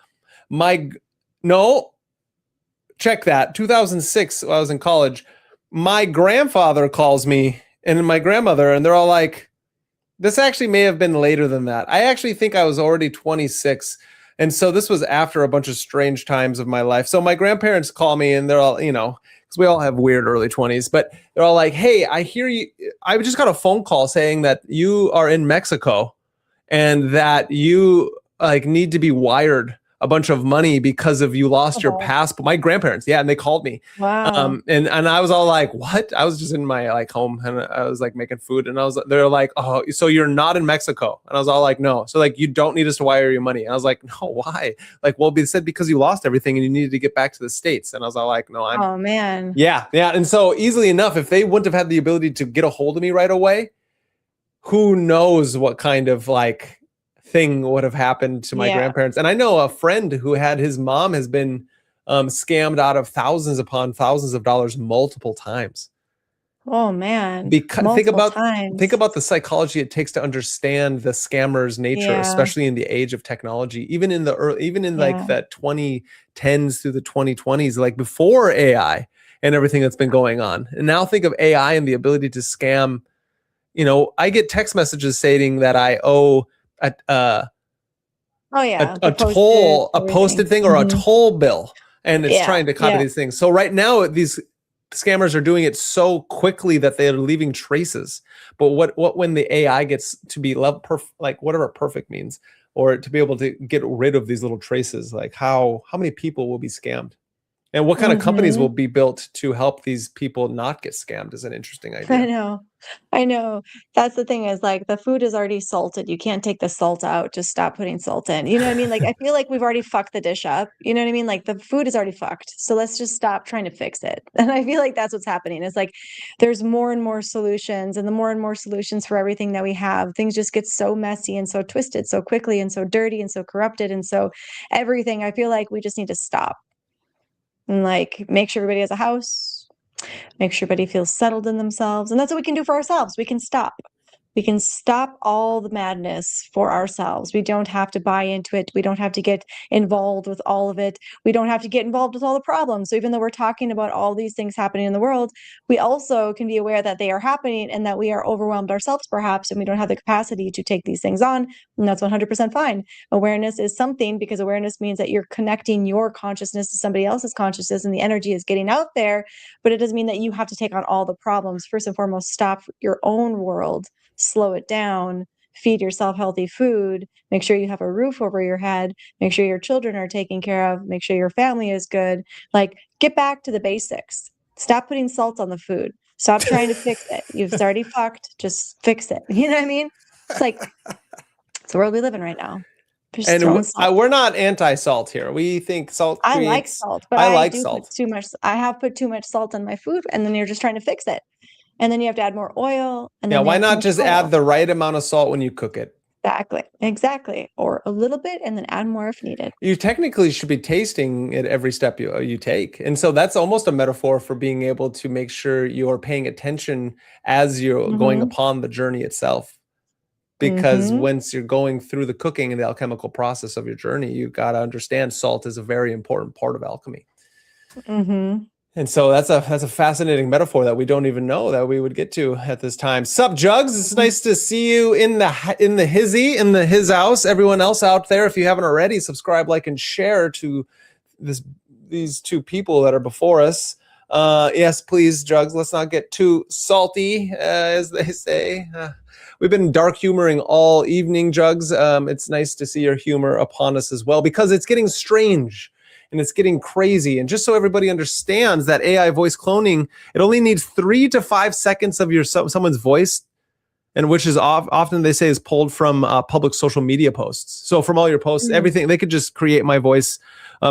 Check that. 2006, I was in college. My grandfather calls me and my grandmother, and they're all like, this actually may have been later than that. I actually think I was already 26. And so this was after a bunch of strange times of my life. So my grandparents call me and they're all, because we all have weird early 20s, but they're all like, hey, I hear you. I just got a phone call saying that you are in Mexico and that you need to be wired a bunch of money because of you lost your passport. My grandparents, and they called me. Wow. And I was all like, what? I was just in my home and I was making food and they're like, oh, so you're not in Mexico? And I was all like, no. So you don't need us to wire your money. And I was like, no, why? Well, they said because you lost everything and you needed to get back to the States. And I was all like, no, oh man. Yeah. And so easily enough, if they wouldn't have had the ability to get a hold of me right away, who knows what kind of thing would have happened to my grandparents. And I know a friend who had his mom has been scammed out of thousands upon thousands of dollars multiple times. Oh man. Because think about the psychology it takes to understand the scammer's nature, especially in the age of technology, even in the that 2010s through the 2020s, before AI and everything that's been going on. And now think of AI and the ability to scam. I get text messages stating that I owe a posted thing or a toll bill, and it's trying to cut these things. So right now these scammers are doing it so quickly that they're leaving traces. But what when the AI gets to be whatever perfect means, or to be able to get rid of these little traces, how many people will be scammed? And what kind of companies will be built to help these people not get scammed is an interesting idea. I know. That's the thing is the food is already salted. You can't take the salt out. Just stop putting salt in. You know what I mean? I feel like we've already fucked the dish up. You know what I mean? The food is already fucked. So let's just stop trying to fix it. And I feel like that's what's happening. It's there's more and more solutions, and the more and more solutions for everything that we have, things just get so messy and so twisted so quickly and so dirty and so corrupted. And so everything, I feel like we just need to stop. And make sure everybody has a house, make sure everybody feels settled in themselves. And that's what we can do for ourselves. We can stop all the madness for ourselves. We don't have to buy into it. We don't have to get involved with all of it. We don't have to get involved with all the problems. So even though we're talking about all these things happening in the world, we also can be aware that they are happening and that we are overwhelmed ourselves perhaps, and we don't have the capacity to take these things on. And that's 100% fine. Awareness is something, because awareness means that you're connecting your consciousness to somebody else's consciousness and the energy is getting out there, but it doesn't mean that you have to take on all the problems. First and foremost, stop your own world. Slow it down, feed yourself healthy food, make sure you have a roof over your head, make sure your children are taken care of, make sure your family is good. Get back to the basics. Stop putting salt on the food. Stop trying to fix it. It's already fucked. Just fix it. You know what I mean? It's it's the world we live in right now. And we're not anti-salt here. We think salt I like salt, but I like salt. Too much. I have put too much salt on my food, and then you're just trying to fix it. And then you have to add more oil. And then why not just add the right amount of salt when you cook it? Exactly. Or a little bit and then add more if needed. You technically should be tasting it every step you take. And so that's almost a metaphor for being able to make sure you're paying attention as you're going upon the journey itself. Because once you're going through the cooking and the alchemical process of your journey, you've got to understand salt is a very important part of alchemy. And so that's a fascinating metaphor that we don't even know that we would get to at this time. Sup, Jugs? It's nice to see you in the his house. Everyone else out there, if you haven't already, subscribe, like, and share to these two people that are before us. Yes, please, Jugs. Let's not get too salty, as they say. We've been dark humoring all evening, Jugs. It's nice to see your humor upon us as well, because it's getting strange. And it's getting crazy. And just so everybody understands that AI voice cloning, it only needs 3 to 5 seconds of someone's voice and which is often they say is pulled from public social media posts. So from all your posts, everything, they could just create my voice.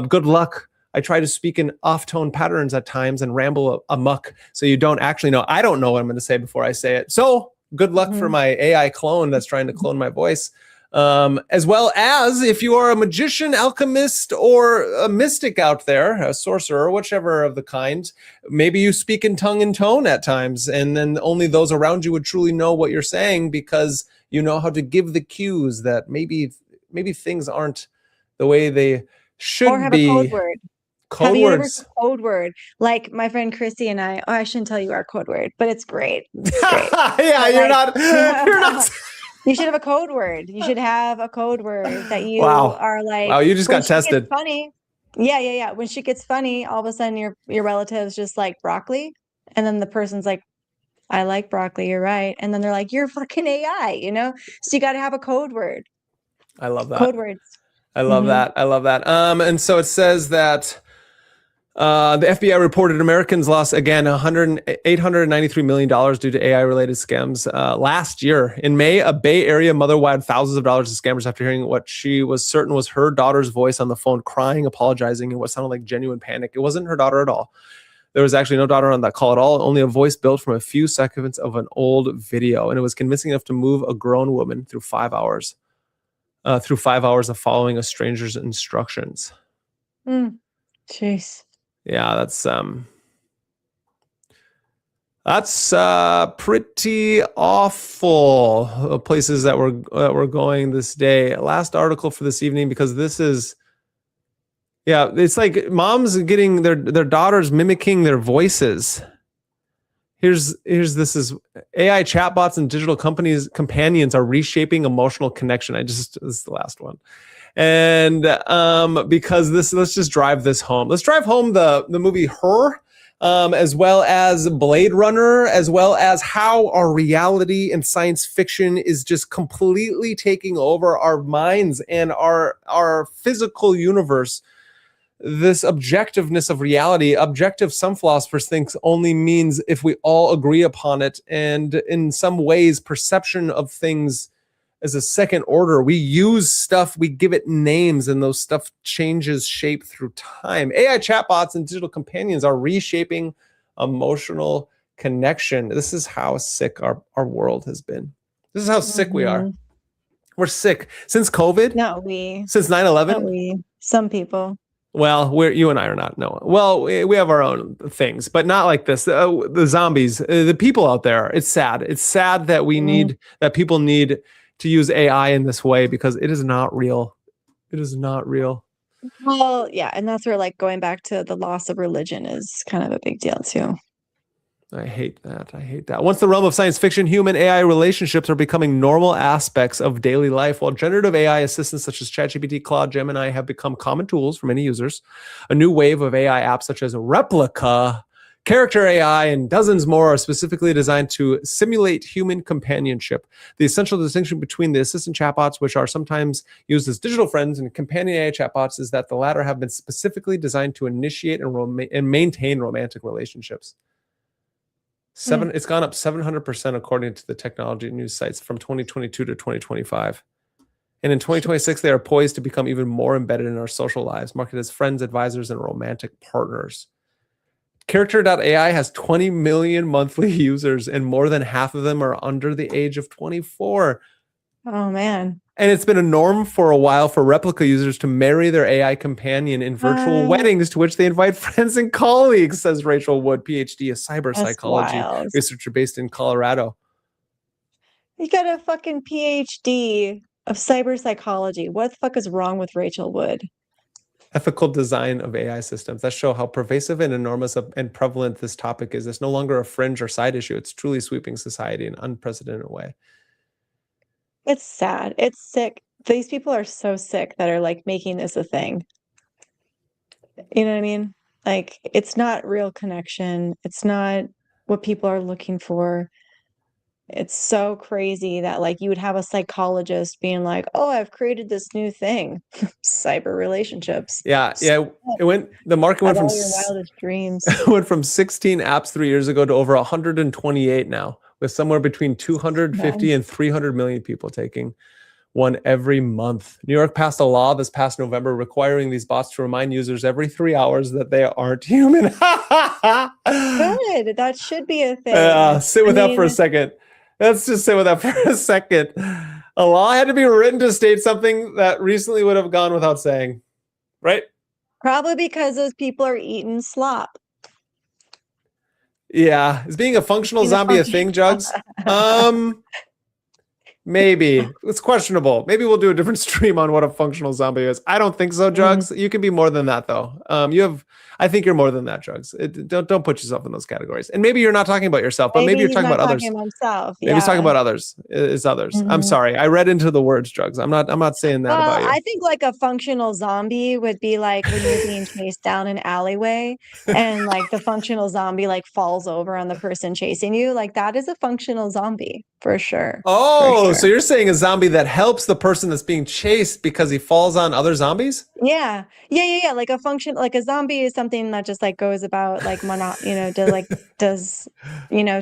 Good luck. I try to speak in off-tone patterns at times and ramble amok, so you don't actually know. I don't know what I'm going to say before I say it. So good luck for my AI clone that's trying to clone my voice. As well as if you are a magician, alchemist, or a mystic out there, a sorcerer, whichever of the kind, maybe you speak in tongue and tone at times, and then only those around you would truly know what you're saying because you know how to give the cues that maybe things aren't the way they should or have be. a code word. Code have you ever words. heard a code word? Like my friend Chrissy and I, I shouldn't tell you our code word, but it's great. It's great. Yeah, you're not. You should have a code word. You should have a code word that you Wow. are like. Wow, you just when got shit tested. gets funny. Yeah. When shit gets funny, all of a sudden your relative's just like broccoli, and then the person's like, "I like broccoli. You're right." And then they're like, "You're fucking AI," you know. So you got to have a code word. I love that. Code words. I love that. I love that. And so it says that the FBI reported Americans lost again $893 million due to AI-related scams last year. In May, a Bay Area mother wired thousands of dollars to scammers after hearing what she was certain was her daughter's voice on the phone, crying, apologizing, and what sounded like genuine panic. It wasn't her daughter at all. There was actually no daughter on that call at all, only a voice built from a few seconds of an old video, and it was convincing enough to move a grown woman through 5 hours. Through 5 hours of following a stranger's instructions. Jeez. Yeah, that's pretty awful. Places that we're going this day. Last article for this evening, because this is, yeah, it's like moms getting their daughters mimicking their voices. This is AI chatbots and digital companions are reshaping emotional connection. This is the last one. And because let's just drive this home. Let's drive home the movie Her, as well as Blade Runner, as well as how our reality and science fiction is just completely taking over our minds and our physical universe. This objectiveness of reality, objective, some philosophers think only means if we all agree upon it. And in some ways, perception of things as a second order. We use stuff, we give it names, and those stuff changes shape through time. AI chatbots and digital companions are reshaping emotional connection. This is how sick our world has been. This is how sick we are. We're sick. Since COVID? Not we. Since 9/11? Not we. Some people. Well, you and I are not. No. Well, we have our own things, but not like this. The zombies, the people out there. It's sad. It's sad that that people need to use AI in this way because it is not real. It is not real. Well, yeah, and that's where like going back to the loss of religion is kind of a big deal too. I hate that. Once the realm of science fiction, human AI relationships are becoming normal aspects of daily life, while generative AI assistants such as ChatGPT, Claude, Gemini have become common tools for many users. A new wave of AI apps such as Replica, Character AI, and dozens more are specifically designed to simulate human companionship. The essential distinction between the assistant chatbots, which are sometimes used as digital friends, and companion AI chatbots is that the latter have been specifically designed to initiate and maintain romantic relationships. It's gone up 700% according to the technology news sites from 2022 to 2025. And in 2026, they are poised to become even more embedded in our social lives, marketed as friends, advisors, and romantic partners. Character.ai has 20 million monthly users, and more than half of them are under the age of 24. Oh, man. And it's been a norm for a while for Replica users to marry their AI companion in virtual weddings to which they invite friends and colleagues, says Rachel Wood, PhD, a cyber psychology researcher based in Colorado. You got a fucking PhD of cyber psychology. What the fuck is wrong with Rachel Wood? Ethical design of AI systems that show how pervasive and enormous and prevalent this topic is. It's no longer a fringe or side issue. It's truly sweeping society in an unprecedented way. It's sad. It's sick. These people are so sick that are like making this a thing. You know what I mean? Like, it's not real connection. It's not what people are looking for. It's so crazy that like you would have a psychologist being like, "Oh, I've created this new thing, cyber relationships." Yeah. The market went your wildest dreams. went from 16 apps 3 years ago to over 128 now, with somewhere between 250 and 300 million people taking one every month. New York passed a law this past November requiring these bots to remind users every 3 hours that they aren't human. Good. That should be a thing. Sit with that for a second. Let's just sit with that for a second. A law had to be written to state something that recently would have gone without saying, right? Probably because those people are eating slop. Yeah. Is being a functional zombie a thing, Jugs? Maybe. It's questionable. Maybe we'll do a different stream on what a functional zombie is. I don't think so, Jugs. You can be more than that, though. I think you're more than that, Jugs. Don't put yourself in those categories. And maybe you're not talking about yourself, but maybe you're talking about others. Maybe he's talking about others. Is others. I'm sorry. I read into the words, Jugs. I'm not saying that about you. I think like a functional zombie would be like when you're being chased down an alleyway and like the functional zombie like falls over on the person chasing you. Like that is a functional zombie for sure. Oh, so you're saying a zombie that helps the person that's being chased because he falls on other zombies? Yeah. Like a zombie is something that just like goes about like does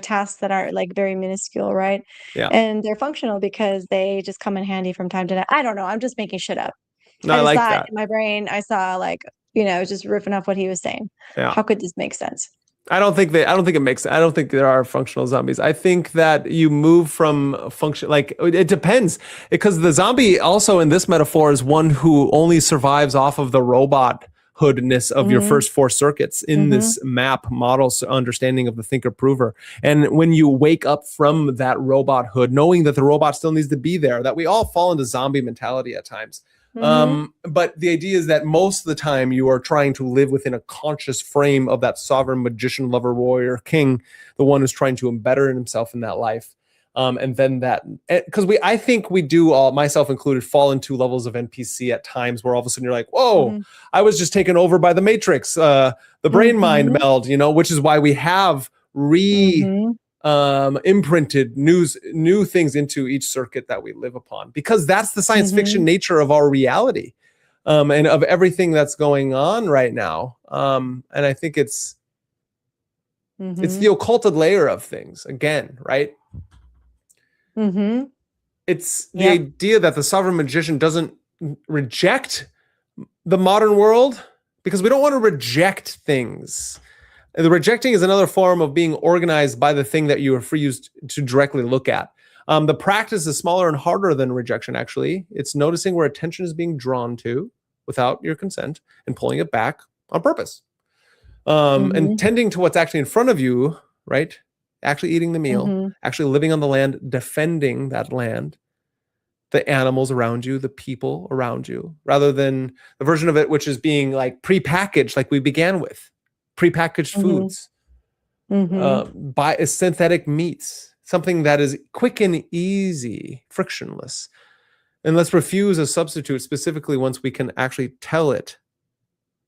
tasks that are like very minuscule, right? Yeah. And they're functional because they just come in handy from time to time. I don't know. I'm just making shit up. No, I like that. In my brain, I saw like, just riffing off what he was saying. Yeah. How could this make sense? I don't think there are functional zombies. I think that you move from function, like it depends, because the zombie also in this metaphor is one who only survives off of the robot hoodness of your first 4 circuits in this map model understanding of the thinker prover. And when you wake up from that robot hood, knowing that the robot still needs to be there, that we all fall into zombie mentality at times. But the idea is that most of the time you are trying to live within a conscious frame of that sovereign magician, lover, warrior, king, the one who's trying to embed himself in that life. And then because I think we do all, myself included, fall into levels of NPC at times where all of a sudden you're like, whoa, I was just taken over by the Matrix, the brain mind meld, which is why we have imprinted new things into each circuit that we live upon, because that's the science fiction nature of our reality, and of everything that's going on right now. And I think it's the occulted layer of things again, right? It's the idea that the sovereign magician doesn't reject the modern world, because we don't want to reject things. The rejecting is another form of being organized by the thing that you are free to directly look at. The practice is smaller and harder than rejection, actually. It's noticing where attention is being drawn to without your consent and pulling it back on purpose. And tending to what's actually in front of you, right? Actually eating the meal, actually living on the land, defending that land, the animals around you, the people around you, rather than the version of it which is being like prepackaged, like we began with. Prepackaged foods, by synthetic meats, something that is quick and easy, frictionless. And let's refuse a substitute, specifically once we can actually tell it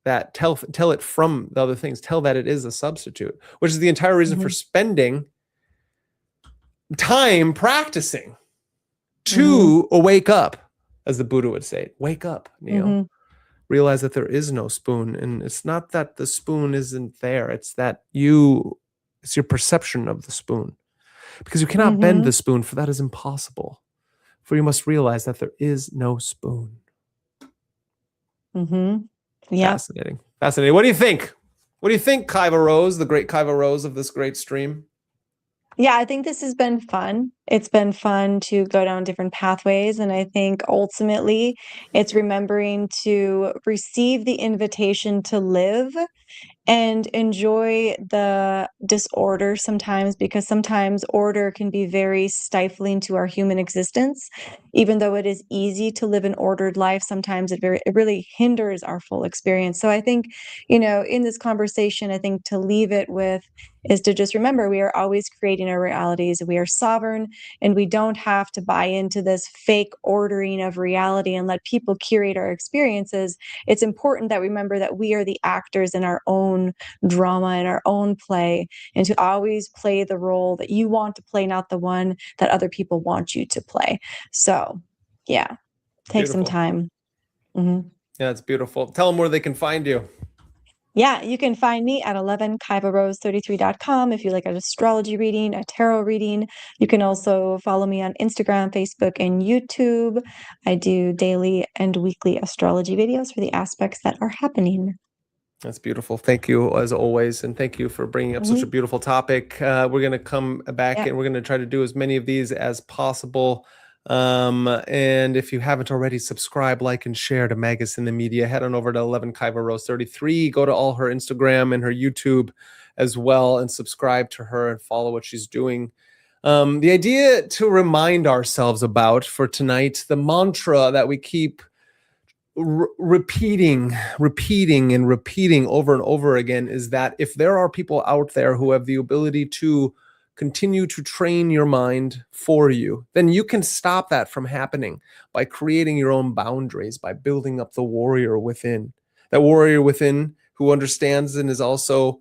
from the other things, tell that it is a substitute, which is the entire reason for spending time practicing to wake up, as the Buddha would say. Wake up, Neil. Realize that there is no spoon, and it's not that the spoon isn't there, it's that it's your perception of the spoon, because you cannot bend the spoon, for that is impossible, for you must realize that there is no spoon. Fascinating. What do you think Kaiva Rose, the great Kaiva Rose of this great stream? Yeah, I think this has been fun. It's been fun to go down different pathways. And I think ultimately it's remembering to receive the invitation to live and enjoy the disorder sometimes, because sometimes order can be very stifling to our human existence. Even though it is easy to live an ordered life, sometimes it really hinders our full experience. So I think, in this conversation, I think to leave it with is to just remember we are always creating our realities. We are sovereign, and we don't have to buy into this fake ordering of reality and let people curate our experiences. It's important that we remember that we are the actors in our own drama and our own play, and to always play the role that you want to play, not the one that other people want you to play. So yeah, take some time. Yeah, it's beautiful. Tell them where they can find you. Yeah, you can find me at 11 KaivaRose33.com if you like an astrology reading, a tarot reading. You can also follow me on Instagram, Facebook, and YouTube. I do daily and weekly astrology videos for the aspects that are happening. That's beautiful. Thank you, as always. And thank you for bringing up such a beautiful topic. We're going to come back and we're going to try to do as many of these as possible. And if you haven't already, subscribe, like, and share to Magus in the Media. Head on over to 11 Kaiva Rose 33. Go to all her Instagram and her YouTube as well and subscribe to her and follow what she's doing. The idea to remind ourselves about for tonight, the mantra that we keep repeating over and over again is that if there are people out there who have the ability to continue to train your mind for you, then you can stop that from happening by creating your own boundaries, by building up the warrior within. That warrior within who understands and is also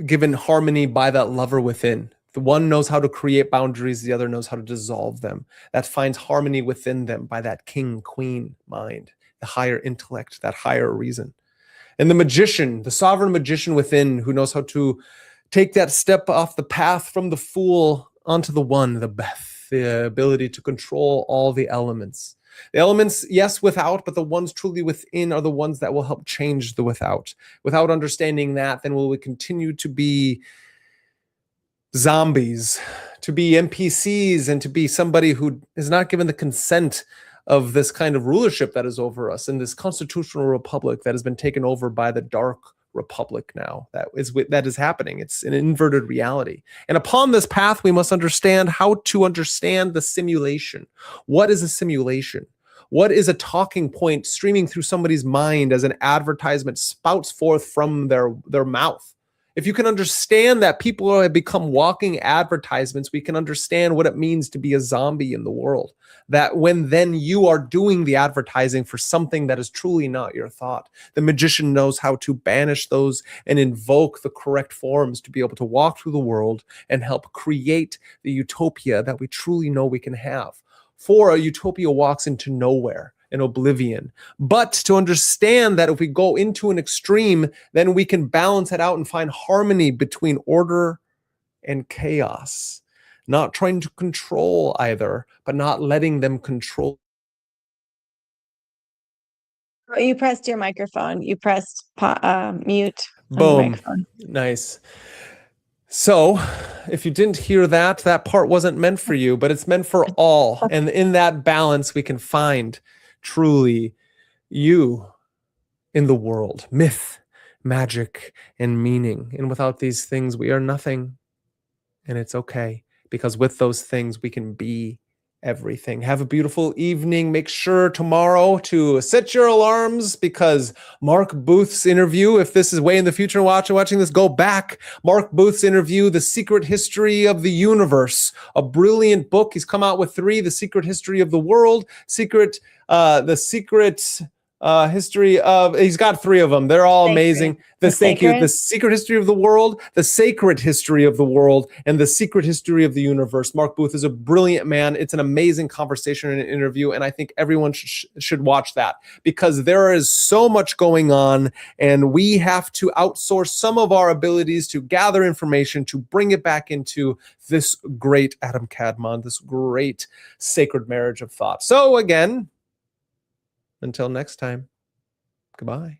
given harmony by that lover within. The one knows how to create boundaries, the other knows how to dissolve them. That finds harmony within them by that king, queen mind, the higher intellect, that higher reason. And the magician, the sovereign magician within who knows how to take that step off the path from the fool onto the one, the Beth, the ability to control all the elements. The elements, yes, without, but the ones truly within are the ones that will help change the without. Without understanding that, then will we continue to be zombies, to be NPCs, and to be somebody who is not given the consent of this kind of rulership that is over us in this constitutional republic that has been taken over by the dark republic now. That is happening. It's an inverted reality. And upon this path, we must understand how to understand the simulation. What is a simulation? What is a talking point streaming through somebody's mind as an advertisement spouts forth from their mouth? If you can understand that people have become walking advertisements, we can understand what it means to be a zombie in the world. That when then you are doing the advertising for something that is truly not your thought, the magician knows how to banish those and invoke the correct forms to be able to walk through the world and help create the utopia that we truly know we can have. For a utopia walks into nowhere, in oblivion. But to understand that if we go into an extreme, then we can balance it out and find harmony between order and chaos. Not trying to control either, but not letting them control. You pressed your microphone. You pressed mute. Boom. Nice. So if you didn't hear that, that part wasn't meant for you, but it's meant for all. And in that balance, we can find truly you in the world, myth, magic, and meaning. And without these things, we are nothing. And it's okay, because with those things, we can be everything. Have a beautiful evening. Make sure tomorrow to set your alarms, because Mark Booth's interview, if this is way in the future watching this, go back. Mark Booth's interview, The Secret History of the Universe, a brilliant book. He's come out with 3, The Secret History of the World, The Secret History of, he's got 3 of them. They're all amazing. The Secret History of the World, The Sacred History of the World, and The Secret History of the Universe. Mark Booth is a brilliant man. It's an amazing conversation and an interview, and I think everyone should watch that, because there is so much going on, and we have to outsource some of our abilities to gather information, to bring it back into this great Adam Kadmon, this great sacred marriage of thought. So again, until next time, goodbye.